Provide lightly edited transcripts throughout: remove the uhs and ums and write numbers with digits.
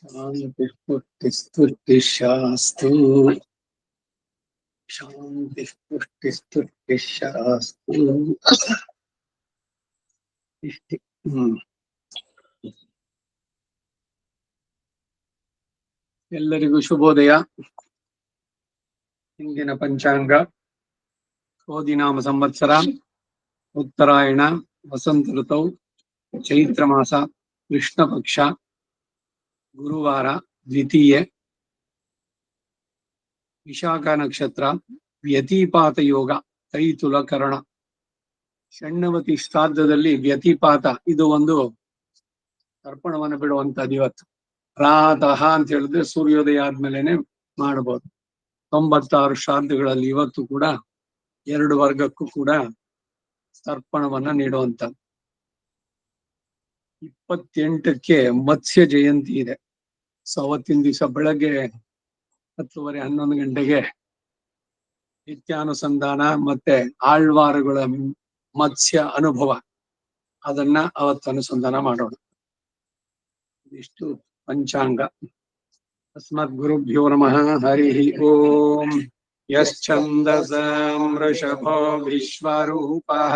शान्तिः पुष्टिस्तुतिशास्तु शान्तिः पुष्टिस्तुतिशास्तु ಎಲ್ಲರಿಗೂ ಶುಭೋದಯ. ಇಂದಿನ ಪಂಚಾಂಗ ಕೋದಿನಾಮ ಸಂವತ್ಸರ ಉತ್ತರಾಯಣ ವಸಂತ ಋತೌ ಚೈತ್ರ ಮಾಸ ಕೃಷ್ಣ ಪಕ್ಷ ಗುರುವಾರ ದ್ವಿತೀಯ ವಿಶಾಖ ನಕ್ಷತ್ರ ವ್ಯತಿಪಾತ ಯೋಗ ತೈತುಲ ಕರಣ ಷಣ್ಣವತಿ ಶ್ರಾದ್ದದಲ್ಲಿ ವ್ಯತಿಪಾತ ಇದು ಒಂದು ತರ್ಪಣವನ್ನು ಬಿಡುವಂತದ್ದು. ಇವತ್ತು ಪ್ರಾತಃ ಅಂತ ಹೇಳಿದ್ರೆ ಸೂರ್ಯೋದಯ ಆದ್ಮೇಲೆನೆ ಮಾಡಬಹುದು. 96 ಶ್ರಾದ್ದಗಳಲ್ಲಿ ಇವತ್ತು ಕೂಡ 2 ವರ್ಗಕ್ಕೂ ಕೂಡ ತರ್ಪಣವನ್ನ ನೀಡುವಂಥದ್ದು. 28ಕ್ಕೆ ಮತ್ಸ್ಯ ಜಯಂತಿ ಇದೆ. ಸೊ ಅವತ್ತಿನ ದಿವಸ ಬೆಳಗ್ಗೆ 10:30 11 ಗಂಟೆಗೆ ನಿತ್ಯಾನುಸಂಧಾನ ಮತ್ತೆ ಆಳ್ವಾರುಗಳ ಮತ್ಸ್ಯ ಅನುಭವ ಅದನ್ನ ಅವತ್ತು ಅನುಸಂಧಾನ ಮಾಡೋಣ. ಇಷ್ಟು ಪಂಚಾಂಗ. ತಸ್ಮದ್ ಗುರುಭ್ಯೋ ನಮಃ. ಹರಿ ಓಂ. ಯಶ್ಚಂದಸಾಂ ವೃಷಭೋ ವಿಶ್ವರೂಪಃ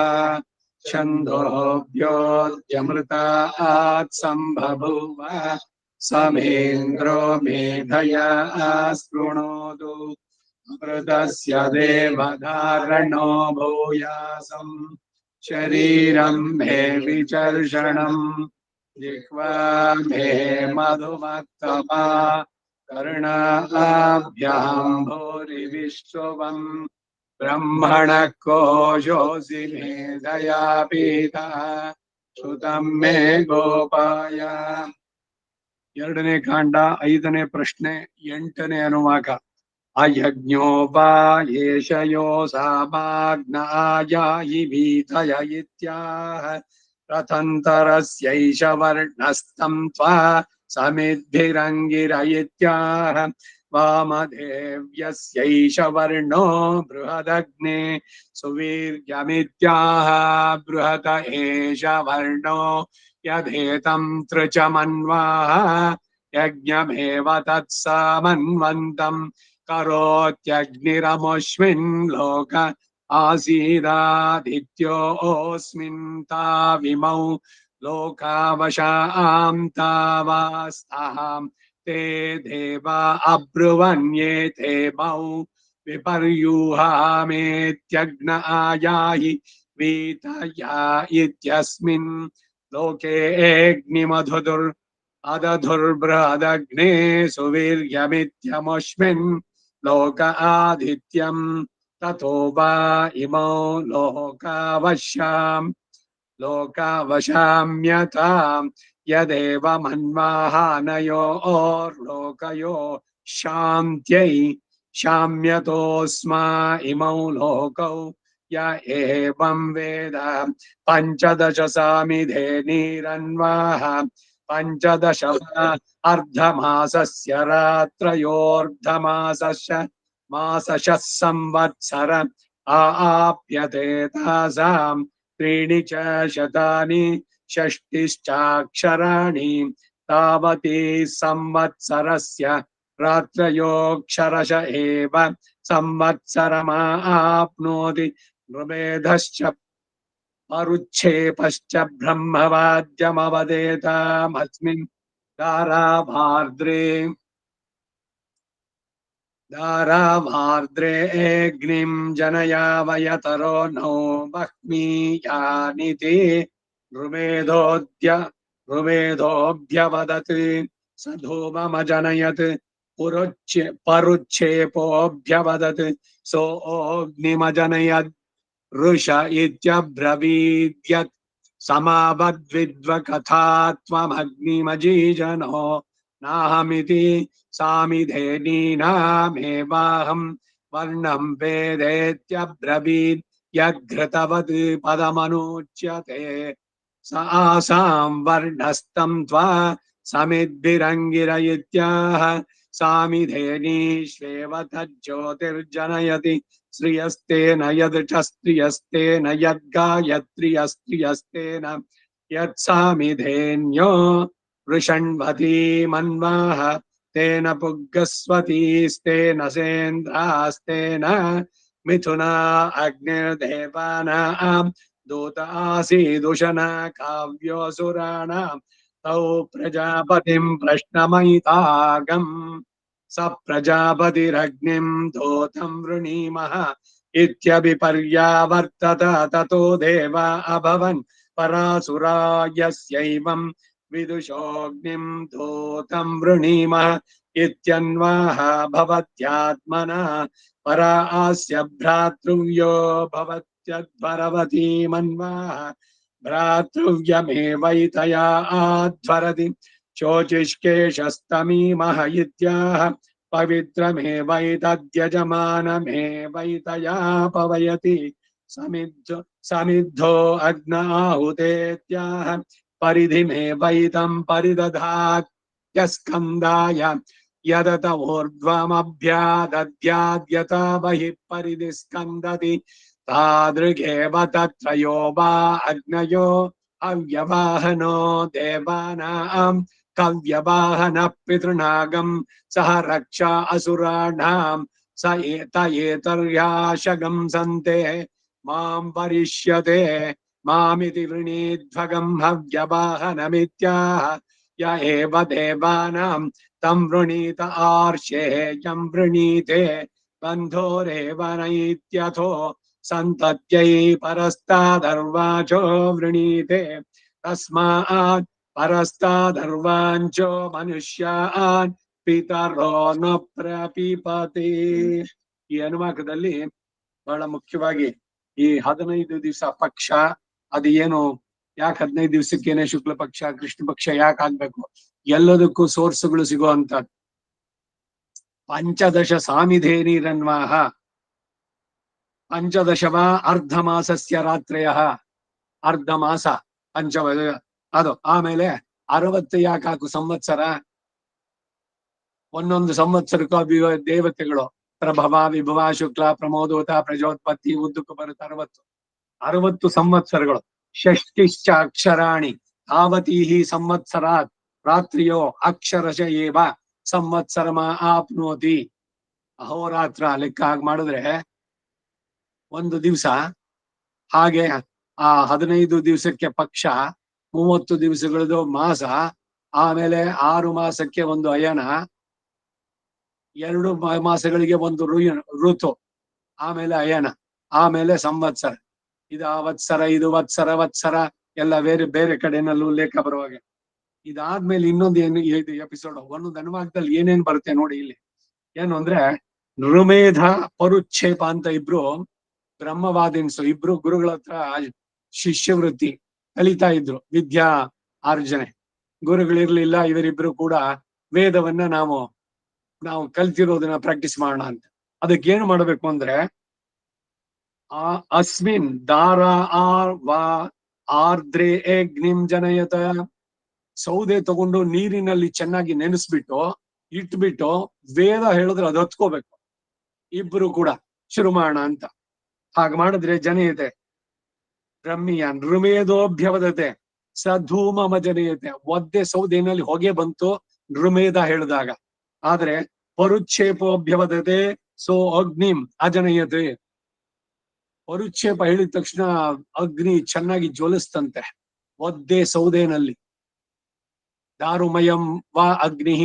ಛಂದೋಭ್ಯೋದ್ಯಮೃತಾತ್ ಸಂಬಭೂವ ಸಮೇಂದ್ರೋ ಮೇಧಯಾ ಶೃಣೋತು ಅಮೃತಸ್ಯ ದೇವಧಾರಣೋ ಭೂಯಾಸಂ ಶರೀರಂ ಮೇ ವಿಚರ್ಷಣಂ ಜಿಹ್ವಾ ಮೇ ಮಧುಮತ್ತಮಾ ಕರ್ಣಾಭ್ಯಾಂ ಭೂರಿ ವಿಶ್ವಂ ಬ್ರಹ್ಮಣ ಕೋಶೋಸಿ ಮೇಧಯಾ ಪೀತಾ ಶ್ರುತಂ ಮೇ ಗೋಪಾಯ. 2ನೇ ಕಾಂಡ 5ನೇ ಪ್ರಶ್ನೆ 8ನೇ ಅನುವಾಕ. ಅಯಜ್ಞೋಪಾಯೇಷಯೋ ಸಾಮಾಜ್ಞಾಯಾಯಿ ಭೀತಯ ಇತ್ಯಾಹ ರಥಂತರಸ್ಯೈಷ ವರ್ಣಸ್ತಂ ತ್ವಾ ಸಮಿದ್ಭಿರಂಗಿರ ಇತ್ಯಾಹ ವಾಮದೇವ್ಯಸ್ಯೈಷ ವರ್ಣೋ ಬೃಹದಗ್ನೇ ಸುವೀರ್ಯಮಿತ್ಯಾಹ ಬೃಹತ ಏಷ ವರ್ಣೋ ಯಥೇತಂ ತ್ರಿಚಮನ್ವಾಹ ಯಜ್ಞಮೇವ ತತ್ಸಮನ್ವಂತಂ ಕರೋತ್ಯಗ್ನಿರಮುಷ್ಮಿನ್ ಲೋಕ ಆಸೀದಾದಿತ್ಯೋಸ್ಮಿನ್ ತಾವಿಮೌ ಲೋಕಾವಶಾಂ ತಾವಾಸ್ತಾಂ ತೇ ದೇವಾ ಅಬ್ರುವನ್ಯೇತೆ ಮೌ ವಿಪರ್ಯೂಹಾಮೇತ್ಯಗ್ನ ಆಯಾಹಿ ವೀತಯಾ ಇತ್ಯಸ್ಮಿನ್ ಲೋಕೆ ಅಗ್ನಿಮಧುದುರ್ ಅದಧುರ್ಬೃಹದಗ್ನೇ ಸುವೀರ್ಯಮಿತ್ಯಮುಷ್ಮಿನ್ ಲೋಕ ಆದಿತ್ಯಂ ತಥೋ ವಾ ಇಮೌ ಲೋಕಾವಶಾಮ್ಯತಾಂ ಯದೇವ ಮನ್ವಾಹಾನಯೋರ್ಲೋಕಯೋ ಶಾಂತ್ಯೈ ಶಾಮ್ಯತೋಸ್ಮಾ ಇಮೌ ಲೋಕೌ ಯ ಏವಂ ವೇದ ಪಂಚದಶ ಸಾಮಿಧೇ ನೀರನ್ವಾಹ ಪಂಚದಶ ಅರ್ಧಮಾಸಸ್ಯ ರಾತ್ರಯೋರ್ಧಮಾಸಸ್ಯ ಮಾಸಶಃ ಸಂವತ್ಸರ ಆಪ್ಯತೆ ತಾಸಾಂ 3 ಚ ಶತಾನಿ ಷಷ್ಟಿಶ್ಚಾಕ್ಷರಾಣಿ ತಾವತಿ ಸಂವತ್ಸರಸ್ಯ ರಾತ್ರಯೋಕ್ಷರಶ ಏವ ಸಂವತ್ಸರಮಾಪ್ನೋತಿ ನೃಮೇಧಶ್ಚ ಪರುಚ್ಛೇಪಶ್ಚ ಬ್ರಹ್ಮವಾದ್ಯಮವದೇತಾಮಸ್ಮಿನ್ ದಾರಾವಾರ್ದ್ರೇ ಅಗ್ನಿಂ ಜನಯಾವಯತರೋ ನೋ ಬಹ್ಮೀಯಾನಿತಿ ನೃಮೇಧೋऽಭ್ಯವದತ್ ಸ ಧೂಮಮಜನಯತ್ ಪರುಚ್ಛೇಪೋऽಭ್ಯವದತ್ ಸೋऽಗ್ನಿಮಜನಯತ್ ಋಷ ಇತ್ಯಬ್ರವೀದ್ಯತ್ ಸಮಾವದ್ವಿದ್ವಕಥಾತ್ವಮಗ್ನಿಮಜೀಜನೋ ನಾಹಮಿತಿ ಸಾಮಿಧೇನೀನಾಮೇವಾಹಂ ವರ್ಣಂ ವೇದೇತ್ಯಬ್ರವೀದ್ ಯಘೃತವತ್ ಪದಮನುಚ್ಯತೆ ಸ ಆಸಾಂ ವರ್ಣಸ್ತಂ ತ್ವಾ ಸಮಿದ್ಭಿರಂಗಿರ ಇತ್ಯಾಹ ಸಾಮಿಧೇನೀಶ್ವೇವ ತಜ್ಜ್ಯೋತಿರ್ಜನಯತಿ ಶ್ರಿಯಸ್ತೇನ ಯದೃಚ ಸ್ತ್ರಿಯಸ್ತೇನ ಯದ್ಗಾಯತ್ರಿಯಸ್ತ್ರಿಯಸ್ತೇನ ಯತ್ಸಾಮಿಧೇನ್ಯೋ ವೃಷಣ್ವತಿ ಮನ್ವಾಹ ತೇನ ಪುಗ್ಗಸ್ವತೀಸ್ತೇನ ಸೇಂದ್ರಾಸ್ತೇನ ಮಿಥುನ ಅಗ್ನಿರ್ದೇವಾನಾಂ ದೂತ ಆಸೀದುಷನ ಕಾವ್ಯೋಸುರಾಣಾಂ ತೌ ಪ್ರಜಾಪತಿಂ ಪ್ರಶ್ನಮಯಿತಾಗಂ ಸ ಪ್ರಜಾಪತಿರಗ್ನಿಂ ದೂತಂ ವೃಣೀಮಃ ಇತ್ಯಭಿಪರ್ಯಾವರ್ತತ ತतो ದೇವಾ ಅಭವನ್ ಪರಾಸುರಾ ಯಸ್ಯೈವಂ ವಿದುಷೋऽಗ್ನಿಂ ದೂತಂ ವೃಣೀಮಃ ಇತ್ಯನ್ವಾಹ ಭವತ್ಯಾತ್ಮನಃ ಪರಾ ಆಸ್ಯ ಭ್ರಾತೃವ್ಯೋ ಭವತ್ಯಧ್ವರವತಿ ಮನ್ವಾಹ ಭ್ರಾತೃವ್ಯಮೇವೈತಯಾ ಆಧ್ವರತಿ ಶೋಚಿಷ್ಕೇಶಸ್ತಮೀಮಹ ಇತ್ಯಾಹ ಪವಿತ್ರಮೇವೈತದ್ಯಜಮಾನಮೇವೈತಯಾ ಪವಯತಿ ಸಮಿद्धೋ ಅಗ್ನ ಆಹುತೇತ್ಯಾಹ ಪರಿಧಿಮೇವೈತಂ ಪರಿದಧಾತ್ಯಸ್ಕಂದಾಯ ಯದತ ಊರ್ಧ್ವಮಭ್ಯಾದದ್ಯಾದ್ಯತ ಬಹಿಃ ಪರಿಧಿ ಸ್ಕಂದತಿ ತಾದೃಗೇವ ತತ್ರಯೋ ವಾ ಅಗ್ನಯೋ ಅವ್ಯವಾಹನೋ ದೇವಾನಾಂ ಕವ್ಯವಾಹನ ಪಿತೃನಾಗಂ ಸಹ ರಕ್ಷಾ ಅಸುರಾಣಾಂ ಸ ಏತರ್ಯಾಶಗಂ ಸಂತೆ ಮಾಂ ಪರಿಷ್ಯತೆ ಮಾಮಿತಿ ವೃಣೀಧ್ವಗಂ ಹವ್ಯವಾಹನಮಿತ್ಯಾಹ ಯ ಏವ ದೇವಾನಾಂ ತಂ ವೃಣೀತ ಆರ್ಷೇ ಯಂ ವೃಣೀತೆ ಬಂಧೋರೇವ ನೈತ್ಯಥೋ ಸಂತತ್ಯೈ ಪರಸ್ತಾದರ್ವಾಚೋ ವೃಣೀತೆ ತಸ್ಮಾತ್ ಪರಸ್ತಾದರ್ವಾಂಚೋ ಮನುಷ್ಯಾನ್ ಪಿತರೋ ನ ಪ್ರಪಿಪತೆ. ಈ ಅನುವಾಕದಲ್ಲಿ ಬಹಳ ಮುಖ್ಯವಾಗಿ ಈ 15 ದಿವಸ ಪಕ್ಷ ಅದು ಏನು, ಯಾಕೆ 15 ದಿವಸಕ್ಕೇನೆ ಶುಕ್ಲ ಪಕ್ಷ ಕೃಷ್ಣ ಪಕ್ಷ ಯಾಕೆ ಆಗ್ಬೇಕು, ಎಲ್ಲದಕ್ಕೂ ಸೋರ್ಸ್ಗಳು ಸಿಗುವಂತ ಪಂಚದಶ ಸಾಮಿಧೇನಿರನ್ವಾಹ ಪಂಚದಶವ ಅರ್ಧ ಮಾಸಸ್ಯ ರಾತ್ರಿಯ ಅರ್ಧ ಮಾಸ ಪಂಚ ಅದು. ಆಮೇಲೆ 60 ಯಾಕಾಕು ಸಂವತ್ಸರ, ಒಂದೊಂದು ಸಂವತ್ಸರಕ್ಕೂ ದೇವತೆಗಳು ಪ್ರಭವ ವಿಭವ ಶುಕ್ಲ ಪ್ರಮೋದೋತ ಪ್ರಜೋತ್ಪತ್ತಿ ಉದ್ದಕ್ಕೂ ಬರುತ್ತೆ 60 ಸಂವತ್ಸರಗಳು. ಷಷ್ಟಿಶ್ಚ ಅಕ್ಷರಾಣಿ ತಾವತೀಹಿ ಸಂವತ್ಸರಾತ್ ರಾತ್ರಿಯೋ ಅಕ್ಷರಶ ಏವ ಸಂವತ್ಸರಮ ಆಪ್ನೋತಿ. ಅಹೋರಾತ್ರ ಲೆಕ್ಕ ಆಗ ಮಾಡಿದ್ರೆ ಒಂದು ದಿವಸ, ಹಾಗೆ ಆ 15 ದಿವಸಕ್ಕೆ ಪಕ್ಷ, 30 ದಿವಸಗಳದು ಮಾಸ, ಆಮೇಲೆ 6 ಮಾಸಕ್ಕೆ ಒಂದು ಅಯನ, 2 ಮಾಸಗಳಿಗೆ ಒಂದು ಋತು, ಆಮೇಲೆ ಅಯನ, ಆಮೇಲೆ ಸಂವತ್ಸರ. ಇದು ವತ್ಸರ, ಇದು ವತ್ಸರ ಎಲ್ಲ ಬೇರೆ ಬೇರೆ ಕಡೆನಲ್ಲೂ ಲೇಖ ಬರುವಾಗ. ಇದಾದ್ಮೇಲೆ ಇನ್ನೊಂದು ಏನು ಇದು ಎಪಿಸೋಡ್, ಒಂದೊಂದು ಅನುವಾದದಲ್ಲಿ ಏನೇನ್ ಬರುತ್ತೆ ನೋಡಿ. ಇಲ್ಲಿ ಏನು ಅಂದ್ರೆ ನೃಮೇಧ ಪರುಚ್ಛೇಪ ಅಂತ ಇಬ್ರು ಬ್ರಹ್ಮವಾದಿನ್ಸು, ಇಬ್ರು ಗುರುಗಳ ಹತ್ರ ಶಿಷ್ಯವೃತ್ತಿ ಕಲಿತಾ ಇದ್ರು, ವಿದ್ಯಾ ಆರ್ಜನೆ. ಗುರುಗಳಿರ್ಲಿಲ್ಲ, ಇವರಿಬ್ರು ಕೂಡ ವೇದವನ್ನ ನಾವು ಕಲ್ತಿರೋದನ್ನ ಪ್ರಾಕ್ಟೀಸ್ ಮಾಡೋಣ ಅಂತ. ಅದಕ್ಕೆ ಏನು ಮಾಡ್ಬೇಕು ಅಂದ್ರೆ, ಅಸ್ಮಿನ್ ದಾರ ಆರ್ದ್ರೇ ಅಗ್ನಿಂ ಜನಯತ, ಸೌದೆ ತಗೊಂಡು ನೀರಿನಲ್ಲಿ ಚೆನ್ನಾಗಿ ನೆನೆಸ್ಬಿಟ್ಟು ಇಟ್ಬಿಟ್ಟು ವೇದ ಹೇಳಿದ್ರೆ ಅದು ಹತ್ಕೋಬೇಕು. ಇಬ್ರು ಕೂಡ ಶುರು ಮಾಡೋಣ ಅಂತ. ಹಾಗ ಮಾಡಿದ್ರೆ ಜನಯತೆ ರಮ್ಯ ನೃಮೇಧೋಭ್ಯವದತೆ ಸಧೂಮ ಜನಯತೆ. ಒದ್ದೆ ಸೌದೆನಲ್ಲಿ ಹೊಗೆ ಬಂತು ನೃಮೇಧ ಹೇಳಿದಾಗ. ಆದ್ರೆ ಪರುಚ್ಛೇಪೋಭ್ಯವದತೆ ಸೋ ಅಗ್ನಿಂ ಅಜನಯತೆ. ಪರುಚ್ಛೇಪ ಹೇಳಿದ ತಕ್ಷಣ ಅಗ್ನಿ ಚೆನ್ನಾಗಿ ಜ್ವಲಿಸ್ತಂತೆ ಒದ್ದೆ ಸೌದೆನಲ್ಲಿ. ದಾರುಮಯಂ ವಾ ಅಗ್ನಿ,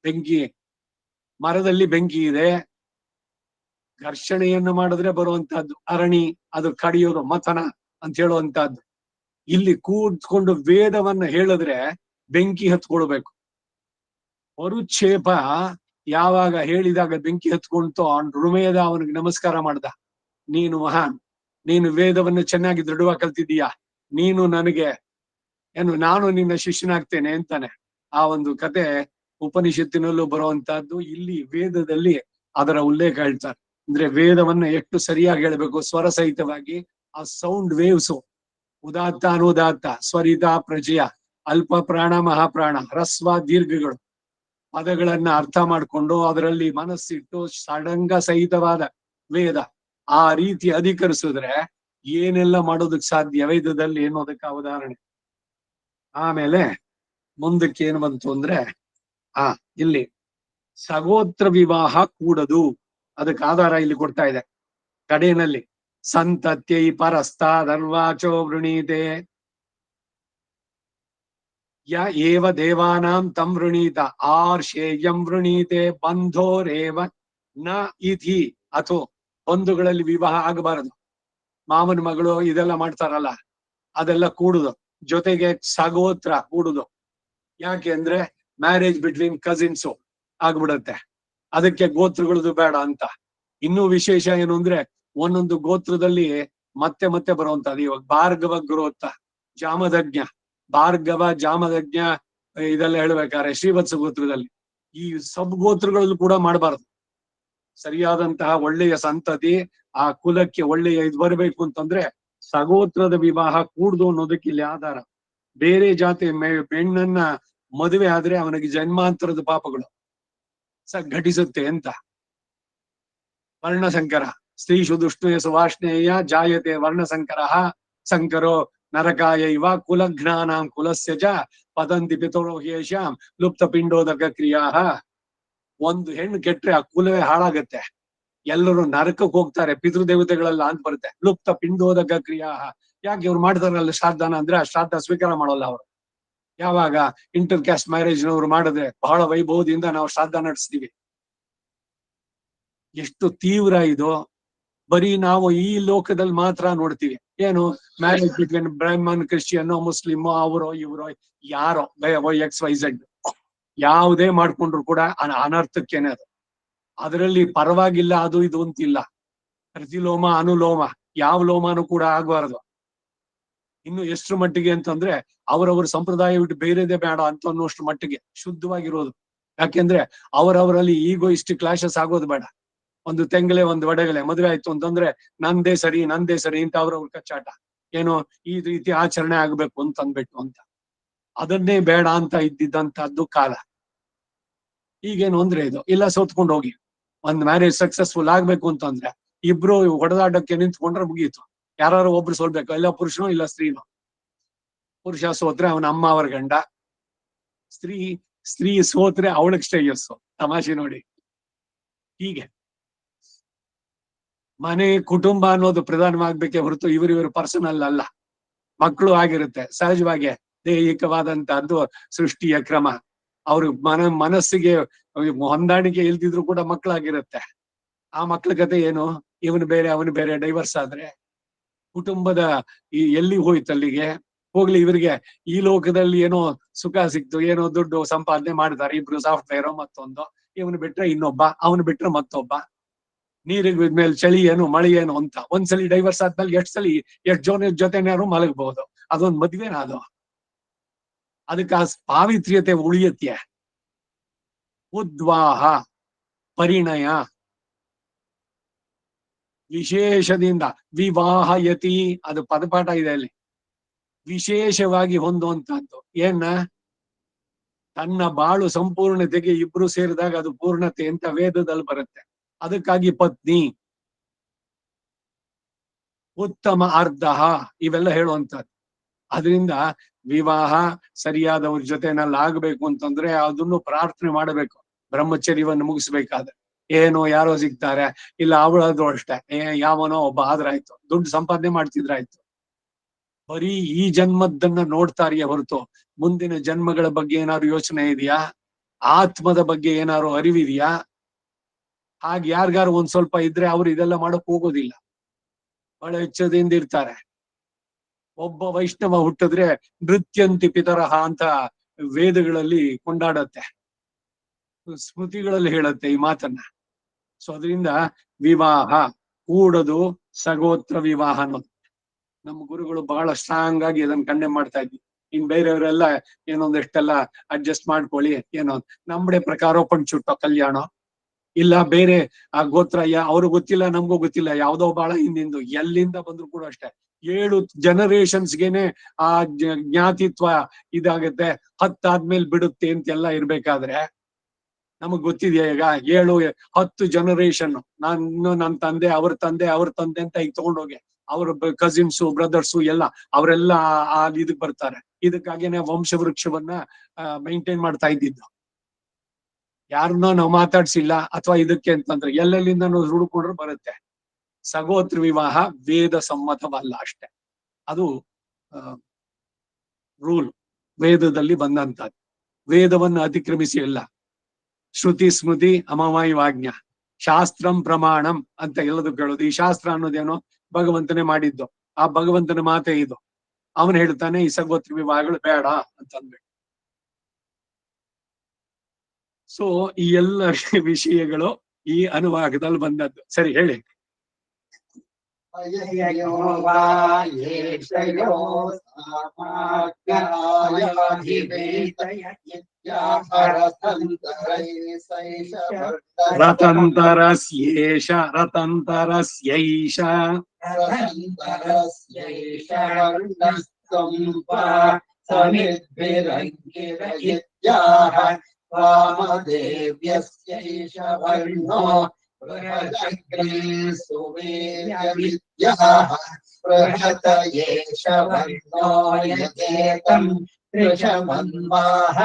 ಬೆಂಕಿ, ಮರದಲ್ಲಿ ಬೆಂಕಿ ಇದೆ, ಘರ್ಷಣೆಯನ್ನು ಮಾಡಿದ್ರೆ ಬರುವಂತಹದ್ದು ಅರಣಿ, ಅದು ಕಡಿಯೋದು ಮಥನ ಅಂತ ಹೇಳುವಂತಹದ್ದು. ಇಲ್ಲಿ ಕೂತ್ಕೊಂಡು ವೇದವನ್ನ ಹೇಳಿದ್ರೆ ಬೆಂಕಿ ಹತ್ಕೊಳ್ಬೇಕು. ಪರುಚ್ಛೇಪ ಯಾವಾಗ ಹೇಳಿದಾಗ ಬೆಂಕಿ ಹತ್ಕೊಂತು, ನೃಮೇಧ ಅವನಿಗೆ ನಮಸ್ಕಾರ ಮಾಡ್ದ. ನೀನು ಮಹಾನ್, ನೀನು ವೇದವನ್ನು ಚೆನ್ನಾಗಿ ದೃಢವಾಗಿ ಕಲ್ತಿದ್ದೀಯಾ, ನೀನು ನನಗೆ ಏನು, ನಾನು ನಿನ್ನ ಶಿಷ್ಯನಾಗ್ತೇನೆ ಅಂತಾನೆ. ಆ ಒಂದು ಕತೆ ಉಪನಿಷತ್ತಿನಲ್ಲೂ ಬರುವಂತಹದ್ದು, ಇಲ್ಲಿ ವೇದದಲ್ಲಿ ಅದರ ಉಲ್ಲೇಖ ಹೇಳ್ತಾರೆ. ಅಂದ್ರೆ ವೇದವನ್ನ ಎಷ್ಟು ಸರಿಯಾಗಿ ಹೇಳ್ಬೇಕು, ಸ್ವರ ಸಹಿತವಾಗಿ. ಆ ಸೌಂಡ್ ವೇವ್ಸ್, ಉದಾತ್ತ ಅನುದಾತ್ತ, ಸ್ವರಿತ ಪ್ರಜಯ, ಅಲ್ಪ ಪ್ರಾಣ ಮಹಾಪ್ರಾಣ, ಹ್ರಸ್ವ ದೀರ್ಘಗಳು, ಪದಗಳನ್ನ ಅರ್ಥ ಮಾಡ್ಕೊಂಡು ಅದರಲ್ಲಿ ಮನಸ್ಸಿಟ್ಟು ಸಡಂಗ ಸಹಿತವಾದ ವೇದ ಆ ರೀತಿ ಅಧಿಕರಿಸಿದ್ರೆ ಏನೆಲ್ಲ ಮಾಡೋದಕ್ ಸಾಧ್ಯ ವೇದದಲ್ಲಿ ಅನ್ನೋದಕ್ಕೆ ಉದಾಹರಣೆ. ಆಮೇಲೆ ಮುಂದಕ್ಕೆ ಏನು ಬಂತು ಅಂದ್ರೆ ಇಲ್ಲಿ ಸಗೋತ್ರ ವಿವಾಹ ಕೂಡದು. ಅದಕ್ಕೆ ಆಧಾರ ಇಲ್ಲಿ ಕೊಡ್ತಾ ಇದೆ ಕಡೆಯಲ್ಲಿ. ಸಂತತ್ಯೈ ಪರಸ್ತಾದರ್ವಾಚೋ ವೃಣೀತೆ ಯ ಏವ ದೇವಾನಾಂ ತಂ ವೃಣೀತ ಆರ್ಷೇಯಂ ವೃಣೀತೆ ಬಂಧೋರೇವ ನ ಇತಿ. ಅಥೋ ಬಂಧುಗಳಲ್ಲಿ ವಿವಾಹ ಆಗಬಾರದು. ಮಾವನ ಮಗಳು ಇದೆಲ್ಲ ಮಾಡ್ತಾರಲ್ಲ ಅದೆಲ್ಲ ಕೂಡುದು. ಜೊತೆಗೆ ಸಗೋತ್ರ ಕೂಡುದು. ಯಾಕೆ ಅಂದ್ರೆ ಮ್ಯಾರೇಜ್ ಬಿಟ್ವೀನ್ ಕಸಿನ್ಸು ಆಗ್ಬಿಡತ್ತೆ. ಅದಕ್ಕೆ ಗೋತ್ರಗಳದು ಬೇಡ ಅಂತ. ಇನ್ನೂ ವಿಶೇಷ ಏನು ಅಂದ್ರೆ ಒಂದೊಂದು ಗೋತ್ರದಲ್ಲಿ ಮತ್ತೆ ಮತ್ತೆ ಬರುವಂತದ್ದು. ಇವಾಗ ಭಾರ್ಗವ ಗೋತ್ರ, ಜಾಮದಜ್ಞ, ಭಾರ್ಗವ, ಜಾಮದಜ್ಞ ಇದೆಲ್ಲ ಹೇಳ್ಬೇಕಾದ್ರೆ ಶ್ರೀವತ್ಸ ಗೋತ್ರದಲ್ಲಿ ಈ ಸಬ್ ಗೋತ್ರಗಳಲ್ಲೂ ಕೂಡ ಮಾಡಬಾರದು. ಸರಿಯಾದಂತಹ ಒಳ್ಳೆಯ ಸಂತತಿ, ಆ ಕುಲಕ್ಕೆ ಒಳ್ಳೆಯ ಇದು ಬರಬೇಕು ಅಂತಂದ್ರೆ ಸಗೋತ್ರದ ವಿವಾಹ ಕೂಡ್ದು ಅನ್ನೋದಕ್ಕೆ ಇಲ್ಲಿ ಆಧಾರ. ಬೇರೆ ಜಾತಿ ಹೆಣ್ಣನ್ನ ಮದುವೆ ಆದ್ರೆ ಅವನಿಗೆ ಜನ್ಮಾಂತರದ ಪಾಪಗಳು ಘಟಿಸುತ್ತೆ ಅಂತ. ವರ್ಣಸಂಕರ ಸ್ತ್ರೀಷು ದುಷ್ಣೇಶು ವಾರ್ಷ್ಣೇಯ ಜಾಯತೆ ವರ್ಣಸಂಕರ ಸಂಕರೋ ನರಕಾಯ ಇವ ಕುಲಘ್ನಾನಾಂ ಕುಲಸ್ಯ ಚ ಪದಂತಿ ಪಿತರೋ ಹ್ಯೇಷಾಂ ಲುಪ್ತ ಪಿಂಡೋದಕ ಕ್ರಿಯಾ. ಒಂದು ಹೆಣ್ಣು ಕೆಟ್ರೆ ಆ ಕುಲವೇ ಹಾಳಾಗತ್ತೆ. ಎಲ್ಲರೂ ನರಕಕ್ಕೆ ಹೋಗ್ತಾರೆ, ಪಿತೃದೇವತೆಗಳೆಲ್ಲ ಅಂತ ಬರುತ್ತೆ. ಲುಪ್ತ ಪಿಂಡೋದಕ ಕ್ರಿಯಾ. ಯಾಕೆ ಇವ್ರು ಮಾಡ್ತಾರಲ್ಲ ಶ್ರಾದ್ದನ ಅಂದ್ರೆ ಆ ಶ್ರಾದ್ದ ಸ್ವೀಕಾರ ಮಾಡೋಲ್ಲ ಅವರು. ಯಾವಾಗ ಇಂಟರ್ ಕ್ಯಾಸ್ಟ್ ಮ್ಯಾರೇಜ್ ನವರು ಮಾಡಿದ್ರೆ ಬಹಳ ವೈಭವದಿಂದ ನಾವು ಶ್ರಾದ್ದ ನಡೆಸ್ತೀವಿ. ಎಷ್ಟು ತೀವ್ರ ಇದು. ಬರೀ ನಾವು ಈ ಲೋಕದಲ್ಲಿ ಮಾತ್ರ ನೋಡ್ತೀವಿ. ಏನು marriage between Brahmin, Christian, Muslim, ಅವರೋ ಇವರೋ ಯಾರೋ XYZ ಯಾವುದೇ ಮಾಡ್ಕೊಂಡ್ರು ಕೂಡ ಅನರ್ಥಕ್ಕೇನೆ ಅದು. ಅದರಲ್ಲಿ ಪರವಾಗಿಲ್ಲ ಅದು ಇದು ಅಂತಿಲ್ಲ. ಪ್ರತಿಲೋಮ ಅನುಲೋಮ ಯಾವ ಲೋಮನೂ ಕೂಡ ಆಗಬಾರದು. ಇನ್ನು ಎಷ್ಟರ ಮಟ್ಟಿಗೆ ಅಂತಂದ್ರೆ ಅವರವರ ಸಂಪ್ರದಾಯ ಬಿಟ್ಟು ಬೇರೆದೇ ಬೇಡ ಅಂತ ಅನ್ನೋಷ್ಟು ಮಟ್ಟಿಗೆ ಶುದ್ಧವಾಗಿರೋದು. ಯಾಕೆಂದ್ರೆ ಅವರವರಲ್ಲಿ ಈಗೋ ಇಷ್ಟು ಕ್ಲಾಶಸ್ ಆಗೋದು ಬೇಡ. ಒಂದು ತೆಂಗಲೆ ಒಂದು ಒಡೆಗಲೆ ಮದುವೆ ಆಯ್ತು ಅಂತಂದ್ರೆ ನಂದೇ ಸರಿ ಅಂತ ಅವ್ರವ್ರ ಕಚ್ಚಾಟ. ಏನೋ ಈ ರೀತಿ ಆಚರಣೆ ಆಗ್ಬೇಕು ಅಂತ ಅಂದ್ಬಿಟ್ಟು ಅಂತ. ಅದನ್ನೇ ಬೇಡ ಅಂತ ಇದ್ದಿದ್ದಂತಹದ್ದು ಕಾಲ. ಈಗೇನು ಅಂದ್ರೆ ಇದು ಇಲ್ಲ, ಸೋತ್ಕೊಂಡು ಹೋಗಿ ಒಂದ್ ಮ್ಯಾರೇಜ್ ಸಕ್ಸಸ್ಫುಲ್ ಆಗ್ಬೇಕು ಅಂತಂದ್ರೆ ಇಬ್ರು ಹೊಡೆದಾಟಕ್ಕೆ ನಿಂತ್ಕೊಂಡ್ರೆ ಮುಗೀತು. ಯಾರು ಒಬ್ರು ಸೋಲ್ಬೇಕು, ಇಲ್ಲ ಪುರುಷನೋ ಇಲ್ಲ ಸ್ತ್ರೀನೋ. ಪುರುಷ ಸೋತ್ರೆ ಅವನ ಅಮ್ಮ ಅವರ ಗಂಡ, ಸ್ತ್ರೀ ಸೋತ್ರೆ ಅವಳಿಗೆ ಶ್ರೇಯಸ್ಸು. ತಮಾಷೆ ನೋಡಿ. ಹೀಗೆ ಮನೆ ಕುಟುಂಬ ಅನ್ನೋದು ಪ್ರಧಾನವಾಗ್ಬೇಕೇ ಹೊರತು ಇವರು ಪರ್ಸನಲ್ ಅಲ್ಲ. ಮಕ್ಕಳು ಆಗಿರುತ್ತೆ ಸಹಜವಾಗಿ, ದೈಹಿಕವಾದಂತಹದ್ದು ಸೃಷ್ಟಿಯ ಕ್ರಮ. ಅವ್ರ ಮನಸ್ಸಿಗೆ ಹೊಂದಾಣಿಕೆ ಇಲ್ದಿದ್ರು ಕೂಡ ಮಕ್ಕಳಾಗಿರುತ್ತೆ. ಆ ಮಕ್ಳ ಕತೆ ಏನು? ಇವನು ಬೇರೆ ಅವನು ಬೇರೆ ಡೈವರ್ಸ್ ಆದ್ರೆ ಕುಟುಂಬದ ಎಲ್ಲಿ ಹೋಯ್ತು ಅಲ್ಲಿಗೆ ಹೋಗ್ಲಿ. ಇವರಿಗೆ ಈ ಲೋಕದಲ್ಲಿ ಏನೋ ಸುಖ ಸಿಕ್ತು, ಏನೋ ದುಡ್ಡು ಸಂಪಾದನೆ ಮಾಡ್ತಾರೆ, ಇಬ್ರು ಸಾಫ್ಟ್ವೇರ್ ಮತ್ತೊಂದು. ಇವನು ಬಿಟ್ರೆ ಇನ್ನೊಬ್ಬ, ಅವನು ಬಿಟ್ರೆ ಮತ್ತೊಬ್ಬ. ನೀರಿಗೆ ಬಿದ್ಮೇಲೆ ಚಳಿ ಏನು ಮಳೆ ಏನು ಅಂತ. ಒಂದ್ಸಲಿ ಡೈವರ್ಸ್ ಆದ್ಮೇಲೆ ಎಷ್ಟು ಜೊತೆನಾರು ಮಲಗಬಹುದು. ಅದೊಂದು ಮದ್ವೆನ ಅದು. ಅದಕ್ಕೆ ಆ ಪಾವಿತ್ರ್ಯತೆ ಉಳಿಯತ್ತೆ. ಉದ್ವಾಹ ಪರಿಣಯ ವಿಶೇಷದಿಂದ ವಿವಾಹಯತಿ, ಅದು ಪದಪಾಠ ಇದೆ ಅಲ್ಲಿ. ವಿಶೇಷವಾಗಿ ಹೊಂದುವಂತಹದ್ದು ಏನ? ತನ್ನ ಬಾಳು ಸಂಪೂರ್ಣತೆಗೆ ಇಬ್ರು ಸೇರಿದಾಗ ಅದು ಪೂರ್ಣತೆ ಅಂತ ವೇದದಲ್ಲಿ ಬರುತ್ತೆ. ಅದಕ್ಕಾಗಿ ಪತ್ನಿ, ಉತ್ತಮ ಅರ್ಧ ಇವೆಲ್ಲ ಹೇಳುವಂತದ್ದು. ಅದರಿಂದ ವಿವಾಹ ಸರಿಯಾದವ್ರ ಜೊತೆನಲ್ಲಿ ಆಗ್ಬೇಕು ಅಂತಂದ್ರೆ ಅದನ್ನು ಪ್ರಾರ್ಥನೆ ಮಾಡಬೇಕು. ಬ್ರಹ್ಮಚರ್ಯವನ್ನು ಮುಗಿಸ್ಬೇಕಾದ್ರೆ ಏನೋ ಯಾರೋ ಸಿಗ್ತಾರೆ, ಇಲ್ಲ ಅವಳಾದ್ರು ಅಷ್ಟೇ ಯಾವನೋ ಒಬ್ಬ ಆದ್ರಾಯ್ತು, ದುಡ್ಡು ಸಂಪಾದನೆ ಮಾಡ್ತಿದ್ರಾಯ್ತು. ಬರೀ ಈ ಜನ್ಮದ್ದನ್ನ ನೋಡ್ತಾರಿಯೇ ಹೊರತು ಮುಂದಿನ ಜನ್ಮಗಳ ಬಗ್ಗೆ ಏನಾದ್ರು ಯೋಚನೆ ಇದೆಯಾ? ಆತ್ಮದ ಬಗ್ಗೆ ಏನಾದ್ರು ಅರಿವಿದೆಯಾ? ಹಾಗೆ ಯಾರಿಗಾರು ಒಂದ್ ಸ್ವಲ್ಪ ಇದ್ರೆ ಅವ್ರು ಇದೆಲ್ಲ ಮಾಡಕ್ ಹೋಗೋದಿಲ್ಲ. ಬಹಳ ಎಚ್ಚರದಿಂದ ಇರ್ತಾರೆ. ಒಬ್ಬ ವೈಷ್ಣವ ಹುಟ್ಟಿದ್ರೆ ನೃತ್ಯಂತಿ ಪಿತರಹ ಅಂತ ವೇದಗಳಲ್ಲಿ ಕೊಂಡಾಡತ್ತೆ, ಸ್ಮೃತಿಗಳಲ್ಲಿ ಹೇಳತ್ತೆ ಈ ಮಾತನ್ನ. ಸೊ ಅದರಿಂದ ವಿವಾಹ ಕೂಡದು ಸಗೋತ್ರ ವಿವಾಹ ಅನ್ನೋದು ನಮ್ಮ ಗುರುಗಳು ಬಹಳ ಸ್ಟ್ರಾಂಗ್ ಆಗಿ ಅದನ್ನ ಕಂಡೆಮ್ ಮಾಡ್ತಾ ಇದ್ವಿ. ಇನ್ ಬೇರೆಯವರೆಲ್ಲ ಏನೊಂದೆಷ್ಟೆಲ್ಲ ಅಡ್ಜಸ್ಟ್ ಮಾಡ್ಕೊಳ್ಳಿ ಏನೋ ನಮ್ಮಡೆ ಪ್ರಕಾರ ಪಂಚುಟ್ಟ ಕಲ್ಯಾಣ ಇಲ್ಲ ಬೇರೆ ಆ ಗೋತ್ರ ಅವ್ರು ಗೊತ್ತಿಲ್ಲ ನಮ್ಗೂ ಗೊತ್ತಿಲ್ಲ, ಯಾವ್ದೋ ಬಹಳ ಹಿಂದಿಂದು ಎಲ್ಲಿಂದ ಬಂದ್ರು ಕೂಡ ಅಷ್ಟೇ 7 ಜನರೇಷನ್ಸ್ಗೆನೆ ಆ ಜ್ಞಾತಿತ್ವ ಇದಾಗತ್ತೆ. 10 ಆದ್ಮೇಲೆ ಬಿಡುತ್ತೆ ಅಂತೆಲ್ಲ ಇರ್ಬೇಕಾದ್ರೆ ನಮಗ್ ಗೊತ್ತಿದೆಯಾ? ಈಗ 7-10 ಜನರೇಷನ್ ನನ್ನ ತಂದೆ ಅವ್ರ ತಂದೆ ಅಂತ ಈಗ ತಗೊಂಡೋಗಿ ಅವ್ರ ಕಸಿನ್ಸು ಬ್ರದರ್ಸು ಎಲ್ಲ ಅವರೆಲ್ಲ ಆ ಇದಕ್ ಬರ್ತಾರೆ. ಇದಕ್ಕಾಗಿನೇ ವಂಶವೃಕ್ಷವನ್ನ ಮೈಂಟೈನ್ ಮಾಡ್ತಾ ಇದ್ದಿದ್ದು. ಯಾರನ್ನೋ ನಾವು ಮಾತಾಡ್ಸಿಲ್ಲ ಅಥವಾ ಇದಕ್ಕೆ ಅಂತಂದ್ರೆ ಎಲ್ಲೆಲ್ಲಿಂದ ನಾವು ಹುಡುಕೊಂಡ್ರು ಬರುತ್ತೆ. ಸಗೋತ್ರ ವಿವಾಹ ವೇದ ಸಮ್ಮತವಲ್ಲ ಅಷ್ಟೇ, ಅದು ರೂಲ್, ವೇದದಲ್ಲಿ ಬಂದಂತದ್ದು. ವೇದವನ್ನು ಅತಿಕ್ರಮಿಸಿ ಇಲ್ಲ. ಶ್ರುತಿ ಸ್ಮೃತಿ ಅಮವಾಯುವಾಜ್ಞ ಶಾಸ್ತ್ರಂ ಪ್ರಮಾಣಂ ಅಂತ ಎಲ್ಲದೂ ಕೇಳೋದು. ಈ ಶಾಸ್ತ್ರ ಅನ್ನೋದೇನೋ ಭಗವಂತನೇ ಮಾಡಿದ್ದು, ಆ ಭಗವಂತನ ಮಾತೆ ಇದು. ಅವನು ಹೇಳ್ತಾನೆ ಈ ಸಗೋತ್ರ ವಿವಾಹಗಳು ಬೇಡ ಅಂತಂದ್ಬಿಟ್ಟು. ಸೊ ಈ ಎಲ್ಲ ವಿಷಯಗಳು ಈ ಅನುವಾಗದಲ್ಲಿ ಬಂದದ್ದು. ಸರಿ, ಹೇಳಿ. ರತಂತರಸ್ಯೇಷ ರತಂತರಸ್ಯೈಷ ವಾಮದೇವ್ಯಸ್ಯೈಷ ವರ್ಣೋ ಬೃಹದಗ್ನೇ ಸುವೀರ್ಯವಿದ್ಯಾಃ ಬೃಹತ ಏಷ ವರ್ಣೋ ಯಜೇತಂ ತ್ರಿಷಮನ್ವಾಹ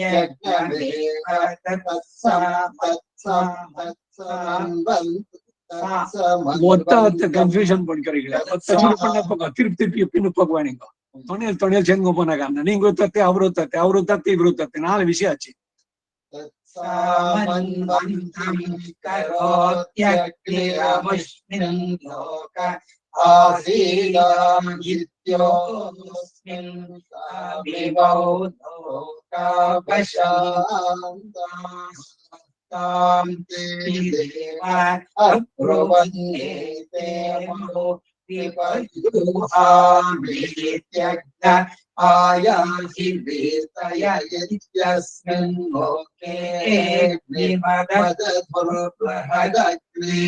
ಯಜ್ಞಮೇವ மொத்த கன்ஃபியூஷன் பண்ணிக்கிறீங்களா? திருப்பி பின்னு போக்குவானிங்க. தொணியல் செங்க போனாங்க. நீங்க தத்தி அவரு தத்தி, அவரு தத்தி இவரு தத்தி, 4 விஷயம் ஆச்சு. आयाहि वीतय यस्मिन् लोके निमदधुर्बृहदग्ने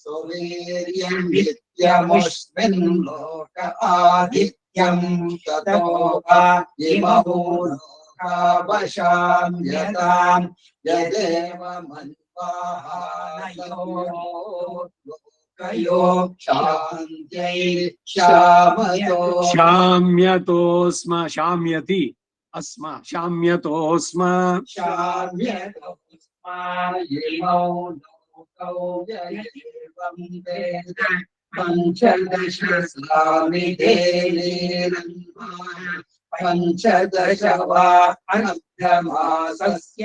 सुवीर्यमित्यमुष्मिन् लोक आदित्यं ततो वा इमो लोका वशाम्यताम् यदेव मन्वाहानयो शाम्यतोस्म शाम्यति अस्म शाम्यतोस्म पंचदश पंचदश वा अनर्धमासस्य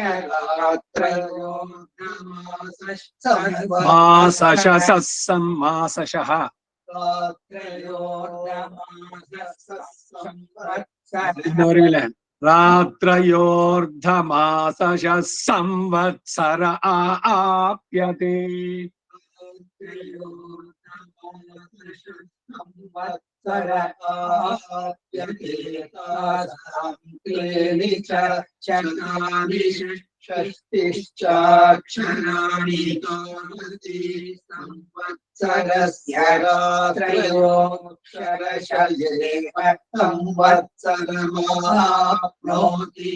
मासशः रात्रयोर्धमासशः संवत्सर आप्यते षष्टिश्चाक्षराणि संवत्सरस्य रात्रयोऽक्षरशयेव संवत्सरमाप्नोति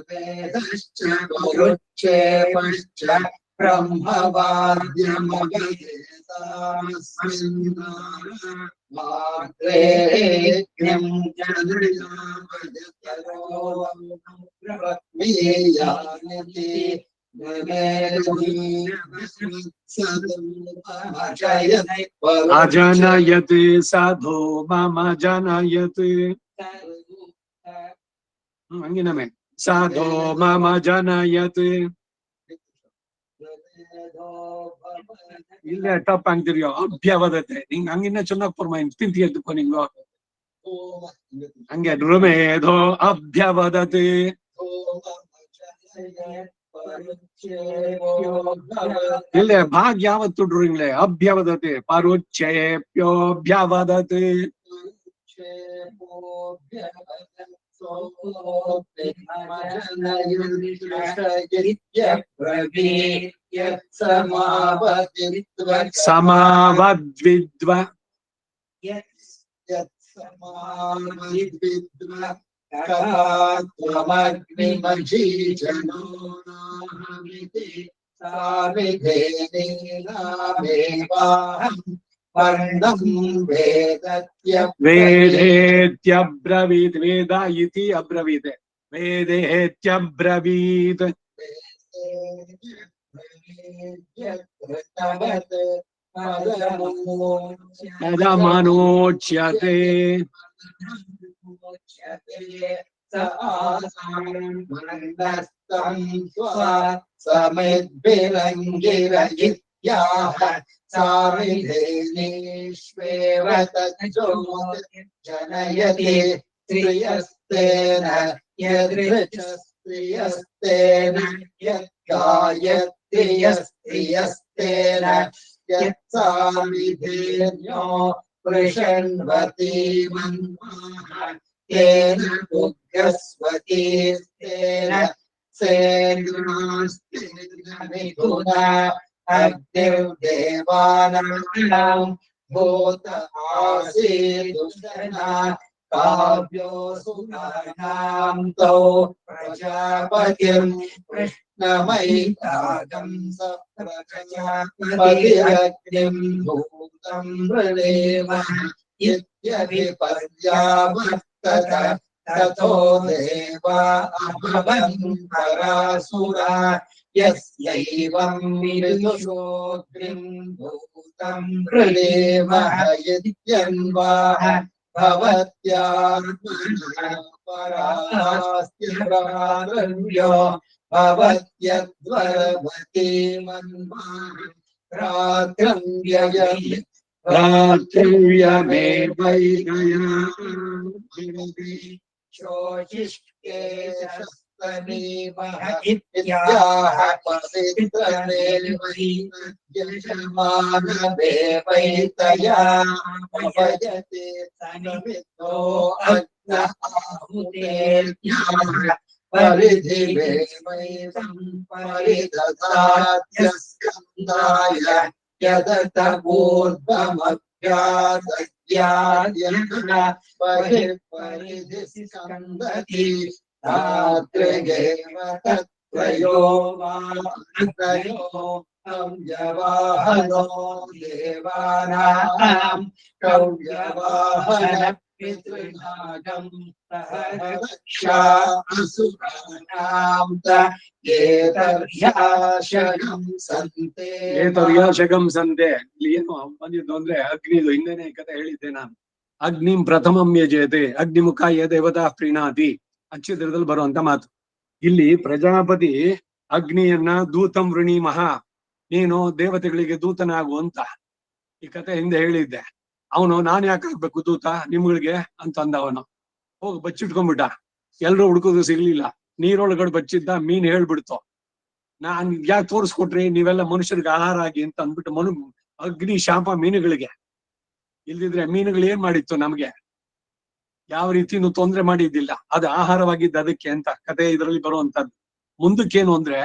वेदश्च गुरुक्षेपश्च ब्रह्मवाद्यमवेदास्मिन् मात्रेऽग्निं चन्द्रयावजतरोऽग्नियानिति अजनयत् साधो मम जनयत् अंगिनमे साधो मम जनयत् ಇಲ್ಲ ತಪ್ಪಂಗಿರಿಯೋ ಅಭ್ಯವದತೆ ನಿಂಗೆ ಹಂಗಿನ್ನ ಚೆನ್ನಾಗಿ ಪರ್ಮಾಯಿನ್ ತಿಂತಿ ಎದ್ದುಕೋ ನಿಂಗೋ ಹಂಗೆ ಋಮೇಧೋ ಅಭ್ಯವದತೆ ಇಲ್ಲ ಭಾಗ್ ಯಾವತ್ತು ಡ್ರಿಂಗ್ಲೆ ಅಭ್ಯವದತೆ ಪರುಚ್ಛೇಪ್ಯೋಭ್ಯವದತೆ समावद्विद्व त्वमग्निमजीजनो नाहमिति साविधेनेनामेवाहम् ವರ್ಣಂ ವೇದೇತ್ಯಬ್ರವೀತ್ ವೇದ ಇತಿ ಅಬ್ರವೀತ್ ವೇದೇತ್ಯಬ್ರವೀತ್ ಪದಮನೋಚ್ಯತೆ ಸಮಿದ್ಭಿರಂಗಿರಯಿತ್ಯಾಹ ಸಾವಿಧೇನೇಶ್ವೇವ ತಜ್ಜೋತಿ ಜನಯತಿ ಸ್ತ್ರಿಯಸ್ತೇನ ಯದೃಚ್ಛಸ್ತ್ರಿಯಸ್ತೇನ ಯದ್ಗಾಯತ್ರಿಯಸ್ತ್ರಿಯಸ್ತೇನ ಯತ್ಸಾವಿಧೇನ್ಯೋ ವೃಷಣ್ವತಿ ಮನ್ವಾಹ ತೇನ ಉಗ್ರಸ್ವತೀಸ್ತೇನ ಸೇನಾಸ್ತೇನ ವಿದುನ ಅಗ್ನಿರ್ದೇವಾನಾಂ ಭೂತ ಆಸೀದುಷಣ ಕಾವ್ಯೋಸುರಾಣಾಂ ತೌ ಪ್ರಜಾಪತಿಂ ಕೃಷ್ಣಮೈತಾಗಂ ಸ ಪ್ರಜಾಪತಿರಗ್ನಿಂ ಭೂತಂ ಪ್ರದೇವ ಇತ್ಯಭಿಪರ್ಯಾವರ್ತತ ತಥೋ ದೇವಾ ಅಭವನ್ ಪರಾಸುರಾ ಯಸ್ಯೈವಂ ವಿದುಷೋಗ್ನಿಂ ಭೂತಂ ಪ್ರದೇವ ಇತ್ಯನ್ವಾಹ ಭವತ್ಯಾತ್ಮನಃ ಪರಾಸ್ತ್ಯರಾರಣ್ಯೋ ಭವತ್ಯದ್ವರವತಿ ಮನ್ವಾಹ ರಾತ್ರಿವ್ಯಮೇವೈಕಯಾ ಶೋಷಿಷ್ಕೇಶಸ್ತನೀಮಃ ಇತ್ಯಾಹ ಪವಿತ್ರಮೇವೈತಯಮಾನಮೇವೈತಯಾ ಪಯತೆ ಸಮಿತ್ತೋ ಅಗ್ನ ಆಹುತೇರ್ಯಾಹ ಪರಿಧಿವೇವೈತಂ ಪರಿದಧಾತ್ಯಸ್ಕಂದಾಯ ಯದತ ಊರ್ಧ್ವಮಭ್ಯಾದದ್ಯಾದ್ಯಃ ಪರಿಧಿ ಸ್ಕಂದತಿ ತಾತ್ರಿಗೇವ ತತ್ರಯೋ ವಾತ್ರಯೋ ಕವ್ಯವಾಹನೋ ದೇವಾನಾಂ ಕವ್ಯವಾಹನ ಪಿತೃನಾಗಂ ಸಹರಕ್ಷಾ ಅಸುರಾಣಾಂ ತ ಏತರ್ಯಾಶಗಂ ಸಂತೆ ಏತರ್ಯಾಶಗಂ ಸಂತೆ. ಇಲ್ಲಿ ಏನು ಬಂದಿದ್ದು ಅಂದ್ರೆ ಅಗ್ನಿದು ಹಿಂದೆನೆ ಕಥೆ ಹೇಳಿದ್ದೆ ನಾನು. ಅಗ್ನಿಂ ಪ್ರಥಮಂ ಯಜೇತೆ ಅಗ್ನಿಮುಖ ದೇವತಾ ಪ್ರೀಣಾತಿ ಅಚ್ಯುತರದಲ್ಲಿ ಬರುವಂತ ಮಾತು. ಇಲ್ಲಿ ಪ್ರಜಾಪತಿ ಅಗ್ನಿಯನ್ನ ದೂತಂ ವೃಣೀಮಃ, ನೀನು ದೇವತೆಗಳಿಗೆ ದೂತನಾಗು ಅಂತ ಈ ಕತೆ ಹಿಂದೆ ಹೇಳಿದ್ದೆ. ಅವನು ನಾನ್ ಯಾಕೆ ಆಗ್ಬೇಕು ದೂತ ನಿಮ್ಗಳಿಗೆ ಅಂತ ಅಂದವನು. ಹೋಗಿ ಬಚ್ಚಿಟ್ಕೊಂಡ್ಬಿಟ್ಟ. ಎಲ್ರು ಹುಡುಕೋದು ಸಿಗ್ಲಿಲ್ಲ. ನೀರೊಳಗಡೆ ಬಚ್ಚಿದ್ದ, ಮೀನ್ ಹೇಳ್ಬಿಡ್ತು. ನಾನ್ ಯಾಕೆ ತೋರಿಸ್ಕೊಟ್ರಿ, ನೀವೆಲ್ಲ ಮನುಷ್ಯರಿಗೆ ಆಹಾರ ಆಗಿ ಅಂತ ಅಂದ್ಬಿಟ್ಟು ಅಗ್ನಿ ಶಾಪ ಮೀನುಗಳಿಗೆ. ಇಲ್ದಿದ್ರೆ ಮೀನುಗಳು ಏನ್ ಮಾಡಿತ್ತು ನಮ್ಗೆ, ಯಾವ ರೀತಿನೂ ತೊಂದ್ರೆ ಮಾಡಿದ್ದಿಲ್ಲ. ಅದು ಆಹಾರವಾಗಿದ್ದ ಅದಕ್ಕೆ ಅಂತ ಕತೆ ಇದರಲ್ಲಿ ಬರುವಂತದ್ದು. ಮುಂದಕ್ಕೇನು ಅಂದ್ರೆ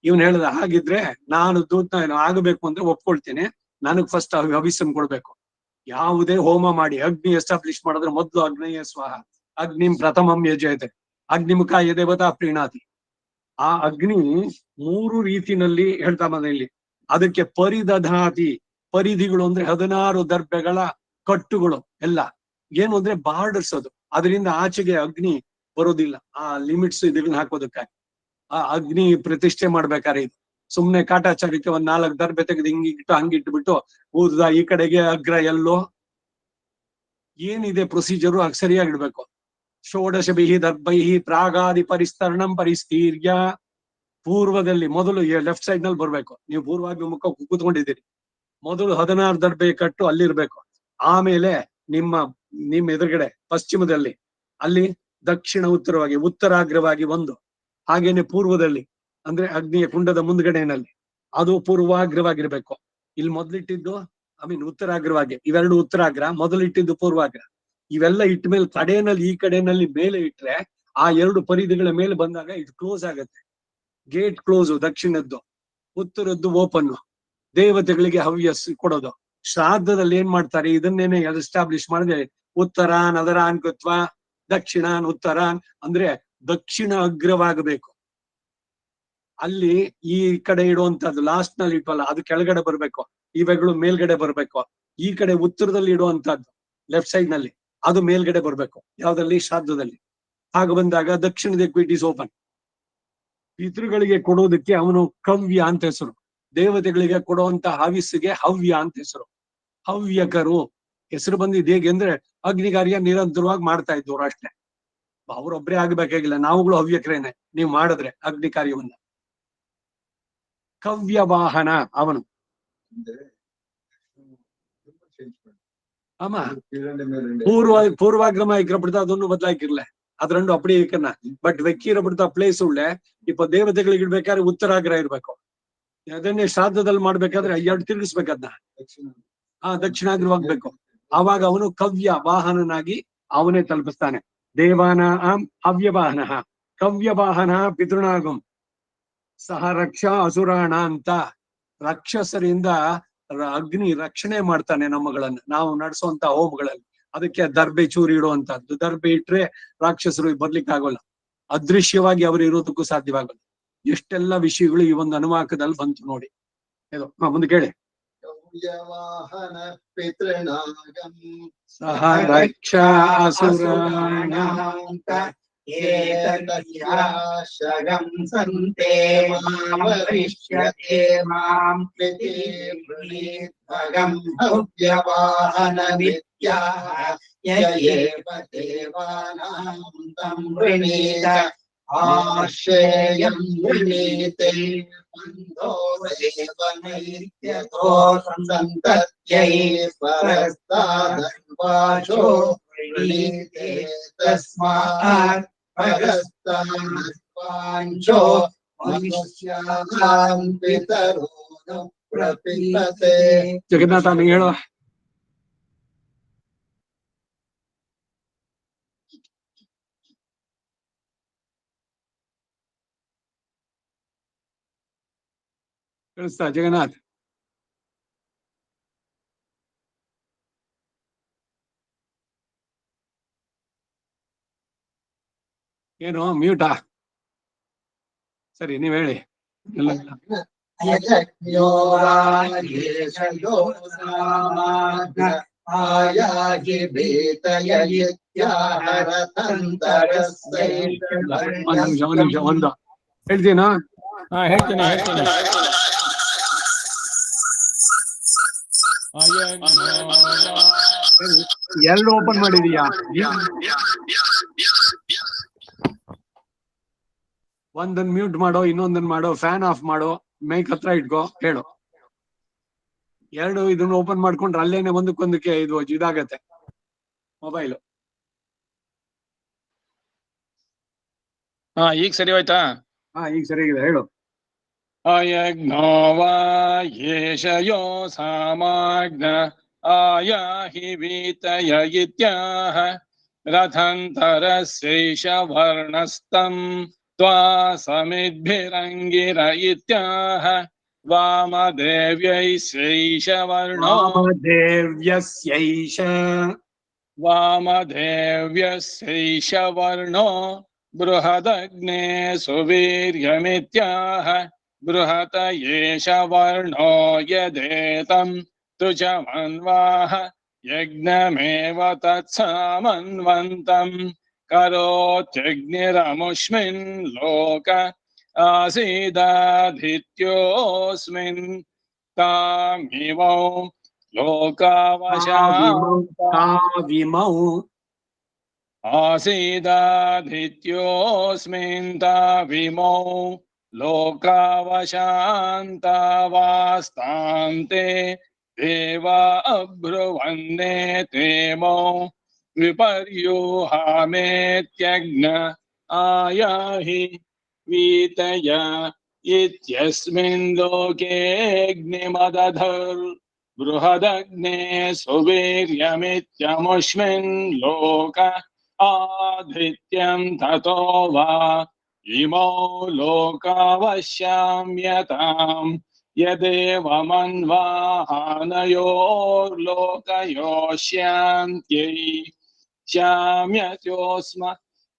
ಇವನ್ ಹೇಳ್ದ, ಹಾಗಿದ್ರೆ ನಾನು ದೂತ ಆಗಬೇಕು ಅಂದ್ರೆ ಒಪ್ಕೊಳ್ತೇನೆ, ನನಗ್ ಫಸ್ಟ್ ಹವಿಸ್ಸನ್ ಕೊಡ್ಬೇಕು. ಯಾವುದೇ ಹೋಮ ಮಾಡಿ ಅಗ್ನಿ ಎಸ್ಟಾಬ್ಲಿಷ್ ಮಾಡಿದ್ರೆ ಮೊದ್ಲು ಅಗ್ನೇಯ ಸ್ವಾಹ ಅಗ್ನಿಂ ಪ್ರಥಮಂ ಯಜಯತೆ ಅಗ್ನಿಮುಖ ದೇವತಾ ಪ್ರೀಣಾತಿ. ಆ ಅಗ್ನಿ 3 ರೀತಿನಲ್ಲಿ ಹೇಳ್ತಾ ಬಂದ ಇಲ್ಲಿ. ಅದಕ್ಕೆ ಪರಿದಧಾತಿ, ಪರಿಧಿಗಳು ಅಂದ್ರೆ 16 ದರ್ಭೆಗಳ ಕಟ್ಟುಗಳು ಎಲ್ಲ. ಏನು ಅಂದ್ರೆ ಬಾರ್ಡರ್ಸ್, ಅದು ಅದರಿಂದ ಆಚೆಗೆ ಅಗ್ನಿ ಬರೋದಿಲ್ಲ. ಆ ಲಿಮಿಟ್ಸ್ ಇದನ್ನ ಹಾಕೋದಕ್ಕಾಗಿ ಆ ಅಗ್ನಿ ಪ್ರತಿಷ್ಠೆ ಮಾಡ್ಬೇಕಾದ್ರೆ ಇದು ಸುಮ್ನೆ ಕಾಟಾಚಾರಕ್ಕೆ 4 ದರ್ಭೆ ತೆಗೆದು ಹಿಂಗಿಟ್ಟು ಹಂಗಿಟ್ಬಿಟ್ಟು ಊರ್ದ ಈ ಕಡೆಗೆ ಅಗ್ರ ಎಲ್ಲೋ ಏನಿದೆ ಪ್ರೊಸೀಜರು ಆಗ ಸರಿಯಾಗಿಡ್ಬೇಕು. ಷೋಡಶಭಿಹಿ ದರ್ಭೈಹಿ ಪ್ರಾಗಾದಿ ಪರಿಸ್ತರಣಂ ಪರಿಸ್ಥೀರ್ಯ. ಪೂರ್ವದಲ್ಲಿ ಮೊದಲು ಲೆಫ್ಟ್ ಸೈಡ್ ನಲ್ಲಿ ಬರ್ಬೇಕು. ನೀವು ಪೂರ್ವಾಭಿಮುಖ ಕೂತ್ಕೊಂಡಿದ್ದೀರಿ, ಮೊದಲು 16 ದರ್ಭೆ ಕಟ್ಟು ಅಲ್ಲಿರ್ಬೇಕು. ಆಮೇಲೆ ನಿಮ್ಮ ಎದುರುಗಡೆ ಪಶ್ಚಿಮದಲ್ಲಿ, ಅಲ್ಲಿ ದಕ್ಷಿಣ ಉತ್ತರವಾಗಿ ಉತ್ತರಾಗ್ರವಾಗಿ ಒಂದು, ಹಾಗೇನೆ ಪೂರ್ವದಲ್ಲಿ ಅಂದ್ರೆ ಅಗ್ನಿಯ ಕುಂಡದ ಮುಂದ್ಗಡೆನಲ್ಲಿ ಅದು ಪೂರ್ವಾಗ್ರವಾಗಿರ್ಬೇಕು. ಇಲ್ಲಿ ಮೊದಲಿಟ್ಟಿದ್ದು ಉತ್ತರಾಗ್ರವಾಗಿ, ಇವೆರಡು ಉತ್ತರಾಗ್ರ, ಮೊದಲಿಟ್ಟಿದ್ದು ಪೂರ್ವಾಗ್ರ. ಇವೆಲ್ಲ ಇಟ್ಟ ಮೇಲೆ ಕಡೆಯಲ್ಲಿ ಈ ಕಡೆಯಲ್ಲಿ ಮೇಲೆ ಇಟ್ರೆ ಆ 2 ಪರಿಧಿಗಳ ಮೇಲೆ ಬಂದಾಗ ಇದು ಕ್ಲೋಸ್ ಆಗತ್ತೆ. ಗೇಟ್ ಕ್ಲೋಸ್ ದಕ್ಷಿಣದ್ದು, ಉತ್ತರದ್ದು ಓಪನ್. ದೇವತೆಗಳಿಗೆ ಹವ್ಯಸ್ ಕೊಡೋದು. ಶ್ರಾದ್ದದಲ್ಲಿ ಏನ್ ಮಾಡ್ತಾರೆ, ಇದನ್ನೇನೆ ಎಸ್ಟಾಬ್ಲಿಷ್ ಮಾಡಿದ್ರೆ ಉತ್ತರಾನ್ ಅದರಾನ್ ಕೃತ್ವ ದಕ್ಷಿಣಾನ್ ಉತ್ತರಾನ್ ಅಂದ್ರೆ ದಕ್ಷಿಣ ಅಗ್ರವಾಗಬೇಕು. ಅಲ್ಲಿ ಈ ಕಡೆ ಇಡುವಂತದ್ದು ಲಾಸ್ಟ್ ನಲ್ಲಿ ಇಟ್ವಲ್ಲ ಅದು ಕೆಳಗಡೆ ಬರ್ಬೇಕು, ಇವೆಗಳು ಮೇಲ್ಗಡೆ ಬರ್ಬೇಕು. ಈ ಕಡೆ ಉತ್ತರದಲ್ಲಿ ಇಡುವಂತಹದ್ದು ಲೆಫ್ಟ್ ಸೈಡ್ ನಲ್ಲಿ, ಅದು ಮೇಲ್ಗಡೆ ಬರ್ಬೇಕು. ಯಾವ್ದ್ರಲ್ಲಿ? ಶ್ರಾದ್ದದಲ್ಲಿ. ಹಾಗೆ ಬಂದಾಗ ದಕ್ಷಿಣ ದಿಕ್ಕು ಇಟ್ ಈಸ್ ಓಪನ್. ಪಿತೃಗಳಿಗೆ ಕೊಡೋದಕ್ಕೆ ಅವನು ಕವ್ಯ ಅಂತ ಹೆಸರು. ದೇವತೆಗಳಿಗೆ ಕೊಡುವಂತ ಹವಿಸ್ಸಿಗೆ ಹವ್ಯ ಅಂತ ಹೆಸರು. ಹವ್ಯಕರು ಹೆಸರು ಬಂದಿದ್ದು ಹೇಗೆ ಅಂದ್ರೆ ಅಗ್ನಿಕಾರ್ಯ ನಿರಂತರವಾಗಿ ಮಾಡ್ತಾ ಇದ್ದವ್ರು ಅಷ್ಟೇ. ಅವ್ರೊಬ್ರೇ ಆಗ್ಬೇಕಾಗಿಲ್ಲ, ನಾವುಗಳು ಹವ್ಯಕರೇನೆ ನೀವು ಮಾಡಿದ್ರೆ ಅಗ್ನಿ ಕಾರ್ಯವನ್ನ. ಕವ್ಯವಾಹನ ಅವನು. ஆமா பூர்வாகிரமா வைக்கிறப்படுத்த ಅದನ್ನು ಬದಲಾಕಿರ್ಲ ಅದು ரெண்டு அப்படியே இருக்கನ. ಬಟ್ வைக்கிறப்படுத்த ಪ್ಲೇಸ್ ಉಳ್ಳೆ இப்ப ದೇವತೆಗಳಿಗೆ ಇಡ್ಬೇಕಾದ್ರೆ ಉತ್ತರಾಗ್ರಹ ಇರ್ಬೇಕು. ಅದನ್ನೇ ಶ್ರಾದ್ದದಲ್ಲಿ ಮಾಡ್ಬೇಕಾದ್ರೆ ಎರಡು ತಿರುಗಿಸ್ಬೇಕದ್ನ. ದಕ್ಷಿಣಾಗ್ರವಾಗ್ಬೇಕು. ಆವಾಗ ಅವನು ಕವ್ಯ ವಾಹನನಾಗಿ ಅವನೇ ತಲುಪಿಸ್ತಾನೆ. ದೇವಾನ ಹವ್ಯವಾಹನ ಕವ್ಯವಾಹನ ಪಿತೃನಾಗಂ ಸಹ ರಕ್ಷಾ ಅಸುರಾಣ ಅಂತ ರಾಕ್ಷಸರಿಂದ ಅಗ್ನಿ ರಕ್ಷಣೆ ಮಾಡ್ತಾನೆ ನಮ್ಮಗಳನ್ನ, ನಾವು ನಡೆಸುವಂತ ಹೋಮಗಳಲ್ಲಿ. ಅದಕ್ಕೆ ದರ್ಬೆ ಚೂರಿ ಇಡುವಂತದ್ದು. ದರ್ಬೆ ಇಟ್ರೆ ರಾಕ್ಷಸರು ಬರ್ಲಿಕ್ಕೆ ಆಗೋಲ್ಲ, ಅದೃಶ್ಯವಾಗಿ ಅವರು ಇರೋದಕ್ಕೂ ಸಾಧ್ಯವಾಗಲ್ಲ. ಎಷ್ಟೆಲ್ಲ ವಿಷಯಗಳು ಈ ಒಂದು ಅನುವಾಕದಲ್ಲಿ ಬಂತು ನೋಡಿ. ಇದು ಮುಂದೆ ಕೇಳಿ. ವಾಹನ ಪಿತೃನಾಗಂ ಸಹ ರಕ್ಷಾ ಅಸುರಾಣ ಏತಸ್ಯಾಶಗಂ ಸಂತೆ ಮಾಮರಿಷ್ಯತೆ ಮಾಂ ಪ್ರೀತಿಭಗಂ ಹವ್ಯವಾಹನ ವಿದ್ಯಾಃ ಯಯೇವ ದೇವಾನಾಂ ತಂ ವೃಣೀತ ಆಶ್ರಯಂ ವೃಣೀತೆ ಬಂಧೋ ದೇವನೈತ್ಯತೋ ಸಂತತ್ಯೈ ಪರಸ್ತಾದರ್ವಾಚೋ ವೃಣೀತೆ ತಸ್ಮಾತ್ ಪರಸ್ತಾದ್ವಾಂಚೋ ಮನುಷ್ಯಾನಾಂ ಪಿತರೋ ನ ಪ್ರಪಿತತೆ. ಜಗನ್ನಾಥ ನೀವು ಹೇಳುವ. ಕೇಳಿಸ್ತಾ ಜಗನ್ನಾಥ್? ಏನು ಮ್ಯೂಟಾ? ಸರಿ ನೀವ್ ಹೇಳಿ. ಆಯಾಹಿ ಭೀತಯ ಒಂದ್ ನಿಮಿಷ ಒಂದು ಹೇಳ್ತೀನಾ? ಹೇಳ್ತೀನಿ. ಎರಡು ಓಪನ್ ಮಾಡಿದೀಯಾ? ಒಂದನ್ ಮ್ಯೂಟ್ ಮಾಡೋ, ಇನ್ನೊಂದನ್ ಮಾಡೋ, ಫ್ಯಾನ್ ಆಫ್ ಮಾಡೋ, ಮೈಕ್ ಹತ್ರ ಇಟ್ಕೋ, ಹೇಳು. ಎರಡು ಇದನ್ನ ಓಪನ್ ಮಾಡ್ಕೊಂಡ್ರೆ ಅಲ್ಲೇನೆ ಒಂದಕ್ಕೊಂದಕ್ಕೆ ಇದು ಇದಾಗತ್ತೆ ಮೊಬೈಲ್. ಈಗ ಸರಿ ಹೋಯ್ತಾ? ಈಗ ಸರಿಯಾಗಿದೆ, ಹೇಳು. ಅಯಜ್ಞೋ ವಾ ಯೇಷಯೋ ಸಾಮಾಜ್ಞ ಆಯಾಹಿ ವೀತಯ ಇತ್ಯಾಹ ರಥಂತರಸ್ಯೈಷ ವರ್ಣಸ್ತಂ ತ್ವಾ ಸಮಿದ್ಭಿರಂಗಿರ ಇತ್ಯಾಹ ವಾಮದೇವ್ಯೈಷೈಷ ವರ್ಣೋ ವಾಮದೇವ್ಯಸ್ಯೈಷ ವರ್ಣೋ ಬೃಹದಗ್ನೇ ಸುವೀರ್ಯಮಿತ್ಯಾಹ ಬೃಹತ ಏಷ ವರ್ಣೋ ಯದೇತಂ ತುಜಮನ್ವಾಹ ಯಜ್ಞಮೇವ ತತ್ಸಾಮನ್ವಂತಂ ಕರೋತ್ಯಗ್ನಿರಮುಷ್ಮಿನ್ ಲೋಕ ಆಸೀದಾಧಿತ್ಯೋಸ್ಮಿನ್ ತಾಮಿಮೌ ಲೋಕಾವಶಾಂತವಿಮೌ ಆಸೀದಾಧಿತ್ಯೋಸ್ಮಿನ್ ತಾವಿಮೌ ಲೋಕಾವಶಾಂತವಾಸ್ತಾಂತೆ ದೇವಾ ಅಬ್ರುವನ್ನೇ ತೇಮೋ ವಿಪರ್ಯೂಹಾಮೇತ್ಯಗ್ನ ಆಯಾಹಿ ವೀತಯ ಇತ್ಯಸ್ಮಿನ್ ಲೋಕೇऽಗ್ನಿಮದಧರ್ ಬೃಹದಗ್ನೇ ಸುವೀರ್ಯಮಿತ್ಯಮುಷ್ಮಿನ್ ಲೋಕ ಆಧಿತ್ಯಂ ತತೋ ವಾ ಇಮೌ ಲೋಕಾವಶ್ಯಾಮ್ಯತಾಂ ಯದೇವಮನ್ವಾಹಾನಯೋರ್ಲೋಕಯೋಶ್ಯಾಂತ್ಯೈ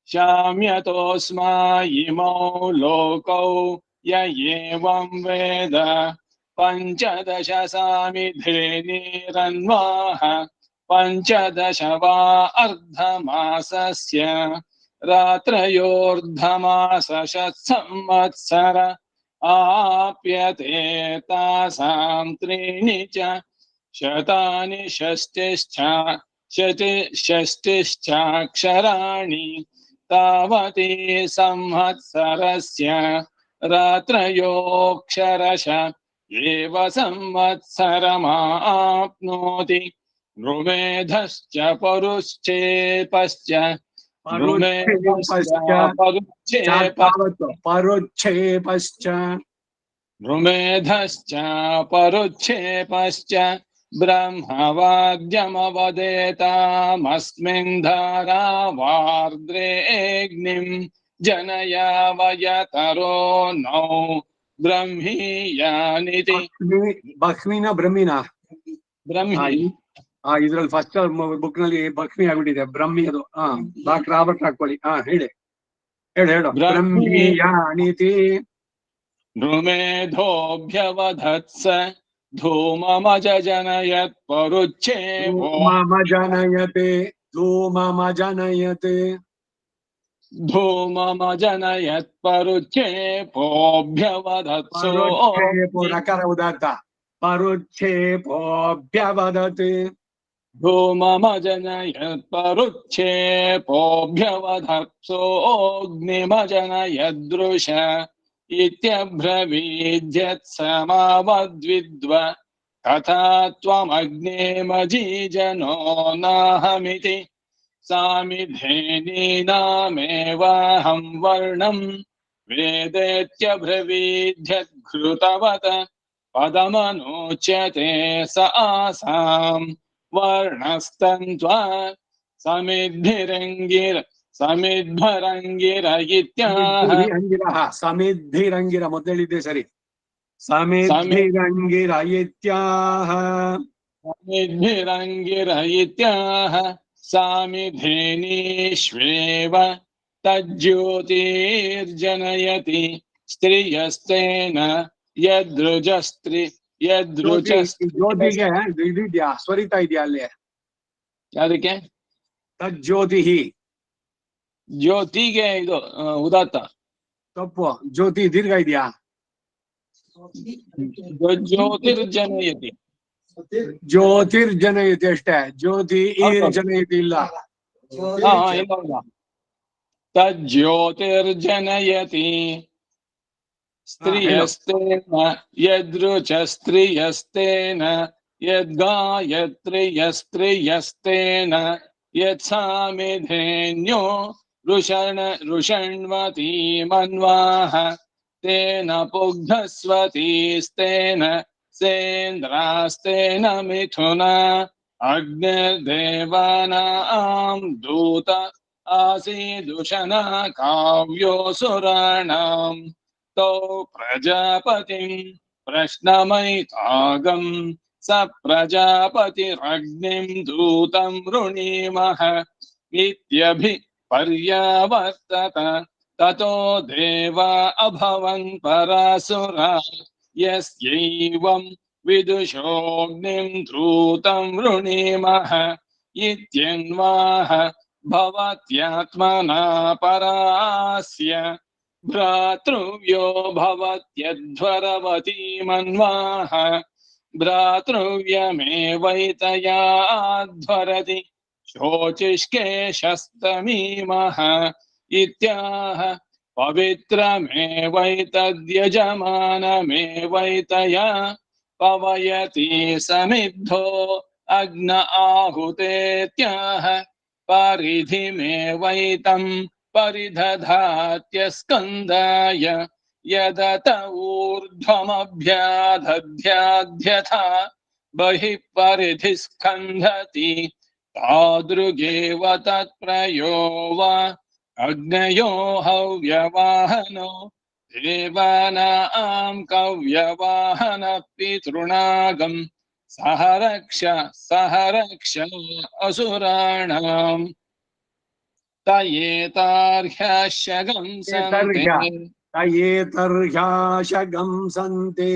ಶಾಮ್ಯತೋಸ್ಮ ಇಮೌ ಲೋಕೌ ಯ ಏವಂ ವೇದ पञ्चदश सामिधेनिरन्वाः पञ्चदश वा अर्धमासस्य रात्रयोर्धमासशत्संवत्सर आप्यते तासां त्रीणि च शतानि षष्टिश्चाक्षराणि तावती संवत्सरस्य रात्रयोऽक्षरश एव संवत्सरमाप्नोति नृमेधश्च परुश्चेपश्च नृमेधश्च परुच्छेपश्च ब्रह्मवाद्यमवदेतामस्मिन् धारावार्द्रेऽग्निम् जनयावयतरो नौ ब्रह्मीयानिति ಬಖ್ಮಿನ ಬ್ರಹ್ಮಿನ ಬ್ರಹ್ಮಿ ಇದ್ರಲ್ಲಿ ಫಸ್ಟ್ ಬುಕ್ ನಲ್ಲಿ ಬಖ್ಮಿ ಆಗ್ಬಿಟ್ಟಿದೆ ಬ್ರಹ್ಮಿ ಅದು ಡಾಕ್ಟರ್ ರಾಬರ್ಟ್ ಹಾಕೊಳ್ಳಿ ಹೇಳಿ ಹೇಳು ಬ್ರಹ್ಮೀಯಾನಿತಿ ನೃಮೇಧೋಭ್ಯವಧತ್ಸ ಧೂಮಮಜನಯತ್ ಪರುಚ್ಛೇಪೋ ಜನಯತೆ ಧೂಮಮಜನಯತೆ ಧೂಮಮಜನಯತ್ ಪರುಚ್ಛೇಪೋಭ್ಯವಧತ್ಸೋ ನಕಾರ ಉದಾತ್ತ ಪರುಚ್ಛೇಪೋಭ್ಯವದತೆ धूममजनयत् परुच्छेपोऽभ्यवधत्सोऽग्निमजनयदृश इत्यब्रवीद्यत्समावद्विद्व तथा त्वमग्नेमजीजनो नाहमिति सामिधेनीनामेवाहं वर्णं वेदेत्यब्रवीद्यद्घृतवत् पदमनोच्यते स आसाम् वर्णस्तन्त्वा समिद्भिरङ्गिर इत्याह ಸಮಿದ್ಧಿರಂಗಿರ ಮೊದಲಿದ್ದೆ ಸರಿ ಸಮಿದ್ಭಿರಂಗಿರ ಇತ್ಯಾಹ समिद्भिरङ्गिर इत्याह सामिधेनीष्वेव तज्ज्योतिर्जनयति स्त्रियस्तेन ಜ್ಯೋತಿಗೆ ಇದಿದ್ಯಾ ಸ್ವರಿತ ಇದೆಯಾ ಅಲ್ಲಿ ಅದಕ್ಕೆ ತಜ್ಜ್ಯೋತಿ ಜ್ಯೋತಿಗೆ ಇದು ಉದಾತ್ತ ತಪ್ಪು ಜ್ಯೋತಿ ದೀರ್ಘ ಇದೆಯಾ ಜ್ಯೋತಿರ್ಜನಯತಿ ಜ್ಯೋತಿರ್ಜನಯತಿ ಅಷ್ಟೇ ಜ್ಯೋತಿ ಜನಯತಿ ಇಲ್ಲ ಇಲ್ಲ ತಜ್ಜ್ಯೋತಿರ್ಜನಯತಿ स्त्रियस्तेन यदृचस्त्रियस्तेन यद्गायत्र्यस्त्रियस्तेन यत्सामिधेन्यो रुषण्वती मन्वाः तेन पुग्धस्वतीस्तेन सेन्द्रास्तेन मिथुना अग्निर्देवानां दूत आसीदुषना काव्योऽसुराणाम् तौ प्रजापतिं प्रश्नमयितागम् स प्रजापतिरग्निं दूतं वृणीमः इत्यभिपर्यावर्तत ततो देवा अभवन् परासुरा यस्यैवं विदुषोऽग्निं दूतं वृणीमः इत्यन्वाह भवत्यात्मना परास्य भ्रातृव्यो भवत्यध्वरवती मन्वाः भ्रातृव्यमेवैतयाध्वरति शोचिष्केशस्तमीमः इत्याह पवित्रमेवैतद्यजमानमेवैतया पवयति समिद्धो अग्न आहुतेत्याह परिधिमेवैतं परिदधात्यस्कन्दाय यदत ऊर्ध्वमभ्यादध्याध्यथा बहिः परिधिः स्कन्धति तादृगेव तत्प्रयो वा अग्नयो हव्यवाहनो देवानां कव्यवाहनपितॄणागम् सह रक्ष असुराणाम् तयेतार्ह्यशगं सन्ते तयेतर्ह्याशगं सन्ते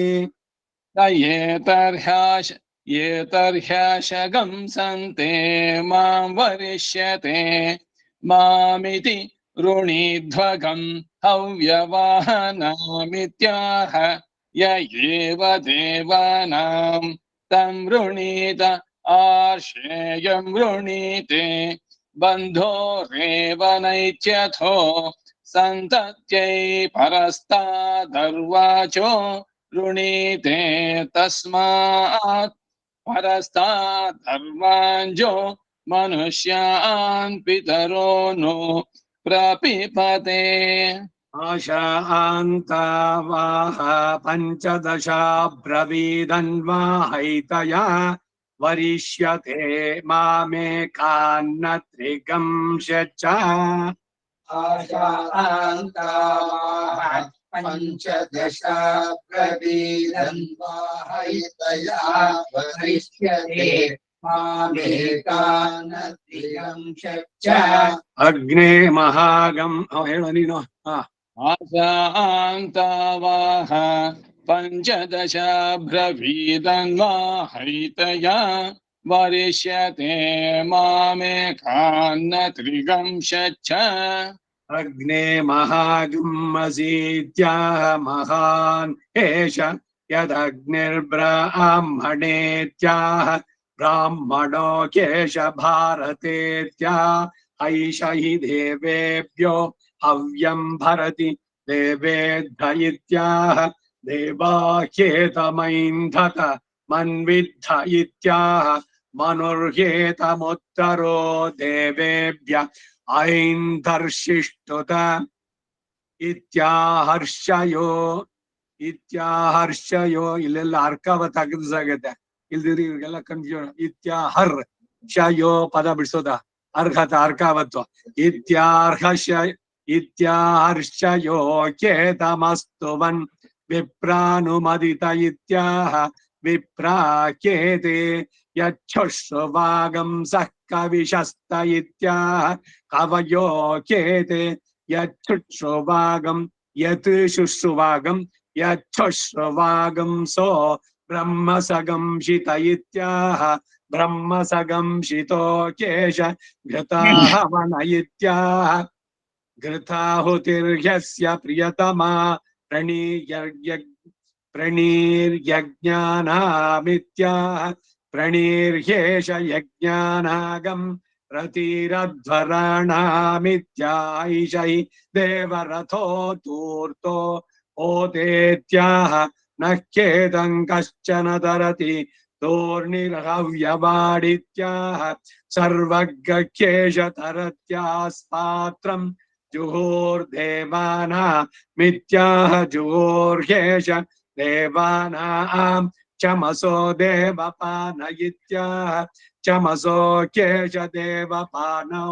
येतर्ह्याशगं सन्ते मां वरिष्यते मामिति ऋणीध्वगं हव्यवाहनामित्याह य एव देवानां तं वृणीत आर्षेयं वृणीते बन्धोरेव नैत्यथो सन्तत्यै परस्तादर्वाचो वृणीते तस्मात् परस्तादर्वाञ्जो मनुष्यान् पितरो नो प्रपिपते आशान्तावाह पञ्चदशा ब्रवीदन्वाहैतया वरिष्यते मामेकान्न त्रिगंशच्च आशान्तावाह पञ्चदश प्रवीदन्वाहैतया वरिष्यते मामेकानत्रिंशच्च अग्ने महागम ಹೇಳು ನೀನು आशान्तावाह पञ्चदश ब्रवीदन्वाहैतया वरिष्यते मामेकान्न त्रिगंशच्च अग्ने महागमसीत्याह महान् एष यदग्निर्ब्राह्मणेत्याह ब्राह्मणो केश भारतेत्या ऐष हि देवेभ्यो हव्यं भरति देवेद्ध इत्याह देवाह्येतमैन्धत मन्विद्ध इत्याह मनुर्ह्येतमुत्तरो देवेभ्य ऐन्धर्षिष्ठुत ಇತ್ಯಾಹರ್ಷಯೋ ಇಲ್ಲೆಲ್ಲ ಅರ್ಕವ ತೆಗೆದಾಗತ್ತೆ ಇಲ್ದಿರಿ ಇವ್ರಿಗೆಲ್ಲ ಕನ್ಫ್ಯೂಷನ್ ಇತ್ಯಾಹರ್ಷಯೋ ಪದ ಬಿಡಿಸೋದ ಅರ್ಹತ ಅರ್ಕಾವತ್ವ ಇತ್ಯಾಹರ್ಷಯೋ ಕೇತಮಸ್ತುವನ್ ವಿಪ್ರಾನುಮದಿತ ಇತ್ಯಾಹ ವಿಪ್ರಾಕೇತೆ ಯಚ್ಛುಶ್ರುವಾಗಂ ಸಃ ಕವಿಶಸ್ತ ಇತ್ಯಾಹ ಕವಯೋ ಕೇತೆ ಯಚ್ಛುಶ್ರುವಾಗಂ ಯತ್ ಶುಶ್ರುವಾಗಂ ಯಚ್ಛುಶ್ರುವಾಗಂ ಸೋ ಬ್ರಹ್ಮಸಗಂಶಿತ ಇತ್ಯಾಹ ಬ್ರಹ್ಮಸಗಂಶಿತೋ ಕೇಶ ಘೃತಾಹವನ ಇತ್ಯಾಹ ಘೃತಾಹುತಿರ್ಹ್ಯಸ್ಯ ಪ್ರಿಯತಮಾ ಪ್ರಣೀರ್ಯಜ್ಞಾನಾಮಿತ್ಯಾಹ ಪ್ರಣೀರ್ಹ್ಯೇಷ ಯಜ್ಞಾನಾಗಂ ರತಿರಧ್ವರಾಣಾಮಿತ್ಯಾೈಷೈ ದೇವರಥೋ ತೂರ್तो ಹೋತೇತ್ಯಾಹ ನಖ್ಯೇದಂ ಕಶ್ಚನ ತರತಿ ತೋರ್ಣಿರ್ಹವ್ಯವಾಡಿತ್ಯಾಹ ಸರ್ವಗಖ್ಯೇಷ ತರತ್ಯಾಸ್ಪಾತ್ರಂ ಜುಹೋರ್ದೇವಾನಾಮಿತ್ಯಾಹ ಜುಹೋರ್ಹ್ಯೇಷ ದೇವಾನಾಂ ಚಮಸೋ ದೇವಪಾನ ಇತ್ಯಾಹ ಚಮಸೋ ಕೇಶ ದೇವಪಾನೋ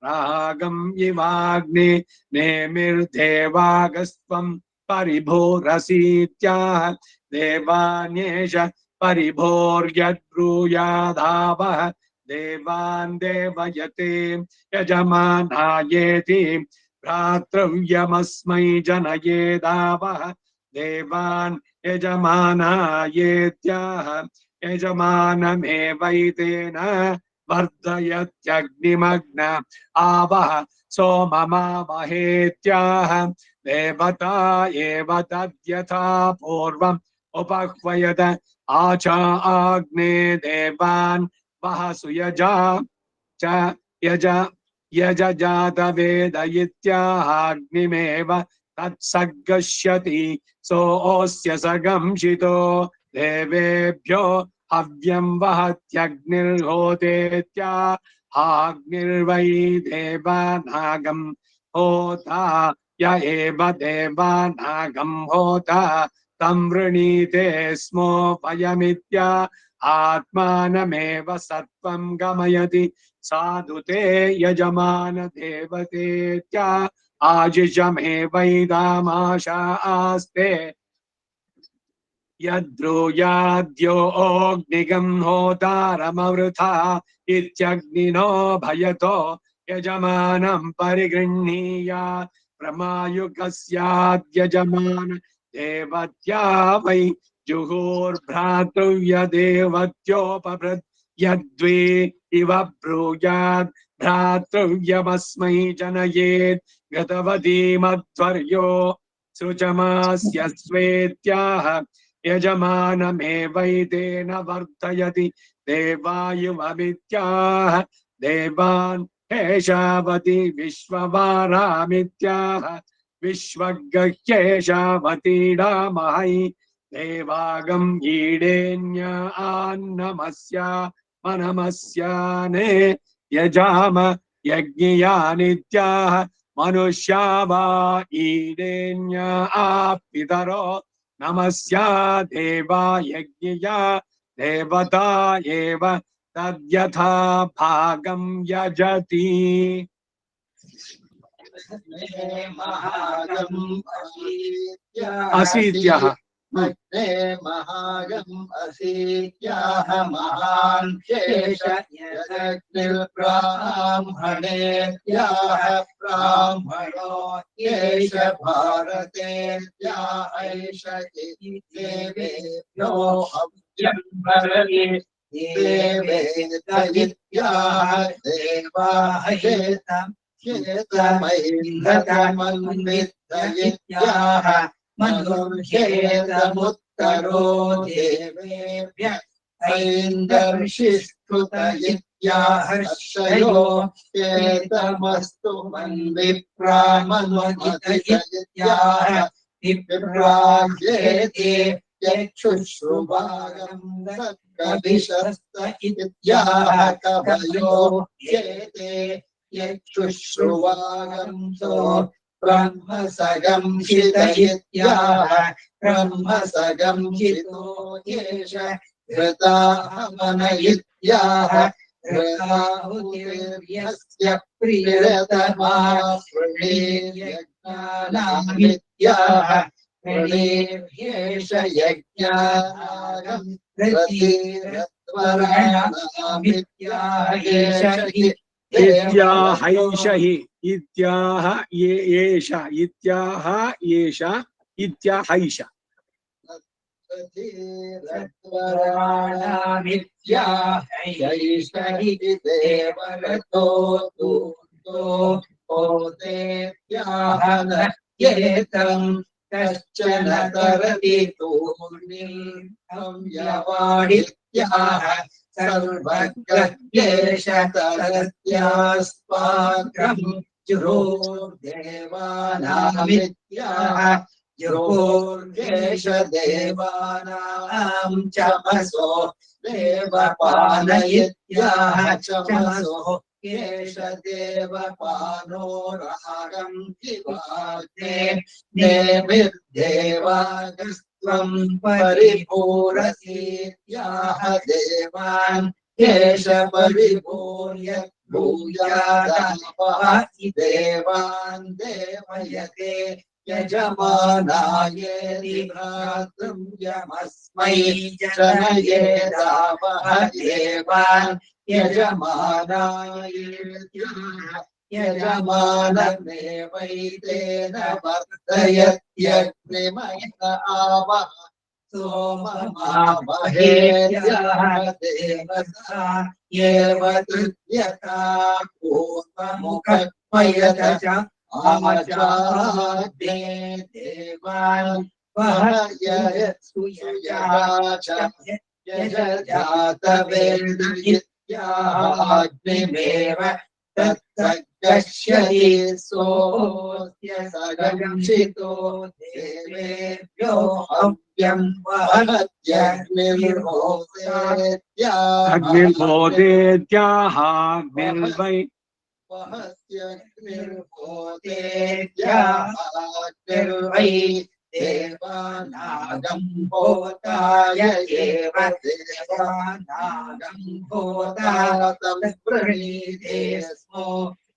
ರಾಗಂ ಇವಾಗ್ನಿ ನೇಮಿರ್ದೇವಾಗಸ್ತ್ವಂ ಪರಿಭೋರಸೀತ್ಯಾಹ ದೇವಾನ್ಯೇಷ ಪರಿಭೋರ್ಯದ್ಬ್ರೂಯಾದಾವಃ ದೇವಾನ್ ದೇವಯತೆ ಯಜಮಾನಾಯೇತಿ ಭ್ರಾತೃವ್ಯಮಸ್ಮೈ ಜನಯೇದಾವಃ ದೇವಾನ್ ಯಜಮಾನಾಯೇತ್ಯಾಹ ಯಜಮಾನಮೇವೈತೇನ ವರ್ಧಯತ್ಯಗ್ನಿಮಗ್ನ ಆವಹ ಸೋಮಮಾವಹೇತ್ಯಾಹ ದೇವತಾ ಏವ ತದ್ಯಥಾ ಪೂರ್ವಂ ಉಪಹ್ವಯತ ಆಚಾ ಆಗ್ನೇ ದೇವಾನ್ ವಹ ಸುಯಜಾ ಚ ಯಜಜಾತ ವೇದ ಇತ್ಯಾಹಾಗ್ನಿಮೇವ ತತ್ಸಗ್ಗಶ್ಯತಿ ಸೋऽಸ್ಯ ಸಗಂಶಿತೋ ದೇವೇಭ್ಯೋ ಹವ್ಯಂ ವಹತ್ಯಗ್ನಿರ್ಹೋತೇತ್ಯಾ ಆಗ್ನಿರ್ವೈ ದೇವಾನಾಗಂ ಹೋತಾ ಯ ಏವ ದೇವಾನಾಗಂ ಹೋತಾ तं वृणीते स्मोऽपयमित्य आत्मानमेव सत्त्वं गमयति साधु ते यजमान देवतेत्या आजिषमेवैदामाशा आस्ते यद्ब्रूयाद्यो अग्निगं होतारमवृथा इत्यग्निनो भयतो यजमानं परिगृह्णीया प्रमायुकस्याद्यजमान देवत्या वै जुहोर्भ्रातृव्यदेवत्योपभृत् यद्वे इव ब्रूयात् भ्रातृव्यमस्मै जनयेत् गतवती मध्वर्यो सृजमास्य स्वेत्याह यजमानमेवैतेन वर्धयति देवायुवमित्याह देवान् हेशावति विश्ववारामित्याह विश्वगह्येशावतीडामहै देवागम् ईडेन्य आन्नमस्या मनमस्याने यजाम यज्ञियानित्याह मनुष्या वा ईडेन्य आपितरो नमस्या देवा यज्ञिया देवता एव तद्यथा भागं यजति असीत्यः अग्ने महागम् असीत्याह महान् शेष यदग्निर्ब्राह्मणेत्याह ब्राह्मणो येष भारतेत्याह एष इति देवेभ्यो हव्यं भरति देवेतयित्याह देवाः हेतमैन्द्रतमन्वितयित्याह मनुर्हेतमुत्तरो देवेभ्यः ऐन्दर्षिस्तुतयित्याहर्षयो हेतमस्तु मन्विप्रामनुदितयित्याह विप्राह्येते यक्षुश्रुभागम् कविशस्त इत्याह कवयो हेते यक्षुश्रुभागम् सो ब्रह्मसगं शितयित्याह ब्रह्मसगंशितो येष घृताहमनयित्याह घृताहुतिर्यस्य प्रियतमा वृणीर्यज्ञानामित्याह वृणीर्येष यज्ञानागं रतिरत्वराणामित्याह येष हि इत्याहैष हि इत्याह एष इत्याह एष इत्याहैष रत्वराणामित्याहैष हि देवरतो दूतो होतेत्याह न येतम् कश्चन तरति तूर्णीं यवाडित्याह सर्वज्ञेश तरत्यास्माकं जुहोर्देवानामित्याह जुहोर्देश देवानां चमसो देवपानयित्याह चमसो येष देवपानो रागं किवाग्ने नेमिर्देवागस्त्वं परिपूरसीत्याह देवान् येष परिपूर्य भूयादापः देवान् देवयते यजमानायेति भ्रातृव्यमस्मै जनयेदावः देवान् यजमानायेत्याह यजमानमेवैतेन वर्धयत्यग्निमय आवः सोममावहेत्याह देवता येव तृतीयता पूर्वमुखमयत च आचार्ये देवान् यजजातवेदयित्याग्निमेव तत्सगच्छति सोऽस्य सगंशितो देवेभ्यो हव्यं अग्निर्भोदेत्याहाग्निर्वै वहस्यग्निर्भोतेत्याहाग्निर्वै देवानागं भूताय एव देवानागं भूतातं प्रणीते स्मो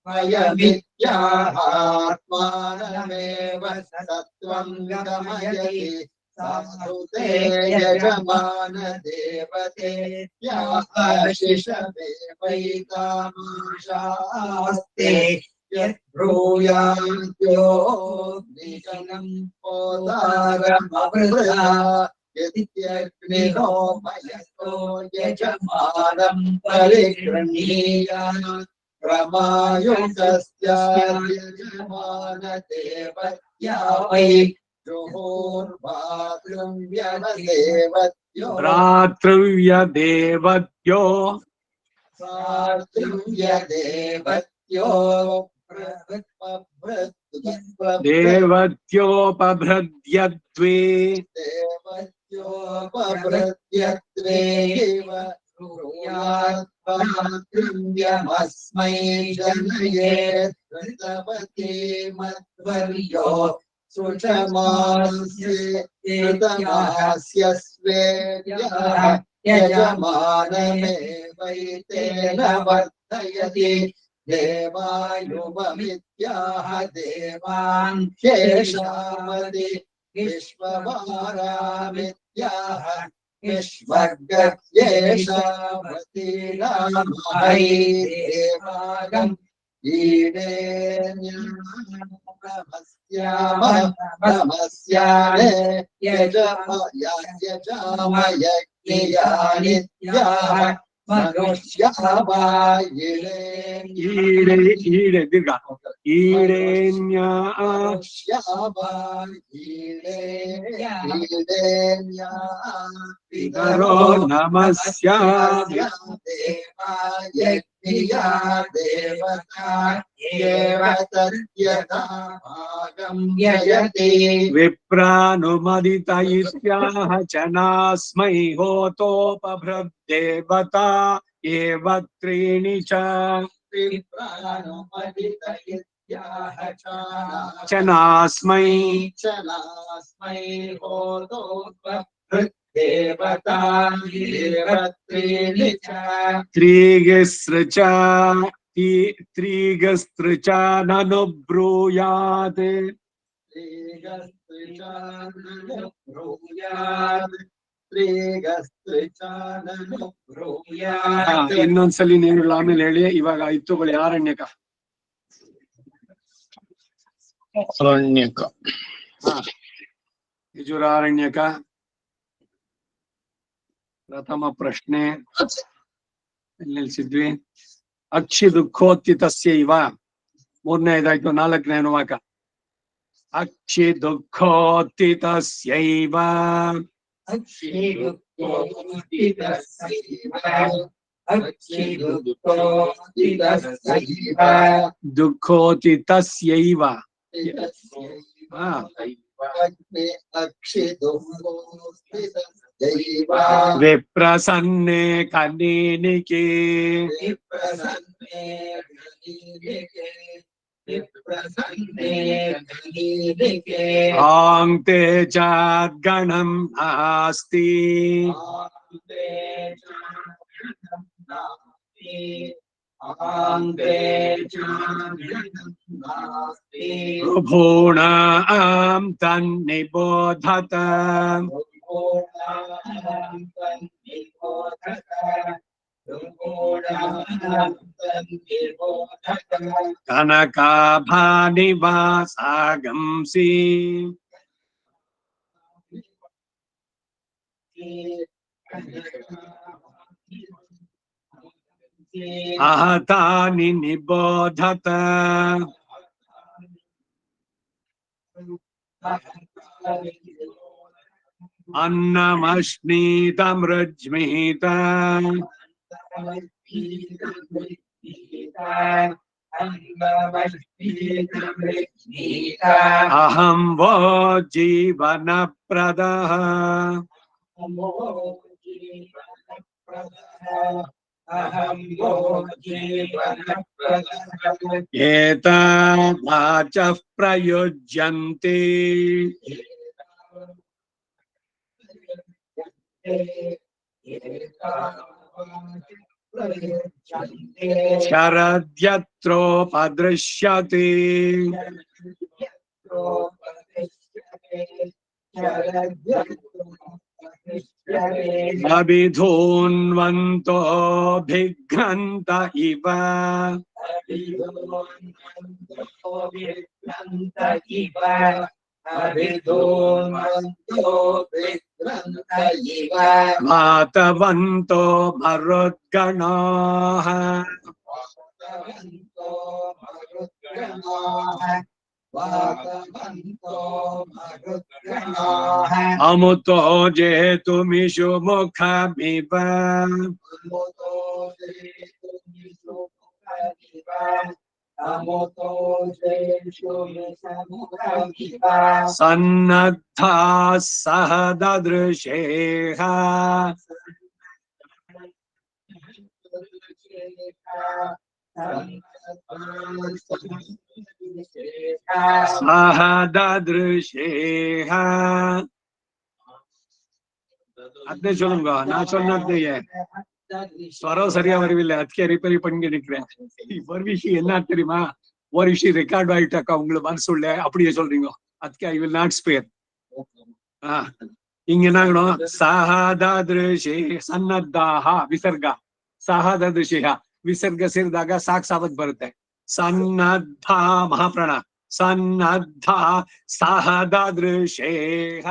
वयमित्याहात्मानमेव सत्त्वं गमयति साधुते यजमान देवते याशिषमेवैतामाशास्ते यद्ब्रूयाद्यो निजनं पोतारमवृता यद्यग्निहोमयतो यजमानं परिगृह्णीयात् प्रमायुषस्य यजमानदेवत्या वै जुहोर्भातृव्यदेवत्यो भ्रातृव्यदेवत्यो भ्रातृव्यदेवत्यो देवत्योपभृद्यद्वे देवत्योपभृत्यत्वे इव ब्रूयात् भ्रातृव्यमस्मै जनयेत् कृतवती मध्वर्यो सुषमास्य स्वेर्यः यजमानमेवैतेन वर्धयति देवायुवमित्याह देवान् शेषावति विश्ववारामित्याह विश्वर्गस्येषावति रामहै देवागम् ईडे नमस्यामे यजामयज्ञयानित्याः मनुष्यावायिरे ईडे दीर्घ ईडेन्या पितरो नमस्या देवायज्ञया देवता एव तद्यथा भागं यजति विप्रानुमदित इत्याह च नास्मै होतोपभृद्देवता एव त्रीणि च विप्रानुमदित इत्याह च नास्मै होतोपभृद्देवता एव त्रीणि च त्रिगस्त्र ननु ब्रूयात् ಇನ್ನೊಂದ್ಸಲಿ ನೀವು ಆಮೇಲೆ ಹೇಳಿ. ಇವಾಗ ಇತ್ತುಗಳು ಆರಣ್ಯಕ ಅರಣ್ಯಕ ಯಜುರಾರಣ್ಯಕ ಪ್ರಥಮ ಪ್ರಶ್ನೆ ಎಲ್ಲಿ ನಿಲ್ಸಿದ್ವಿ? ಅಕ್ಷಿ ದುಃಖೋತ್ಥಿತಸ್ಯ ಇವ ಮೂರನೇದಾಯ್ತು. ನಾಲ್ಕನೇ ಅನುವಾಕ ಅಕ್ಷಿ ದುಃಖೋತ್ಥಿತಸ್ಯೈವ ದುಃಖೋತ್ಥಿತಸ್ಯೈವ ವಿಪ್ರಸನ್ನೆ ಕನೀನಿಕೆ ಆಂತೆ ಚಾದ್ಗಣಂ ನಾಸ್ತಿ ರುಭೂಣಾಂ ತನ್ನಿಬೋಧತ ಕನಕಾಭಾನಿವಾಸಾಗಂಸಿ आहतानि निबोधत अन्नमश्नीतमृज्मीत अहं वो जीवनप्रदः एतान् वाचः प्रयुज्यन्ते शरद्यत्रोपदृश्यते अभिधून्वन्तो भिघ्नन्त इव वातवन्तो मरुद्गणाः अमुतो जेतुमिषु मुखमिव सन्नद्धाः सह ददृशेः सह ददृशेः அதே சொல்லுங்க நான் சொன்னதையே ஸ்வரம் சரியா வரவில்லை அதுக்கே ரிப்பேரி பண்ணி நிக்கிறேன் ஒரு விஷயம் என்ன தெரியுமா ஒரு விஷயம் ரெக்கார்ட் ஆயிட்டாக்கா உங்களுக்கு மனசுள்ள அப்படியே சொல்றீங்க அதுக்கு ஐ வில் நாட் ஸ்பேர் இங்க என்ன ஆகணும் சஹாதೃಶೇ ಸನ್ನದ್ಧಾಹ ವಿಸರ್ಗ ಸಹದೃಶೇಹ ವಿಸರ್ಗ ಸೇರಿದಾಗ ಸಾಕ್ ಸಾವತ್ ಬರುತ್ತೆ ಸನ್ನದ್ಧ ಮಹಾಪ್ರಾಣ ಸನ್ನದ್ಧ ಸಹದೃಶೇಹ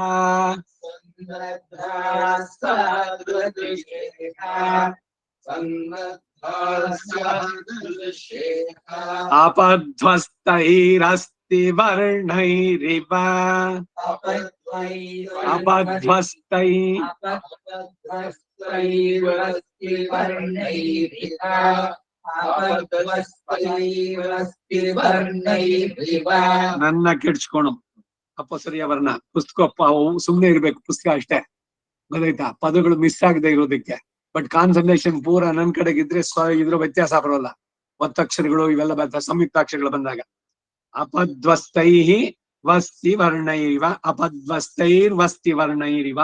अपध्वस्तैरस्ति वर्णैरिव ನನ್ನ ಕೆಡ್ಸ್ಕೊಣ ಅಪಸರಿಯ ವರ್ಣ ಪುಸ್ತಕ ಸುಮ್ನೆ ಇರ್ಬೇಕು ಪುಸ್ತಕ ಅಷ್ಟೇ ಗೊತ್ತಾಯ್ತಾ ಪದಗಳು ಮಿಸ್ ಆಗದೆ ಇರೋದಕ್ಕೆ ಬಟ್ ಕಾನ್ಸಂಟ್ರೇಷನ್ ಪೂರಾ ನನ್ ಕಡೆಗಿದ್ರೆ ಇದ್ರ ವ್ಯತ್ಯಾಸ ಬರೋಲ್ಲ ಒತ್ತಕ್ಷರಗಳು ಇವೆಲ್ಲ ಬರ್ತಾ ಸಂಯುಕ್ತಾಕ್ಷರಗಳು ಬಂದಾಗ ಅಪಧ್ವಸ್ತೈಃ ವಸ್ತಿ ವರ್ಣೈರಿವ ಅಪಧ್ವಸ್ತೈರ್ವಸ್ತಿ ವರ್ಣೈರಿವ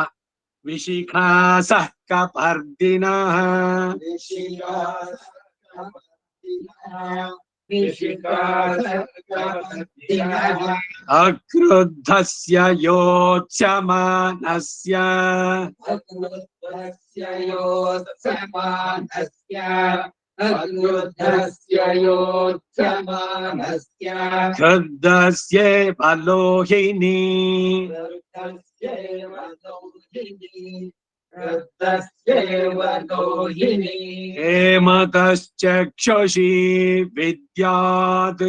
ವಿಶಿಖಾಸಃ ಕಪರ್ದಿನಃ ಅಕ್ರುದ್ಧಸ್ಯ ಯೋಚ್ಯಮಾನಸ್ಯ ಕ್ರುದ್ಧಸ್ಯೇವ ಲೋಹಿನೀ ಹೇಮತಶ್ಚಕ್ಷುಷಿ ವಿದ್ಯಾತ್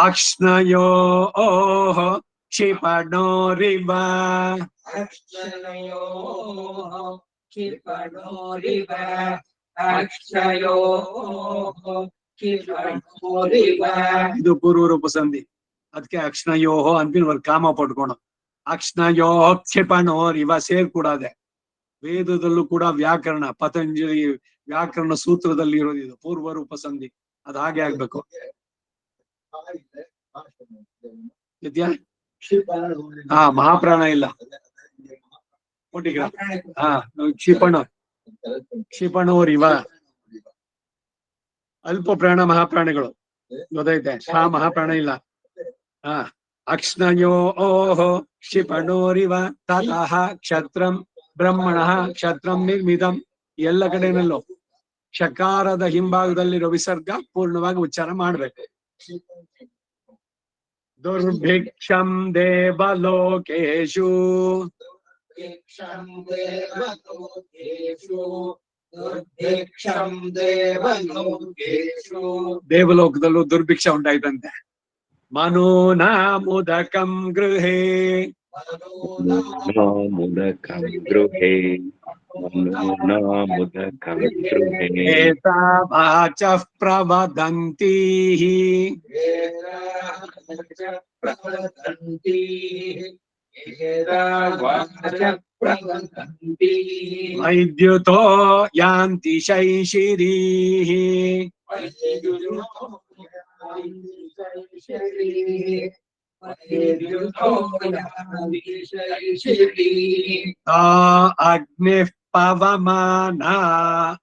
ಅಕ್ಷ್ಣಯೋಃ ಕ್ಷಿಪಣೋರಿವ ಇದು ಪೂರ್ವರೂಪ ಸಂಧಿ ಅದಕ್ಕೆ ಅಕ್ಷ್ಣಯೋಃ ಅಂತ ಒಂದು ಕಾಮ ಪಡ್ಕೊಂಡು ಅಕ್ಷ್ಣಯೋಃ ಕ್ಷಿಪಣೋರಿವ ಸೇರ್ಕೂಡದೆ ವೇದದಲ್ಲೂ ಕೂಡ ವ್ಯಾಕರಣ ಪತಂಜಲಿ ವ್ಯಾಕರಣ ಸೂತ್ರದಲ್ಲಿ ಇರೋದು ಇದು ಪೂರ್ವರೂಪ ಸಂಧಿ ಅದ್ ಹಾಗೆ ಆಗ್ಬೇಕು ಇದೆಯಾ ಮಹಾಪ್ರಾಣ ಇಲ್ಲ ಕ್ಷಿಪಣೋರಿವ ಅಲ್ಪ ಪ್ರಾಣ ಮಹಾಪ್ರಾಣಿಗಳು ಗೊತ್ತೈತೆ ಮಹಾಪ್ರಾಣ ಇಲ್ಲ ಅಕ್ಷ್ಣಯೋಃ ಕ್ಷಿಪಣೋರಿವ ತತಃ ಕ್ಷತ್ರಂ ಬ್ರಹ್ಮಣಃ ಕ್ಷತ್ರಂ ನಿರ್ಮಿತಂ ಎಲ್ಲ ಕಡೆನಲ್ಲೂ ಷಕಾರದ ಹಿಂಭಾಗದಲ್ಲಿರೋ ವಿಸರ್ಗ ಪೂರ್ಣವಾಗಿ ಉಚ್ಚಾರ ಮಾಡ್ಬೇಕು ದುರ್ಭಿಕ್ಷಂ ದೇವಲೋಕೇಶು ದೇವಲೋಕದಲ್ಲೂ ದುರ್ಭಿಕ್ಷ ಉಂಟಾಯ್ತಂತೆ ಮನೋನಾ ಮುದಕಂ ಗೃಹೇ ಮುದಕಂ ಗೃಹೇ ಮುದಕಂ ಗೃಹೇ ಏತಾವಾಚಃ ಪ್ರವದಂತಿ ವೈದ್ಯುತೋ ಯಾಂತಿ ಶೈಶಿರೀಃ ಅಗ್ನಿಃ ಪವಮಾನಾ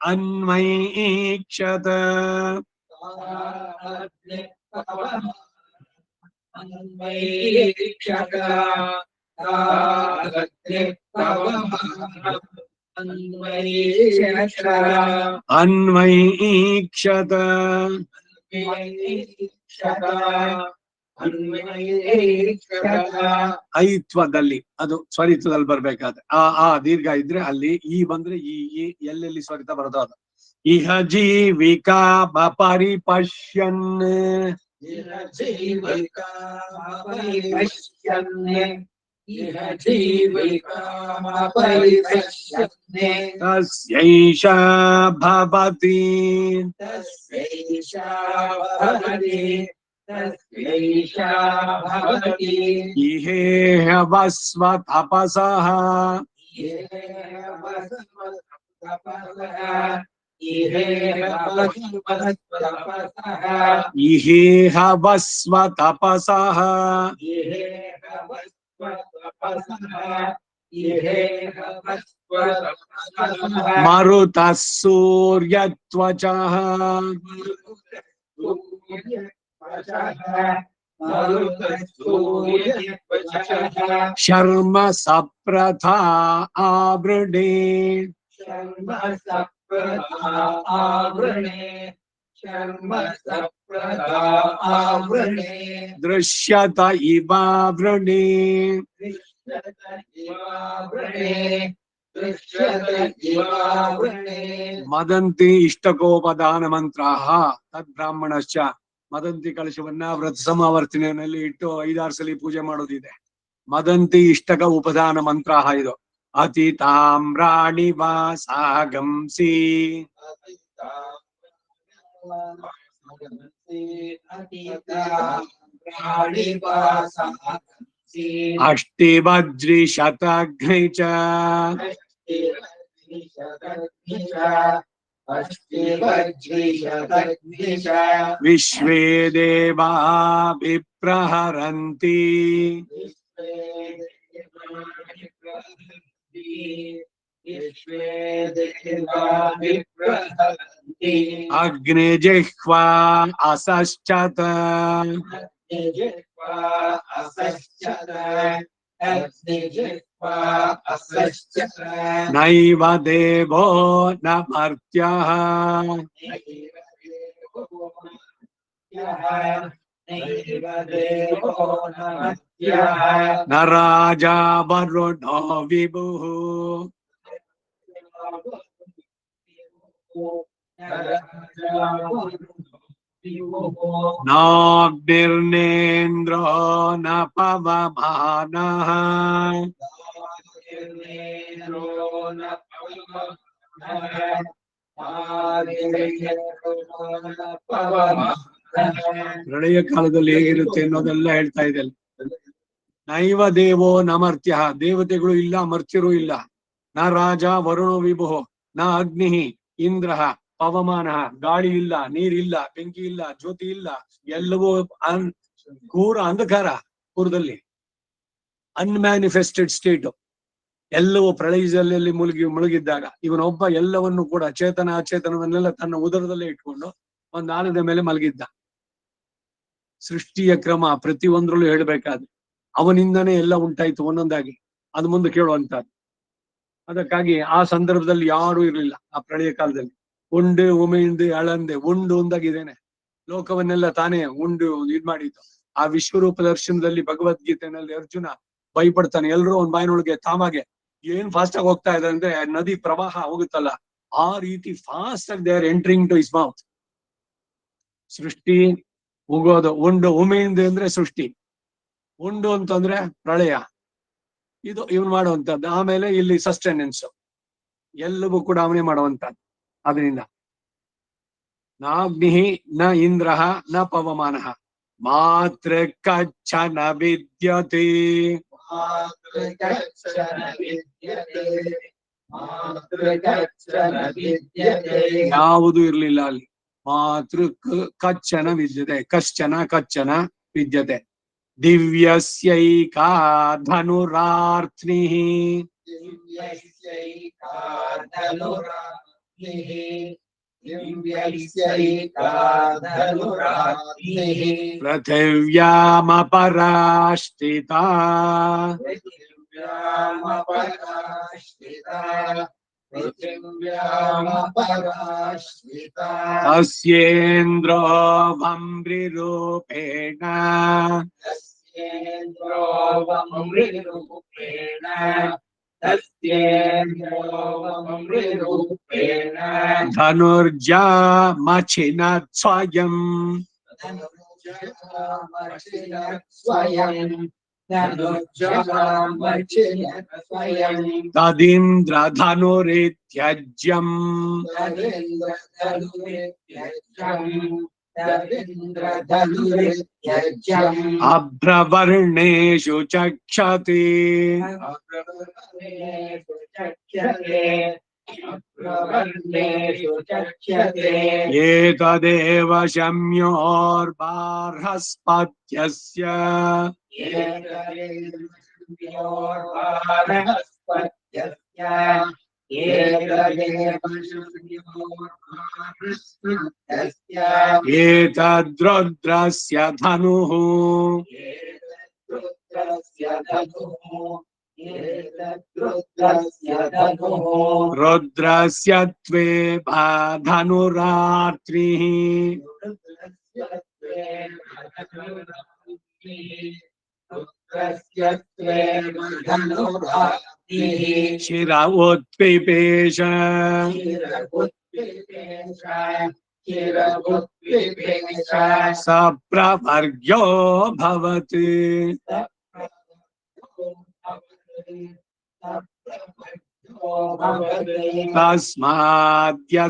ಅನ್ವೈಕ್ಷತ ಅನ್ವೈಕ್ಷತ ಐತ್ವದಲ್ಲಿ ಅದು ಸ್ವರಿತದಲ್ಲಿ ಬರ್ಬೇಕಾದ್ರೆ ಆ ದೀರ್ಘ ಇದ್ರೆ ಅಲ್ಲಿ ಈ ಬಂದ್ರೆ ಈ ಎಲ್ಲೆಲ್ಲಿ ಸ್ವರಿತ ಬರೋದು ಅದು. ಇಹ ಜೀವಿಕಾ ಪರಿಪಶ್ಯನ್ ತಸ್ಯೈಷಾ ಭವತಿ ಇಹೇಹ ವಸ್ವ ತಪಸಃ ಇಹೇಹ ವಸ್ವ ತಪಸಃ ಮರುತಃ ಸೂರ್ಯತ್ವಚಃ ಶರ್ಮ ಸಪ್ರಥಾ ಆವೃಣೇ ದೃಶ್ಯತ ಇವಾವೃಣೇ ಮದಂತಿ ಇಷ್ಟಕೋಪದಾನ ಮಂತ್ರಾಹ ತದ್ಬ್ರಾಹ್ಮಣಶ್ಚ. ಮದಂತಿ ಕಳಶವನ್ನ ವ್ರತ ಸಮಾವರ್ತನೆಯಲ್ಲಿ ಇಟ್ಟು 5-6 ಸಲ ಪೂಜೆ ಮಾಡೋದಿದೆ. ಮದಂತಿ ಇಷ್ಟಕ ಉಪದಾನ ಮಂತ್ರಾಹ ಇದು. ಅತಿ ತಾಮ್ರಾಣಿ ವಾಸಾಗಂಸಿ ಅಷ್ಟಿವಜ್ರಿ ಶತಘ್ನೈ ಚ ವಿಶ್ವೇ ದೇವಾ ವಿಪ್ರಹರಂತಿ ಅಗ್ನಿಜಿಹ್ವಾ ಅಸಶ್ಚತ ನೈವ ದೇವೋ ನ ಮರ್ತ್ಯಃ ನ ರಾಜಾ ವರುಣೋ ವಿಭುಃ ನಾಗ್ನಿರ್ನೇಂದ್ರೋ ನ ಪವಮಾನಃ ಪ್ರಳಯ ಕಾಲದಲ್ಲಿ ಹೇಗಿರುತ್ತೆ ಅನ್ನೋದೆಲ್ಲ ಹೇಳ್ತಾ ಇದೆ. ನೈವ ದೇವೋ ನ ಮರ್ತ್ಯ, ದೇವತೆಗಳು ಇಲ್ಲ, ಮರ್ತ್ಯರು ಇಲ್ಲ. ನ ರಾಜ ವರುಣೋ ವಿಭುಃ, ನ ಅಗ್ನಿ ಇಂದ್ರ ಪವಮಾನ, ಗಾಳಿ ಇಲ್ಲ, ನೀರಿಲ್ಲ, ಬೆಂಕಿ ಇಲ್ಲ, ಜ್ಯೋತಿ ಇಲ್ಲ, ಎಲ್ಲವೂ ಪೂರ ಅಂಧಕಾರ, ಪೂರದಲ್ಲಿ ಅನ್ಮ್ಯಾನಿಫೆಸ್ಟೆಡ್ ಸ್ಟೇಟ್. ಎಲ್ಲವೂ ಪ್ರಳಯದಲ್ಲಿ ಮುಳುಗಿದ್ದಾಗ ಇವನೊಬ್ಬ ಎಲ್ಲವನ್ನು ಕೂಡ ಚೇತನ ಅಚೇತನವನ್ನೆಲ್ಲ ತನ್ನ ಉದರದಲ್ಲೇ ಇಟ್ಕೊಂಡು ಒಂದು ಆಲದ ಮೇಲೆ ಮಲಗಿದ್ದ. ಸೃಷ್ಟಿಯ ಕ್ರಮ ಪ್ರತಿಯೊಂದ್ರಲ್ಲೂ ಹೇಳ್ಬೇಕಾದ್ರೆ ಅವನಿಂದನೇ ಎಲ್ಲ ಉಂಟಾಯ್ತು ಒಂದೊಂದಾಗಿ. ಅದು ಮುಂದೆ ಕೇಳುವಂತದ್ದು. ಅದಕ್ಕಾಗಿ ಆ ಸಂದರ್ಭದಲ್ಲಿ ಯಾರೂ ಇರಲಿಲ್ಲ ಆ ಪ್ರಳಯ ಕಾಲದಲ್ಲಿ. ಉಂಡು ಉಮೆಂದು ಅಳಂದೆ ಉಂಡು ಒಂದಾಗಿದ್ದೇನೆ, ಲೋಕವನ್ನೆಲ್ಲ ತಾನೇ ಉಂಡು ಇದ್ ಮಾಡಿದ್ದು. ಆ ವಿಶ್ವರೂಪ ದರ್ಶನದಲ್ಲಿ ಭಗವದ್ಗೀತೆನಲ್ಲಿ ಅರ್ಜುನ ಭಯಪಡ್ತಾನೆ. ಎಲ್ರೂ ಒಂದ್ ಬಾಯಿನೊಳಗೆ ತಾಮಾಗೆ ಏನ್ ಫಾಸ್ಟ್ ಆಗಿ ಹೋಗ್ತಾ ಇದೆ ಅಂದ್ರೆ ನದಿ ಪ್ರವಾಹ ಹೋಗುತ್ತಲ್ಲ, ಆ ರೀತಿ ಫಾಸ್ಟ್ ಆಗಿ they are entering to his mouth. ಸೃಷ್ಟಿ ಹೋಗೋದು. ಉಂಡು ಉಮೆಂದು ಅಂದ್ರೆ ಸೃಷ್ಟಿ, ಉಂಡು ಅಂತಂದ್ರೆ ಪ್ರಳಯ, ಇದು ಇವನು ಮಾಡುವಂತದ್ದು. ಆಮೇಲೆ ಇಲ್ಲಿ ಸಸ್ಟೆನೆನ್ಸ್ ಎಲ್ಲವೂ ಕೂಡ ಅವನೇ ಮಾಡುವಂತದ್ದು. ಅದರಿಂದ ನಾಗ್ನಿ ನ ಇಂದ್ರ ನ ಪವಮಾನ ಮಾತೃ ಕಚ್ಚನ ವಿದ್ಯತೆ. ಯಾವುದು ಇರ್ಲಿಲ್ಲ ಅಲ್ಲಿ. ಮಾತೃ ಕಚ್ಚನ ವಿದ್ಯತೆ, ಕಚ್ಚನ ವಿದ್ಯತೆ. ದಿವ್ಯಸ್ಯೈಕಾ ಧನುರಾರ್ಥ್ನಿ ಪೃಥಿವ್ಯಾಮಪರಾಶ್ರಿತಾ पृथिव्यामपराश्रिता तस्येन्द्रो भम्रिरूपेण तस्येन्द्रो वमृरूपेण तस्येन्द्रोऽवमृरूपेण धनुर्जामचिनः स्वयं धनुर्जामचिनः स्वयं धनुर्जामचिनः स्वयं तदिन्द्रधनुरित्यज्यम् तदिन्द्रधनुरित्यज्यम् अभ्रवर्णेषु चक्षते अप्रवर्णेषु चक्षते अप्रवर्णेषु चक्षते एतदेव शम्योर्बार्हस्पत्यस्य एतदेवोर्भारस्पत्यस्य एतदेवोर्भारस्पत्यस्य एतद्रुद्रस्य धनुः एतद्रुद्रस्य धनुः एतद्रुद्रस्य धनुः रुद्रस्य त्वे धनुरात्रिः रुद्रस्य त्वेन रुद्रस्य त्वेन धनुरात्रिः शिर उत्पिपेश चिरबुद्धिपेश चिरबुद्धिपेश सप्रवर्ग्यो भवति तस्माद्य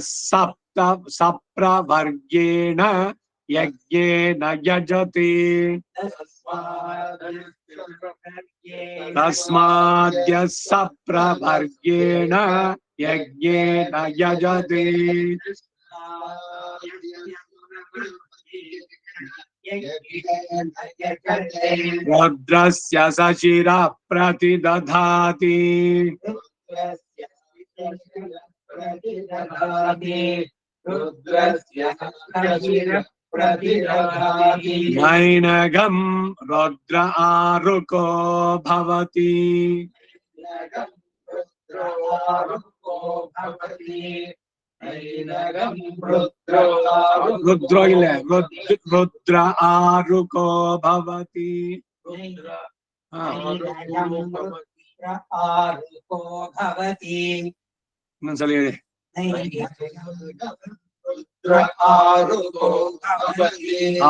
सप्रवर्गेण यज्ञेन यजति तस्माद्य सप्रवर्गेण यज्ञेन यजति रुद्रस्य सशिरः प्रतिदधाति नैनगं रुद्र आरुको भवति रुद्रो इले रुद्र आरुको भवति ಇನ್ನೊಂದ್ಸಲ ಹೇಳಿ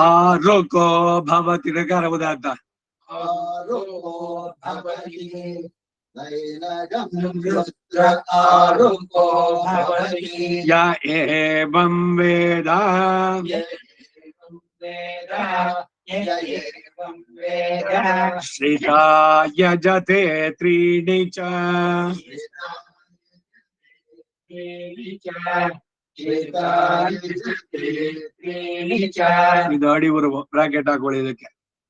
ಆರುಕೋ ಭವತಿ ರಕಾರ ಉದಾತ್ತ ಯ ಏವಂ ವೇದ ಶ್ರಿತಾ ಯಜತೆ ತ್ರೀಣಿ ಚ ಇದು ಅಡಿ ಬರುವ ಬ್ರಾಕೆಟ್ ಹಾಕೊಳ್ಳಿ ಇದಕ್ಕೆ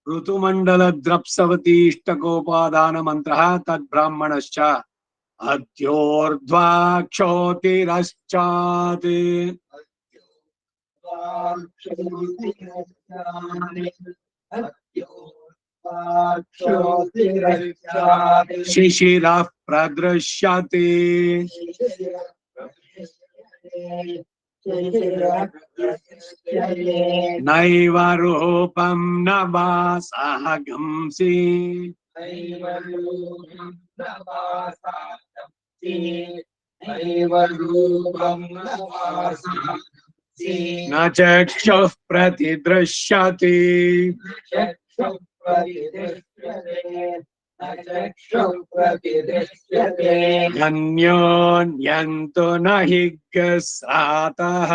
ಋತುಮಂಡಲ ದ್ರಪ್ಸವತಿ ಇಷ್ಟಕೋಪಾದಾನ ಮಂತ್ರ ತದ್ ಬ್ರಾಹ್ಮಣಶ್ಚ ಅತ್ಯೋರ್ಧ್ವಾಕ್ಷೋತಿರಶ್ಚಾತ್ ಶಿಶಿರಃ ಪ್ರದೃಶ್ಯತೆ ನೈವ ರೂಪಂ ನ ವಾಸಹಂಸಿ ನ ಚಕ್ಷುಃ ಪ್ರತಿದೃಶ್ಯತೆ ಅನ್ಯೋನ್ಯಂತು ನ ಹಿ ಗಸ್ರಾತಃ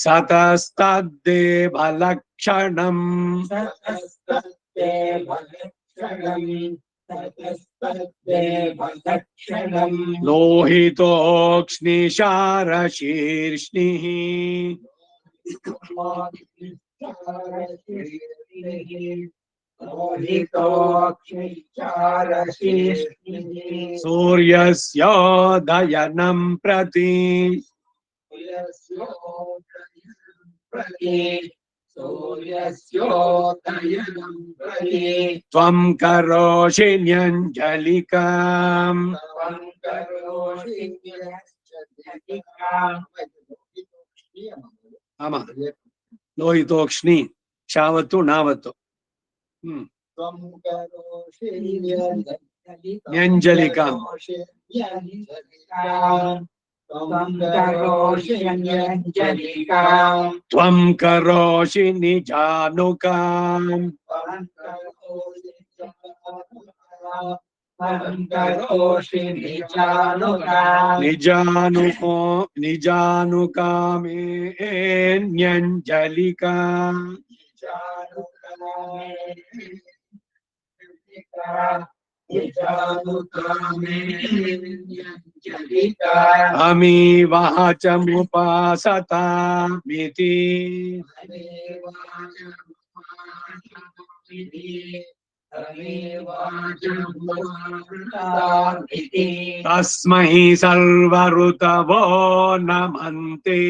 ಸತಸ್ತದ್ದೇವ ಲಕ್ಷಣಂ ಲೋಹಿತೋಕ್ಷ್ಣಿಶಾರಶೀರ್ಷ್ಣಿಃ ಸೂರ್ಯಸ್ಯೋದಯನಂ ಪ್ರತಿ सूर्यस्योदयनं प्रति त्वं करोषि न्यञ्जलिकाम् त्वं करोषि न्यश्चलिकाम् ಆಮ ಲೋಹಿತೋಕ್ಷ್ಣಿ ಶಾವತ್ತು ನಾವತ್ತು त्वं करोषि न्यञ्जलिकाम् त्वं करोषि न्यञ्जलिकाम् त्वं करोषि निजानुकाम् त्वं करोषि निजानुकाम् निजानुकामे न्यञ्जलिकाम् अमी वाचमुपासतामिति तस्मै सर्वऋतवो नमन्ते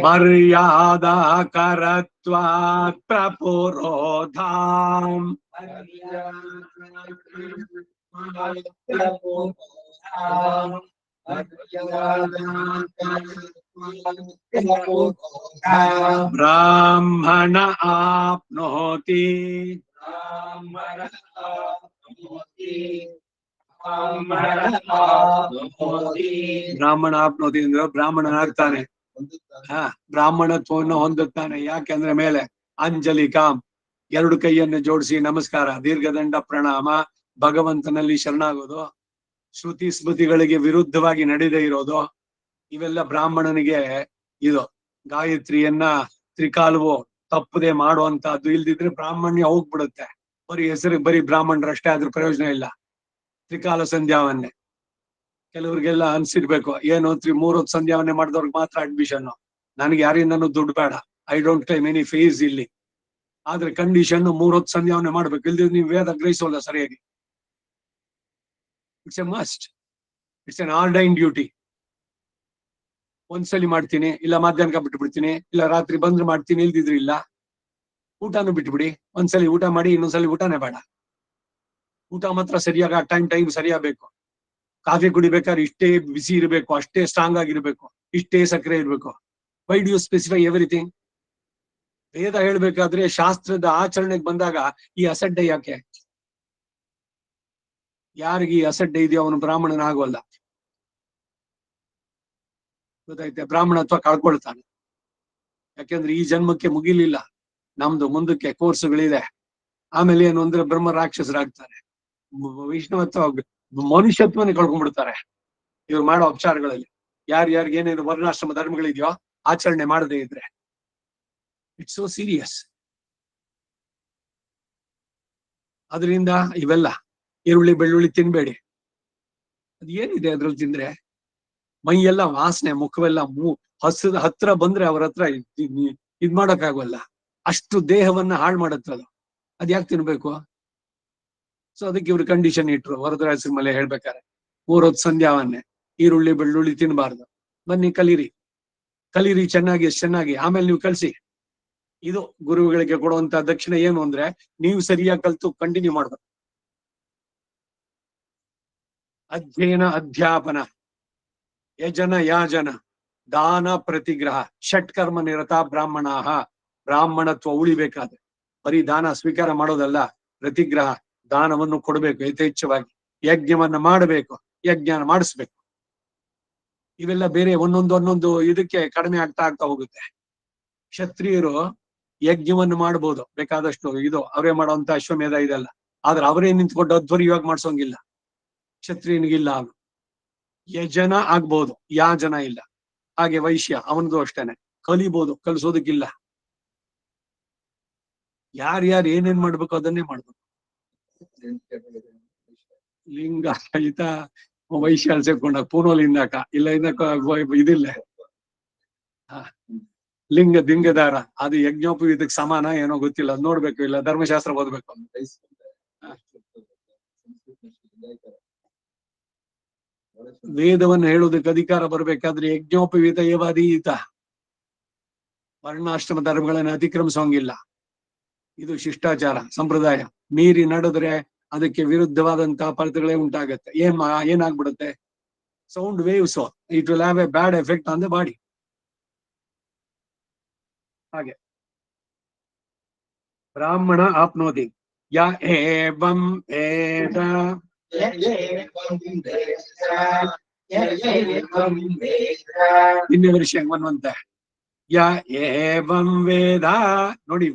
मर्यादा करत्वात् प्रपुरोधाम् ब्राह्मण आप्नोति ಬ್ರಾಹ್ಮಣ ಆಪ್ನೋತಿ ಅಂದ್ರೆ ಬ್ರಾಹ್ಮಣನಾಗ್ತಾನೆ. ಬ್ರಾಹ್ಮಣತ್ವವನ್ನು ಹೊಂದುತ್ತಾನೆ. ಯಾಕೆಂದ್ರೆ ಮೇಲೆ ಅಂಜಲಿಕಾಂ, ಎರಡು ಕೈಯನ್ನು ಜೋಡಿಸಿ ನಮಸ್ಕಾರ, ದೀರ್ಘದಂಡ ಪ್ರಣಾಮ, ಭಗವಂತನಲ್ಲಿ ಶರಣಾಗೋದು, ಶ್ರುತಿ ಸ್ಮೃತಿಗಳಿಗೆ ವಿರುದ್ಧವಾಗಿ ನಡೆದೇ ಇರೋದು, ಇವೆಲ್ಲ ಬ್ರಾಹ್ಮಣನಿಗೆ ಇದು. ಗಾಯತ್ರಿಯನ್ನ ತ್ರಿಕಾಲವು ತಪ್ಪದೆ ಮಾಡುವಂತಹದ್ದು. ಇಲ್ದಿದ್ರೆ ಬ್ರಾಹ್ಮಣ್ಯ ಹೋಗ್ಬಿಡುತ್ತೆ. ಬರೀ ಹೆಸರು ಬರೀ ಬ್ರಾಹ್ಮಣರಷ್ಟೇ ಆದ್ರೂ ಪ್ರಯೋಜನ ಇಲ್ಲ. ತ್ರಿಕಾಲ ಸಂಧ್ಯಾವನ್ನೇ ಕೆಲವ್ರಿಗೆಲ್ಲ ಅನ್ಸಿರ್ಬೇಕು, ಏನು ಮೂರೊತ್ತು ಸಂಧ್ಯಾವನ್ನೇ ಮಾಡಿದವ್ರಿಗೆ ಮಾತ್ರ ಅಡ್ಮಿಷನ್, ನನಗೆ ಯಾರಿಂದನೂ ದುಡ್ಡು ಬೇಡ, I don't claim any fees ಇಲ್ಲಿ. ಆದ್ರೆ ಕಂಡೀಷನ್ ಮೂರೊತ್ತು ಸಂಧ್ಯಾವನ್ನೇ ಮಾಡ್ಬೇಕು, ಇಲ್ದಿದ್ರೆ ನೀವು ವೇದ ಗ್ರಹಿಸೋಲ್ಲ ಸರಿಯಾಗಿ. It's a must, it's an ordain duty. ಒಂದ್ಸಲಿ ಮಾಡ್ತೀನಿ, ಇಲ್ಲ ಮಧ್ಯಾಹ್ನ ಬಿಟ್ಟು ಬಿಡ್ತೀನಿ, ಇಲ್ಲ ರಾತ್ರಿ ಬಂದ್ರೆ ಮಾಡ್ತೀನಿ, ಇಲ್ದಿದ್ರೆ ಇಲ್ಲ. ಊಟನೂ ಬಿಟ್ಬಿಡಿ, ಒಂದ್ಸಲಿ ಊಟ ಮಾಡಿ ಇನ್ನೊಂದ್ಸಲಿ ಊಟನೇ ಬೇಡ. ಊಟ ಮಾತ್ರ ಸರಿಯಾಗಿ ಟೈಮ್ ಸರಿಯಾಗಬೇಕು. ಕಾಫಿ ಕುಡಿಬೇಕಾದ್ರೆ ಇಷ್ಟೇ ಬಿಸಿ ಇರಬೇಕು, ಅಷ್ಟೇ ಸ್ಟ್ರಾಂಗ್ ಆಗಿರ್ಬೇಕು, ಇಷ್ಟೇ ಸಕ್ಕರೆ ಇರ್ಬೇಕು. Why do you specify everything? Veda ಹೇಳ್ಬೇಕಾದ್ರೆ ಶಾಸ್ತ್ರದ ಆಚರಣೆಗೆ ಬಂದಾಗ ಈ ಅಸಡ್ಡೆ ಯಾಕೆ? ಯಾರಿಗೆ ಈ ಅಸಡ್ಡೆ ಇದೆಯೋ ಅವನು ಬ್ರಾಹ್ಮಣನಾಗೋಲ್ಲ. ಗೊತ್ತಾಯ್ತೆ? ಬ್ರಾಹ್ಮಣತ್ವ ಕಳ್ಕೊಳ್ತಾನೆ. ಯಾಕೆಂದ್ರೆ ಈ ಜನ್ಮಕ್ಕೆ ಮುಗಿಲಿಲ್ಲ, ನಮ್ದು ಮುಂದಕ್ಕೆ ಕೋರ್ಸುಗಳಿದೆ. ಆಮೇಲೆ ಏನು ಅಂದ್ರೆ ಬ್ರಹ್ಮ ರಾಕ್ಷಸರಾಗ್ತಾರೆ, ವಿಷ್ಣುವತ್ವ ಮನುಷ್ಯತ್ವನೇ ಕಳ್ಕೊಂಡ್ಬಿಡ್ತಾರೆ ಇವ್ರು ಮಾಡೋ ಉಪಚಾರಗಳಲ್ಲಿ. ಯಾರ್ಯಾರಿಗೆ ಏನೇನು ವರ್ಣಾಶ್ರಮ ಧರ್ಮಗಳಿದೆಯೋ ಆಚರಣೆ ಮಾಡದೇ ಇದ್ರೆ. It's so serious. ಅದರಿಂದ ಇವೆಲ್ಲ ಈರುಳ್ಳಿ ಬೆಳ್ಳುಳ್ಳಿ ತಿನ್ಬೇಡಿ. ಅದ್ ಏನಿದೆ ಅದ್ರಲ್ಲಿ ತಿಂದ್ರೆ? ಮೈಯೆಲ್ಲ ವಾಸನೆ, ಮುಖವೆಲ್ಲ ಹತ್ರ ಬಂದ್ರೆ ಅವ್ರ ಹತ್ರ ಇದ್ ಮಾಡಕ್ಕಾಗಲ್ಲ, ಅಷ್ಟು ದೇಹವನ್ನ ಹಾಳು ಮಾಡತ್ತದು. ಅದ್ ಯಾಕೆ ತಿನ್ಬೇಕು? ಸೊ ಅದಕ್ಕೆ ಇವ್ರು ಕಂಡೀಷನ್ ಇಟ್ರು ವರದರಾಜ ಮೇಲೆ ಹೇಳ್ಬೇಕಾರೆ, 3 ಹೊತ್ತು ಸಂಧ್ಯಾವನ್ನೇ ಈರುಳ್ಳಿ ಬೆಳ್ಳುಳ್ಳಿ ತಿನ್ಬಾರ್ದು. ಬನ್ನಿ ಕಲೀರಿ ಚೆನ್ನಾಗಿ, ಆಮೇಲೆ ನೀವು ಕಲ್ಸಿ. ಇದು ಗುರುಗಳಿಗೆ ಕೊಡುವಂತ ದಕ್ಷಿಣೆ. ಏನು ಅಂದ್ರೆ ನೀವು ಸರಿಯಾಗಿ ಕಲ್ತು ಕಂಟಿನ್ಯೂ ಮಾಡ್ಬೇಕು. ಅಧ್ಯಯನ, ಅಧ್ಯಾಪನ, ಯಜನ, ಯಾಜನ, ದಾನ, ಪ್ರತಿಗ್ರಹ, ಷಟ್ಕರ್ಮ ನಿರತ ಬ್ರಾಹ್ಮಣಾಹ. ಬ್ರಾಹ್ಮಣತ್ವ ಉಳಿಬೇಕಾದ್ರೆ ಬರೀ ದಾನ ಸ್ವೀಕಾರ ಮಾಡೋದಲ್ಲ, ಪ್ರತಿಗ್ರಹ, ದಾನವನ್ನು ಕೊಡಬೇಕು ಯಥೇಚ್ಛವಾಗಿ, ಯಜ್ಞವನ್ನ ಮಾಡಬೇಕು, ಯಜ್ಞಾನ ಮಾಡಿಸ್ಬೇಕು. ಇವೆಲ್ಲ ಬೇರೆ ಒಂದೊಂದು ಇದಕ್ಕೆ ಕಡಿಮೆ ಆಗ್ತಾ ಹೋಗುತ್ತೆ. ಕ್ಷತ್ರಿಯರು ಯಜ್ಞವನ್ನು ಮಾಡ್ಬೋದು ಬೇಕಾದಷ್ಟು, ಇದು ಅವರೇ ಮಾಡುವಂತ ಅಶ್ವಮೇಧ ಇದೆಲ್ಲ. ಆದ್ರೆ ಅವರೇ ನಿಂತ್ಕೊಂಡು ಅಧ್ವರ್ಯವಾಗಿ ಮಾಡ್ಸೋಂಗಿಲ್ಲ, ಕ್ಷತ್ರಿಯನಿಗಿಲ್ಲ. ಅವನು ಯಜನ ಆಗ್ಬೋದು, ಯಾಜನ ಇಲ್ಲ. ಹಾಗೆ ವೈಶ್ಯ, ಅವನದು ಅಷ್ಟೇನೆ, ಕಲಿಬೋದು, ಕಲಿಸೋದಕ್ಕಿಲ್ಲ. ಯಾರ್ಯಾರು ಏನೇನ್ ಮಾಡ್ಬೇಕು ಅದನ್ನೇ ಮಾಡ್ಬೇಕು. ಲಿಂಗ ಈತ ವೈಶ್ಯ ಸೇರ್ಕೊಂಡ ಪೂರ್ವಲಿಂಗಾಕ ಇಲ್ಲ, ಇದಿಲ್ಲ. ದಿಂಗದಾರ ಅದು ಯಜ್ಞೋಪವೀತಕ್ಕೆ ಸಮಾನ ಏನೋ ಗೊತ್ತಿಲ್ಲ, ನೋಡ್ಬೇಕು, ಇಲ್ಲ ಧರ್ಮಶಾಸ್ತ್ರ ಓದ್ಬೇಕು. ವೇದವನ್ನು ಹೇಳುವುದಕ್ಕೆ ಅಧಿಕಾರ ಬರ್ಬೇಕಾದ್ರೆ ಯಜ್ಞೋಪವೀತ ವರ್ಣಾಶ್ರಮ ಧರ್ಮಗಳನ್ನು ಅತಿಕ್ರಮಿಸೋಂಗಿಲ್ಲ. ಇದು ಶಿಷ್ಟಾಚಾರ ಸಂಪ್ರದಾಯ. ಮೀರಿ ನಡೆದ್ರೆ ಅದಕ್ಕೆ ವಿರುದ್ಧವಾದಂತಹ ಫಲಿತಗಳೇ ಉಂಟಾಗತ್ತೆ. ಏನಾಗ್ಬಿಡುತ್ತೆ? Sound waves, it will have a bad effect on the body. ಹಾಗೆ ಬ್ರಾಹ್ಮಣ ಆಪ್ನೋತಿ ಯ ಏವಂ ವೇದ. ಇನ್ನೇ ವರ್ಷ ಅನ್ನುವಂತೆ ಯ ಏವಂ ವೇದ. ನೋಡಿ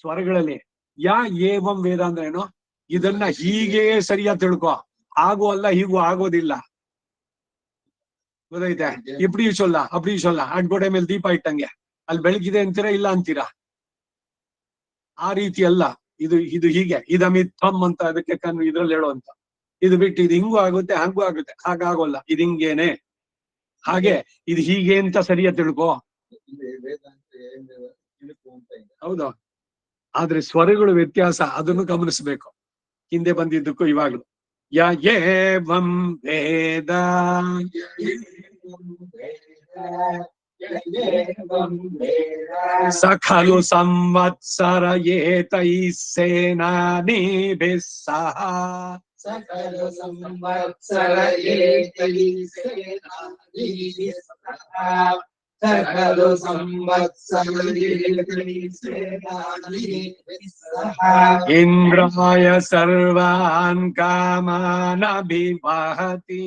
ಸ್ವರಗಳಲ್ಲಿ ಯ ಏವಂ ವೇದ ಅಂದ್ರೆ ಏನು? ಇದನ್ನ ಹೀಗೆ ಸರಿಯಾಗಿ ತಿಳ್ಕೊ, ಹಾಗೂ ಅಲ್ಲ ಹೀಗೂ ಆಗೋದಿಲ್ಲ. ಗೊತ್ತೈತೆ? ಇಪ್ಡಿ ಸೊಲ್ಲ ಅಪ್ಡಿ ಸೊಲ್ಲ, ಅಡ್ಗೋಡೆ ಮೇಲೆ ದೀಪ ಇಟ್ಟಂಗೆ ಅಲ್ಲಿ ಬೆಳಗಿದೆ ಅಂತೀರಾ ಇಲ್ಲ ಅಂತೀರಾ? ಆ ರೀತಿ ಅಲ್ಲ. ಇದು ಹೀಗೆ ಇದಮಿತ್ಥಂ ಅಂತ ಅದಕ್ಕೆ ಇದ್ರಲ್ಲಿ ಹೇಳುವಂತ. ಇದು ಬಿಟ್ಟು ಇದು ಹಿಂಗೂ ಆಗುತ್ತೆ ಹಂಗೂ ಆಗುತ್ತೆ, ಹಾಗಾಗೋಲ್ಲ, ಇದು ಹಿಂಗೇನೆ, ಹಾಗೆ ಇದು ಹೀಗೆ ಅಂತ ಸರಿಯಾಗಿ ತಿಳ್ಕೊ. ಹೌದಾ? ಆದ್ರೆ ಸ್ವರಗಳು ವ್ಯತ್ಯಾಸ, ಅದನ್ನು ಗಮನಿಸ್ಬೇಕು. ಹಿಂದೆ ಬಂದಿದ್ದಕ್ಕೂ ಇವಾಗ್ಲು ಯ ಏವಂ ವೇದ ಸಖಲು ಸಂವತ್ಸರ ಏತೈ ಸೇನಾನಿಭಿಃ ಸಹ. ಸಕಲ ಸಂವತ್ಸರ ಏತೈ ಸೇನಾನಿಭಿಃ ಸಹ. ಸಕಲ ಸಂವತ್ಸರ ಏತೈ ಸೇನಾನಿಭಿಃ ಸಹ. ಇಂದ್ರಾಯ ಸರ್ವಾನ್ ಕಾಮಾನ್ ಅಭಿವಹತಿ.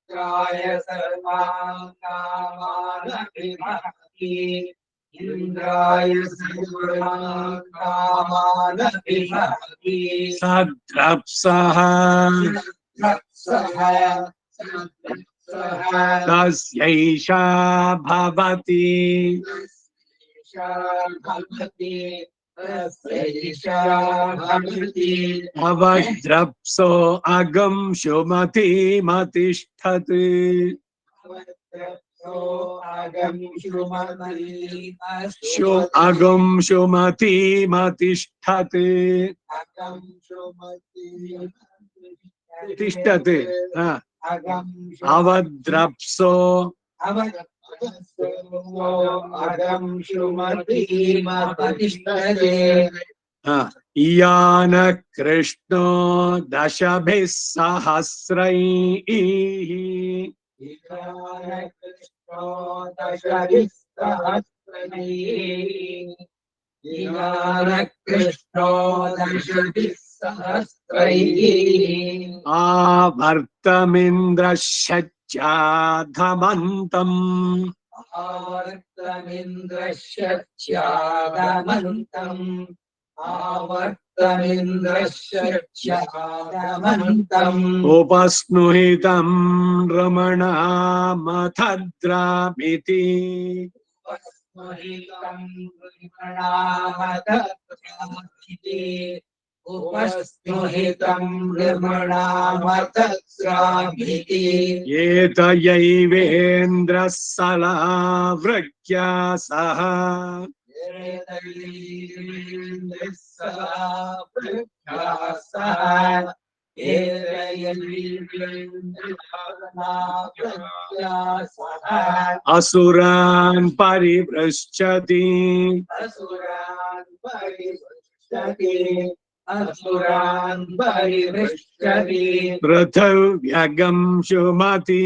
ಇಂದ್ರಾಯ ಸರ್ವಾನ್ ಕಾಮಾನ್ ಅಭಿವಹತಿ. ಇಂದ್ರಾಯ ಸರ್ವಾನ್ ಕಾಮಾನ್ ಅಭಿವಹತಿ. ಸದ್ರಪ್ಸಃ ತಸ್ಯೈಷಾ ಭವತಿ. ಅವದ್ರಪ್ಸೋ ಅಗಂ ಶುಮತಿ ಮತಿಷ್ಠತ್. ಅಗಂ ಶುಮತಿ ಮತಿಷ್ಠತ್. ತಿಷ್ಠತ್. ಅವದ್ರಪ್ಸೋ ಅಗಂ ಶುಮತಿ ಮತಿಷ್ಠತೆ. ಯಾನ ಕೃಷ್ಣೋ ದಶಭಿಃ ಸಹಸ್ರೈಃ. ಕೃಷ್ಣೋ ದಶಭಿಃ ಸಹಸ್ರೈಃ. ಕೃಷ್ಣೋ ದಶಭಿಃ ಸಹಸ್ರೈಃ. ಆವರ್ತಮಿಂದ್ರಶ್ಚಾಧಮಂತಂ. ಆವರ್ತಮಿಂದ್ರಶ್ಚಾಧಮಂತಂ. ಆವರ್ತಮಿಂದ್ರಶ್ಚಾಧಮಂತಂ. ಉಪಸ್ನುಹಿತಂ ರಮಣಾಮಥದ್ರಾಮಿತಿ. ಉಪಸ್ನುಹಿತಂ ರಮಣಾಮಥದ್ರಾಮಿತಿ. ಉಪಸ್ನುಹಿತಂ ರಮಣಾಮಥದ್ರಾಮಿತಿ. ಏತಯೈವೇಂದ್ರಃ ಸಲಾವೃಕ್ಯ ಸಹ. ಅಸುರಾನ್ ಪರಿವೃಶ್ಚತಿ. ಅಸುರಾನ್ ಪರಿವೃಶ್ಚತಿ. ಪೃಥಿವ್ಯಗಂ ಶುಮತಿ.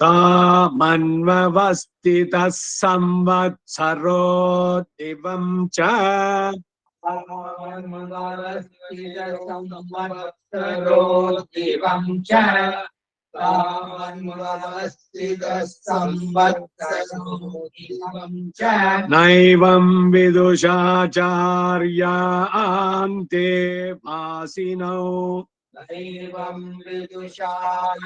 ತಾಮನ್ವವಸ್ಥಿತಃ ಸಂವತ್ಸರೋ ದಿವಂ ಚ. ಸಂವತ್ಸರೋ ದಿವಂ ಚ. ತಾಮನ್ವವಸ್ಥಿತಃ ಸಂವತ್ಸರೋ ದಿವಂ ಚ. ನೈವಂ ವಿದುಷಾಚಾರ್ಯಾನ್ತೆ ವಾಸಿನೋ. ನೈವಂ ವಿದುಷಾಚಾರ್ಯಾನ್ತೆ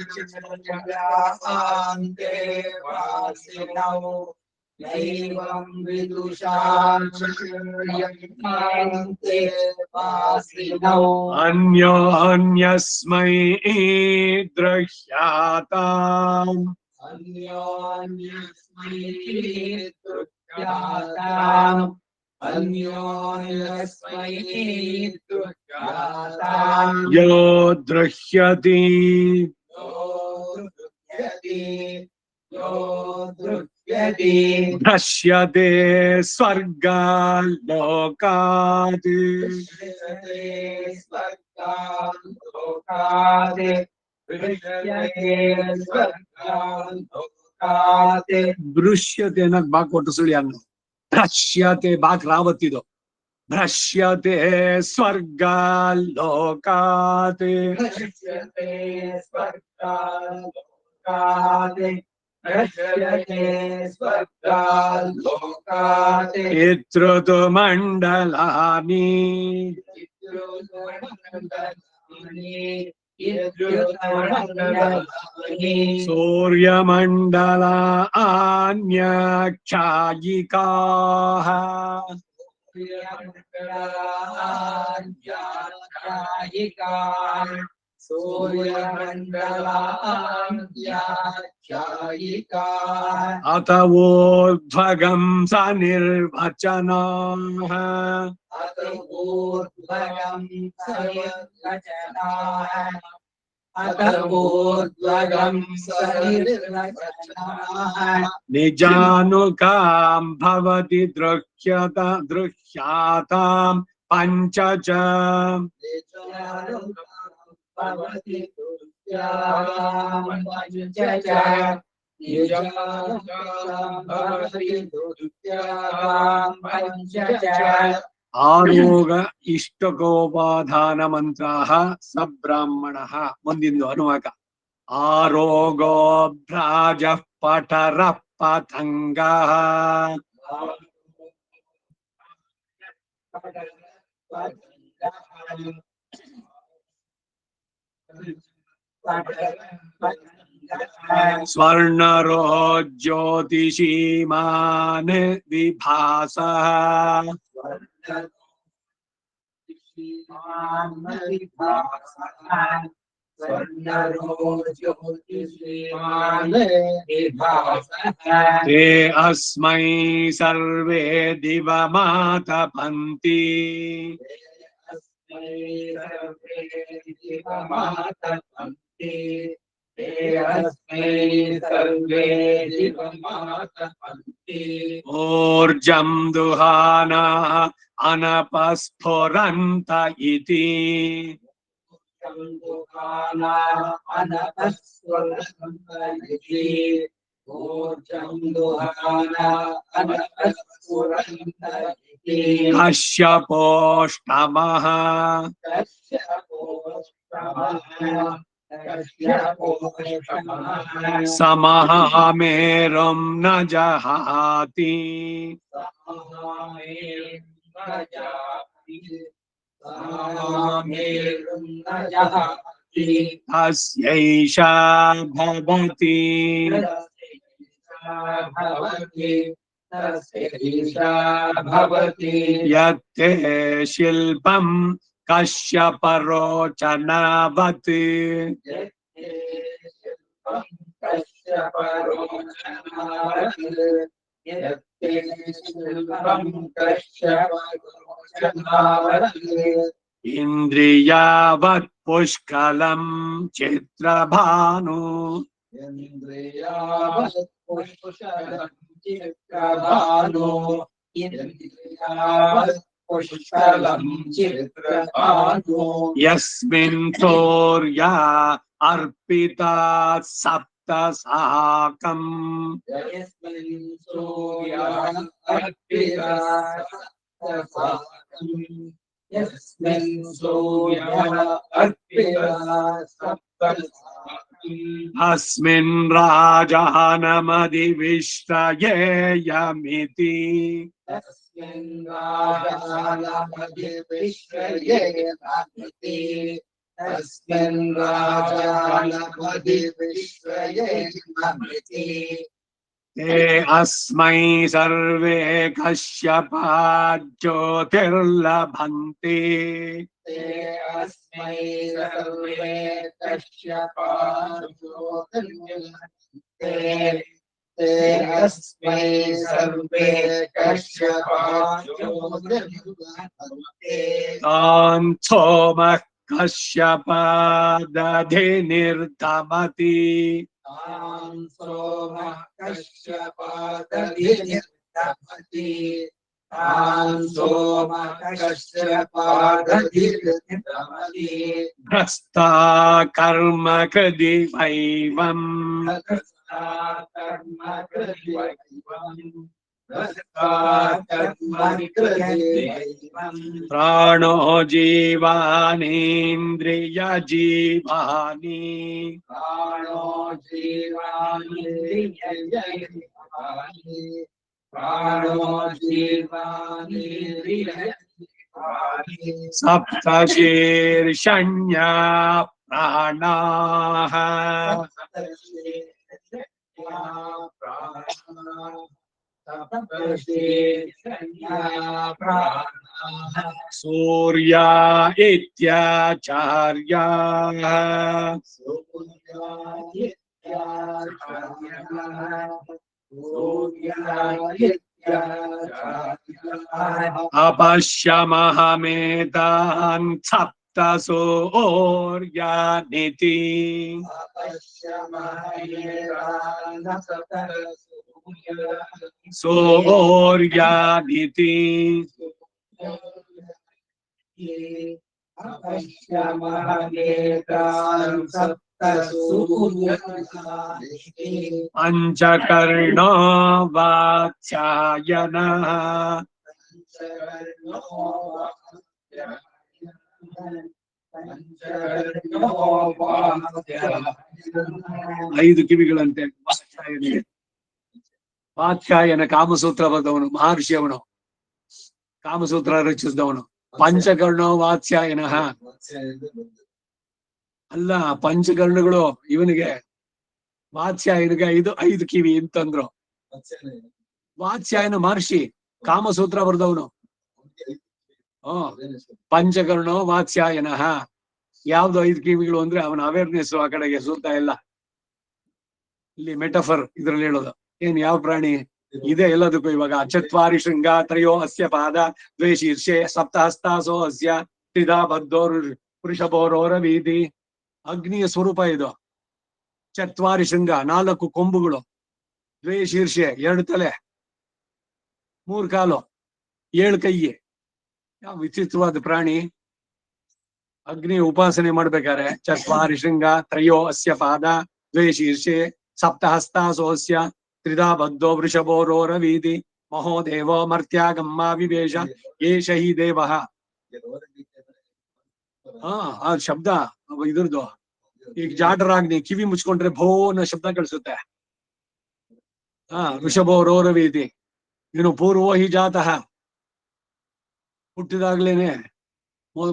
ವಾಸಿನೋ. ನೈವಂ ವಿದುಷಾಚಾರ್ಯಾನ್ತೆ ವಾಸಿನೋ. ಅನ್ಯೋನ್ಯಸ್ಮೈ ದೃಹ್ಯಾತಾಂ. ಅನ್ಯೋನ್ಯಸ್ಮೈ ದೃಹ್ಯಾತಾಂ. अन्योन्यस्मै दुर्गातां यो दृह्यति यो दृह्यति यो दृह्यति दृश्यते स्वर्गाल्लोकात् दृश्यते स्वर्गान् लोकात् दृश्यते स्वर्गान् लोकात् दृश्यते ಅನ್ನಕ್ ಬಾಕ್ ಕೊಟ್ಟು ಸುಳಿ ಅನ್ನು ದೃಶ್ಯತೆ ಬಾಕ್ ರಾವತ್ತಿದು ದೃಶ್ಯತೆ ಸ್ವರ್ಗಾಲ್ಲೋಕಾತ್ दृश्यते स्वर्गान् लोकात् दृश्यते स्वर्गान् लोकात् इत्रुतु मंडलानि सूर्यमंडल आन्यक्षायिकाः अत ऊर्ध्वगं सनिर्वचनाः निजानुकां भवति दृह्यातां पञ्च च ಆರೋಗ ಇಷ್ಟಕೋಪಾಧಾನ ಮಂತ್ರಾಹ ಸಬ್ರಾಹ್ಮಣಃ ಮುಂದಿಂದು ಅನುವಾಕ ಆರೋಗೋ ಭ್ರಾಜ ಪಠರ ಪತಂಗಃ स्वर्णरो ज्योतिषीमान् विभासः ते अस्मै सर्वे दिवमातपन्ति ऊर्जं दुहाना अनपस्फुरन्त इति कश्यपोष्टमः समहामेरुं न जहाति तस्यैषा भवति यत्ते शिल्पं कश्यपरोचनवत् इंद्रियावत् पुष्कलं चित्रभानु यस्मिन् सूर्या अर्पिता सप्तसाकम् अस्मिन् राजानमधिविश्रयेयमिति ते अस्मै सर्वे कश्यपा ज्योतिर्लभन्ते ते अस्मै सर्वे कश्यपायो तान् सोमः कश्यपा दधे निर्धमति तान् सोमः कश्यपादधिर्निर्धमति तान् सोमः कश्यपादधिर्निर्धमति भ्रष्टा कर्म कृदि वैवम् कर्म कृतिवैवम् कर्म कृतिवैवम् प्राणो जीवानीन्द्रिय जीवानि प्राणो जीवानि प्राणो जीवानि सप्तशीर्षण्या प्राणाः सूर्या इत्याचार्याः अपश्यमहमेतान् सप्तसूर्यानिति सूर्यानिति पञ्चकर्णो वात्स्यायनः ಐದು ಕಿವಿಗಳಂತೆ ವಾತ್ಸ್ಯಾಯನಿಗೆ. ವಾತ್ಸ್ಯಾಯನ ಕಾಮಸೂತ್ರ ಬರೆದವನು ಮಹರ್ಷಿ, ಅವನು ಕಾಮಸೂತ್ರ ರಚಿಸಿದವನು. ಪಂಚಕರ್ಣೋ ವಾತ್ಸ್ಯಾಯನಃ ಅಲ್ಲ, ಪಂಚಕರ್ಣಗಳು ಇವನಿಗೆ, ವಾತ್ಸ್ಯಾಯನಿಗೆ ಐದು ಕಿವಿ ಅಂತಂದ್ರು. ವಾತ್ಸ್ಯಾಯನ ಮಹರ್ಷಿ ಕಾಮಸೂತ್ರ ಬರೆದವನು. ಪಂಚಕರ್ಣೋ ವಾತ್ಸ್ಯಾಯನಃ. ಯಾವ್ದು ಐದು ಕಿವಿಗಳು ಅಂದ್ರೆ ಅವನ ಅವೇರ್ನೆಸ್ ಆ ಕಡೆಗೆ ಸುತ್ತ ಎಲ್ಲ. ಇಲ್ಲಿ ಮೆಟಫರ್ ಇದ್ರಲ್ಲಿ ಹೇಳೋದು ಏನ್, ಯಾವ ಪ್ರಾಣಿ ಇದೆ ಎಲ್ಲದಕ್ಕೂ. ಇವಾಗ ಚತ್ವಾರಿ ಶೃಂಗ ತ್ರಯೋ ಅಸ್ಯ ಪಾದ ದ್ವೇ ಶೀರ್ಷೆ ಸಪ್ತಹಸ್ತಾಸೋ ಅಸ್ಯ ತ್ರಿಧಾ ಬದ್ಧೋರ್ ವೃಷಭೋರೋರ ವೀಧಿ. ಅಗ್ನಿಯ ಸ್ವರೂಪ ಇದು. ಚತ್ವಾರಿ ಶೃಂಗ, 4 ಕೊಂಬುಗಳು, ದ್ವೇ ಶೀರ್ಷೆ 2 ತಲೆ, 3 ಕಾಲು, 7 ಕೈ. ಯಾವ ವಿಚಿತ್ರವಾದ ಪ್ರಾಣಿ. ಅಗ್ನಿ ಉಪಾಸನೆ ಮಾಡ್ಬೇಕಾರೆ ಚತ್ವಾರಿ ಶೃಂಗ ತ್ರಯೋ ಅಸ್ಯ ಪಾದ ದ್ವೇ ಶೀರ್ಷೆ ಸಪ್ತಹಸ್ತಾಸೋಸ್ಯ ತ್ರಿಧಾ ಬದ್ಧೋ ವೃಷಭೋರೋರ ವೀಧಿ ಮಹೋದೇವೋ ಮರ್ತ್ಯಾಗಮ್ಮ ವಿವೇಶ ಏಷ ಹಿ ದೇವಃ. ಆ ಶಬ್ದ ಇದ್ರದ್ದು. ಈಗ ಜಾಟರಾಗ್ನಿ ಕಿವಿ ಮುಚ್ಕೊಂಡ್ರೆ ಭೋನ ಶಬ್ದ ಕಳಿಸುತ್ತೆ. ವೃಷಭೋರೋರ ವೀಧಿ. ಇವನು ಪೂರ್ವೋ ಹಿ ಜಾತಃ, ಹುಟ್ಟಿದಾಗ್ಲೇನೆ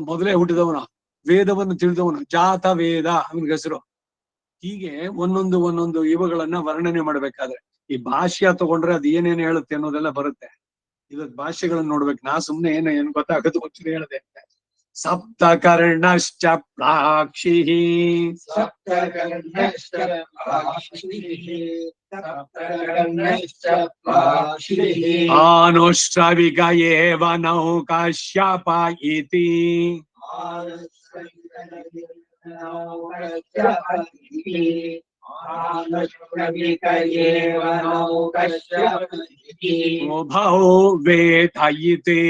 ಮೊದಲೇ ಹುಟ್ಟಿದವನು, ವೇದವನ್ನು ತಿಳಿದವನು, ಜಾತ ವೇದ ಅವನಿಗೆ ಹೆಸರು. ಹೀಗೆ ಒಂದೊಂದು ಇವುಗಳನ್ನ ವರ್ಣನೆ ಮಾಡ್ಬೇಕಾದ್ರೆ ಈ ಭಾಷ್ಯ ತಗೊಂಡ್ರೆ ಅದು ಏನೇನು ಹೇಳುತ್ತೆ ಅನ್ನೋದೆಲ್ಲ ಬರುತ್ತೆ. ಇದಕ್ ಭಾಷ್ಯಗಳನ್ನ ನೋಡ್ಬೇಕು. ನಾ ಸುಮ್ನೆ ಏನು ಗೊತ್ತಾಗದು ಗೊತ್ತಿದೆ ಹೇಳದೆ. ಸಪ್ತಕರ್ಣಶ್ಚ ಪ್ರಾಕ್ಷಿಃ ಆನುಶ್ರವಿಕ ಏವ ನೌ ಕಶ್ಯಪ ಇತಿ. ಉಭೌ ವೇದಯಿತೆ.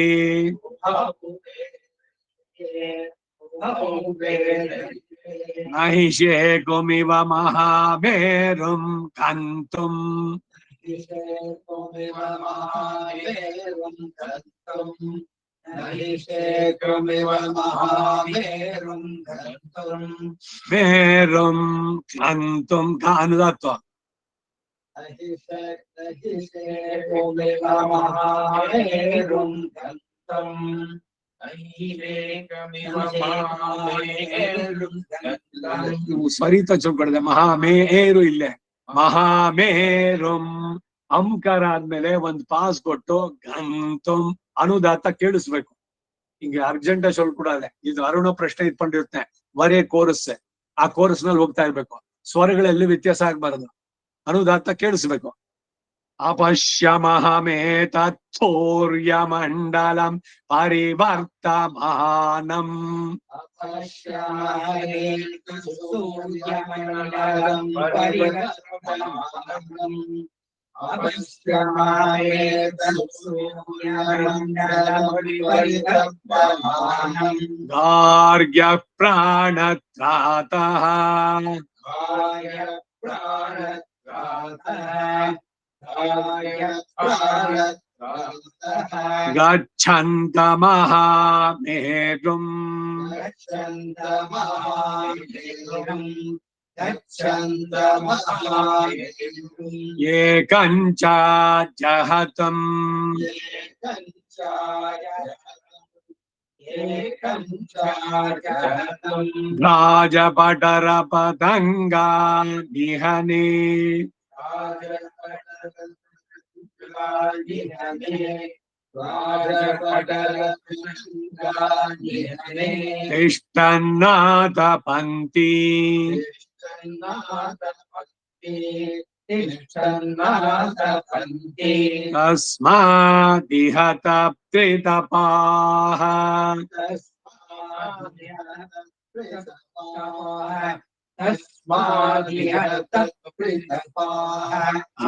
ನಹಿಷೇಕುಮಿವ ಮಹಾಮೇರುಂ ಕಂತುಂ ಮೇರುಂ ಕಂತುಂ ಕಾನುದತ್ವ. ಸ್ವರಿತ ಚೌಕಡದೆ ಮಹಾಮೇರು ಇಲ್ಲೇ ಮಹಾಮೇರುಂ ಅಂಕಾರ ಆದ್ಮೇಲೆ ಒಂದು ಪಾಸ್ ಕೊಟ್ಟು ಗಂತುಂ ಅನುದಾತ ಕೇಳಿಸ್ಬೇಕು. ಹಿಂಗೆ ಅರ್ಜೆಂಟ್ ಸ್ವಲ್ಪ ಕೂಡ ಅದೇ. ಇದು ಅರುಣ ಪ್ರಶ್ನೆ ಇಟ್ಕೊಂಡಿರುತ್ತೆ, ವರೇ ಕೋರಸ್. ಆ ಕೋರಸ್ ನಲ್ಲಿ ಹೋಗ್ತಾ ಇರ್ಬೇಕು. ಸ್ವರಗಳಲ್ಲಿ ವ್ಯತ್ಯಾಸ ಆಗ್ಬಾರದು. ಅನುದಾತ ಕೇಳಿಸ್ಬೇಕು. अपश्यमहमेतत्सूर्यमण्डलं परिवर्तमानम् सूर्यमण्डलं परिवर्तमानम् गार्ग्यः प्राणत्रातः गच्छन्तमहामेरुम् एकञ्च जहतम् राजपटरपतङ्गा निहने तिष्ठन्नातपन्ति तस्मादिह तप्त्रितपाः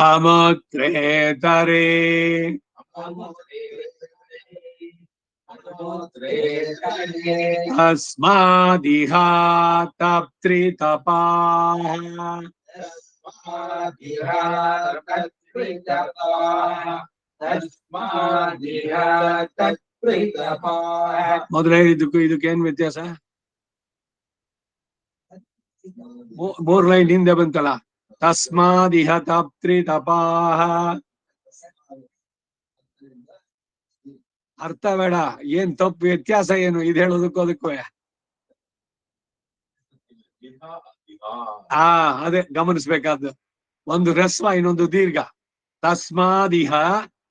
अमुत्रेतरे तस्मादिह तप्त्रितपाः ಮೊದಲೇ ಇದಕ್ಕೇನ್ ವ್ಯತ್ಯಾಸ? ಮೂರ್ ಲೈನ್ ಹಿಂದೆ ಬಂತಲ್ಲ, ತಸ್ಮಾದಿಹ ತಪ್ತ್ರಿತಪಾಹ. ಅರ್ಥ ಬೇಡ, ಏನ್ ತಪ್ಪು ವ್ಯತ್ಯಾಸ ಏನು ಇದು ಹೇಳೋದಕ್ಕೂ ಅದಕ್ಕೂ? ಅದೇ ಗಮನಿಸ್ಬೇಕಾದ್ದು. ಒಂದು ಹ್ರಸ್ವ, ಇನ್ನೊಂದು ದೀರ್ಘ. ತಸ್ಮಾದಿಹ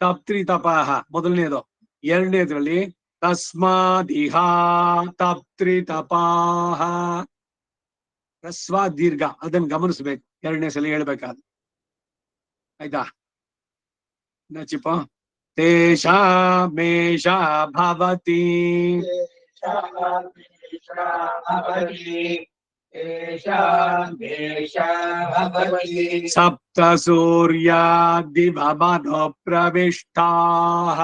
ತಪ್ತ್ರಿತಪಾಹ ಮೊದಲನೇದು. ಎರಡನೇದ್ರಲ್ಲಿ ತಸ್ಮಾದಿಹ ತಪ್ತ್ರಿತಪಾಹ ಹ್ರಸ್ವ ದೀರ್ಘ, ಅದನ್ನ ಗಮನಿಸ್ಬೇಕು ಎರಡನೇ ಸಲ ಹೇಳ್ಬೇಕಾದ್ರೆ. ಆಯ್ತಾ? ಚಿಪ್ಪ ತೇಷಾಮೇಷ ಭವತಿ ಸಪ್ತ ಸೂರ್ಯಾದಿವಮನೋ ಪ್ರವಿಷ್ಟಾಃ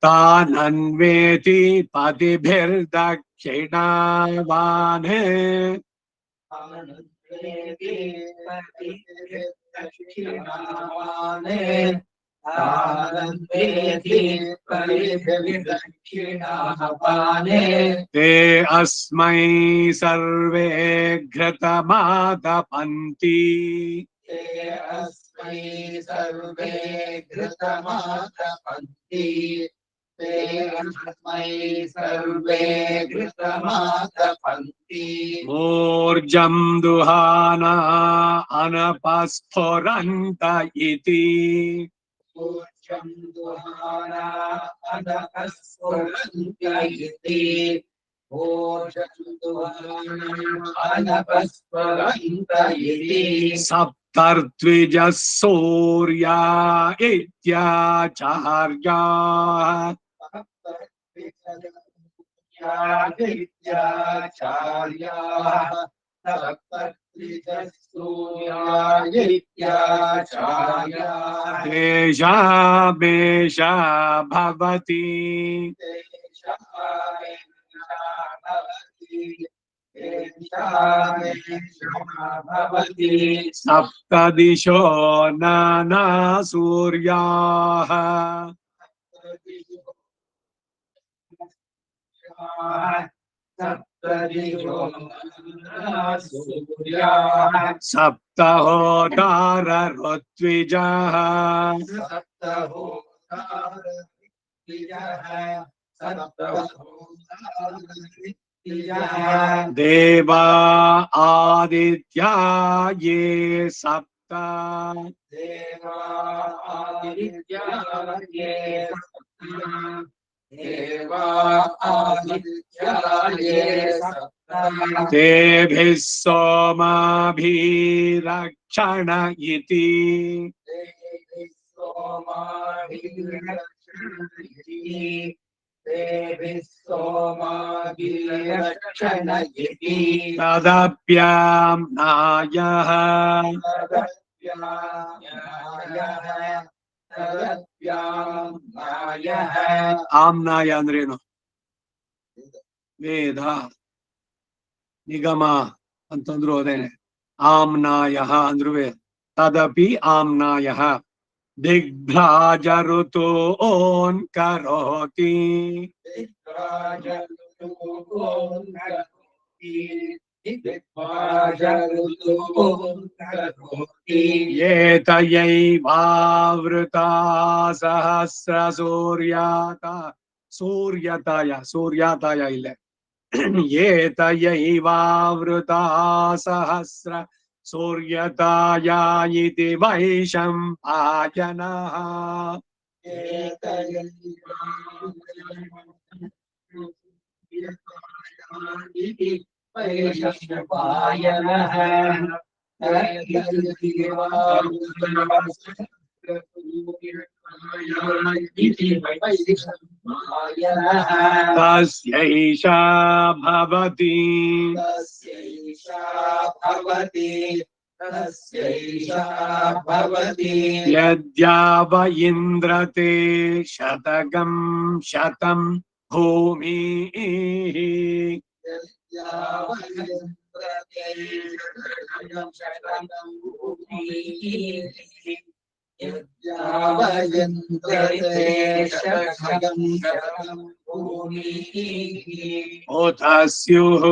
ತಾನನ್ವೇತಿ ಪತಿಭಿರ್ದಕ್ಷಿಣಾವಾನೇ ते अस्मै सर्वे घृतमातपन्ति ऊर्जं दुहाना अनपस्फुरन्त इति सप्तर्द्विजः सूर्या इत्याचार्याः तेषामेष भवति सप्तदिशो नाना सूर्याः सप्तहोतार ऋत्विजः देवा आदित्या ये सप्त देवा आदित्याये सप्तम तेभिः सोमाभिरक्षण इति तदप्याम्नायः ಆಮ್ನಾಯ ಅಂದ್ರೇನು? ವೇದ ನಿಗಮ ಅಂತಂದ್ರು ಅದೇನೆ. ಆಮ್ನಾಯ ಅಂದ್ರು ವೇದ. ತದಪಿ ಆಮ್ನಾಯ ದಿಗ್ಭ್ರಾಜಋತೋನ್ ಕರೋತಿ ಏತಯೈವಾವೃತಾ ಸಹಸ್ರ ಸೂರ್ಯತಾಯ ಇಲ್ಲೇ ಏತಯೈವಾವೃತಾ ಸಹಸ್ರ ಸೂರ್ಯತಾಯ ಇತಿ ವೈಶಂಪಾಯನಃ तस्यैषा भवति यद्याव इन्द्रते शतकं शतं भूमिः उत स्युः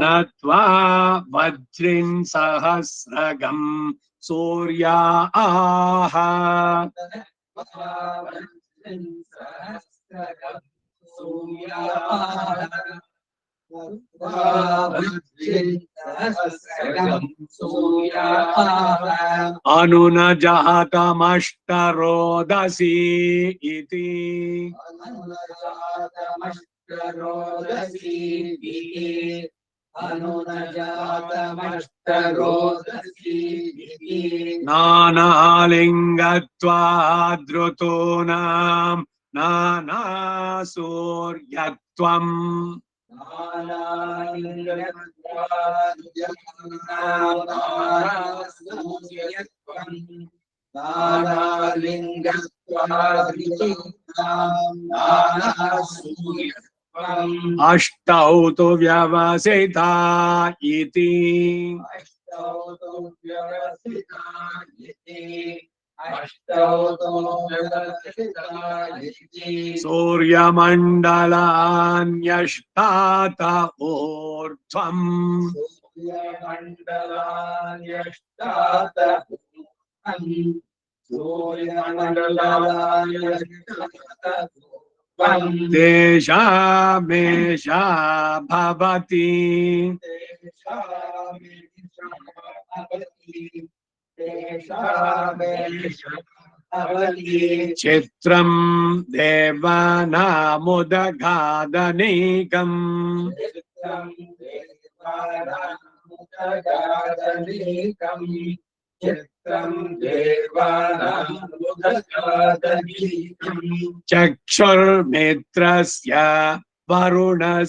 नत्वा वज्रिन् सहस्रगं सूर्याः अनुनजातमष्टरोदसी इति नानालिङ्गत्वाद्रुतूनां नानासूर्यत्वम् अष्टौ तु व्यवसिता इति सूर्यमण्डलान्यष्टात ऊर्ध्वम् तेषामेषा भवति चित्रं देवानामुदगादनीकम् चक्षुर्मित्रस्य वरुणस्याग्नेः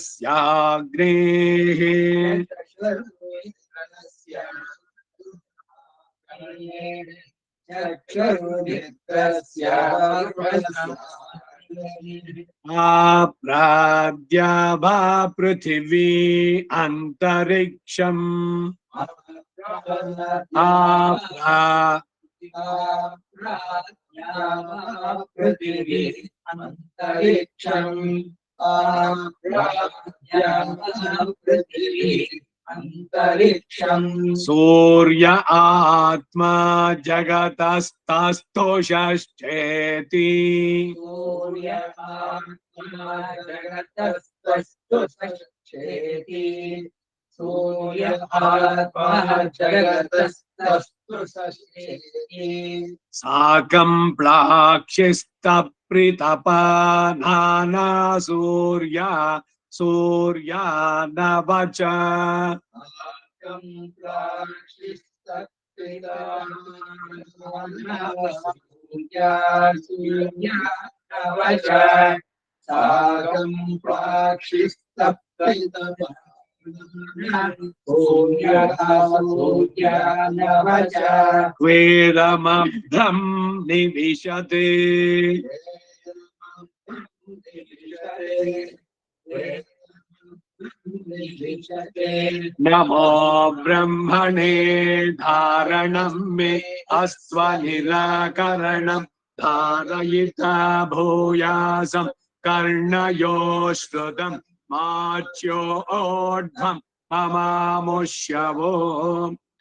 आप्राद्याभा पृथिवी अंतरिक्षम् सूर्य आत्मा जगतस्तस्तुषश्चेति सूर्य आत्मा जगतस्तस्तु षष्ठी साकं प्लाक्षिस्तप्रितपा नाना सूर्या सूर्या नवच सागं प्राक्षिस्तप्तैतपा वेदमब्धं निविशते नमो ब्रह्मणे धारणं मे अस्त्वनिराकरणं धारयिता भूयासं कर्णयो श्रुतं माच्यो ओढ्वं ममामुष्यवो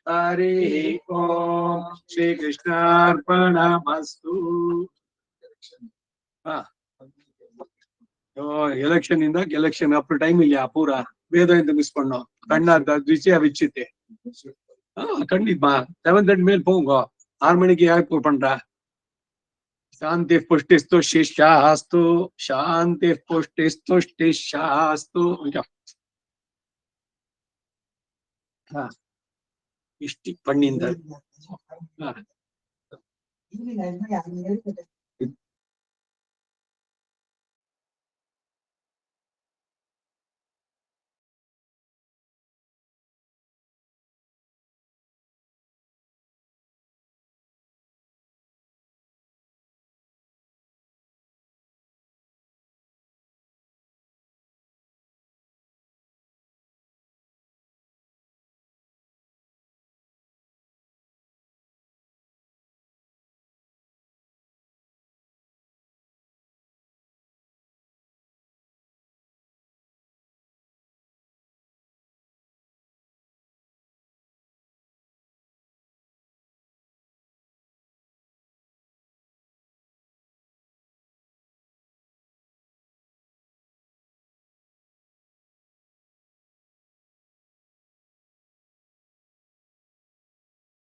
हरिः ओम श्री कृष्णार्पणमस्तु ಎಲೆಕ್ಷನ್ ಇಂದ ಎಲೆಕ್ಷನ್ ಅಪ್ ಟೈಮ್ இல்லையா பூரா வேதம் இந்த மிஸ் பண்ணோம் கண்ணா விஷய வச்சுட்டு கண்டிப்பா 7:30 மேல் போங்க 6 மணிக்கு யார் பண்றா शांति पुष्टिस्तु शिष्यास्तु शांति पुष्टिस्तु शिष्यास्तु इष्टि पण्णिंद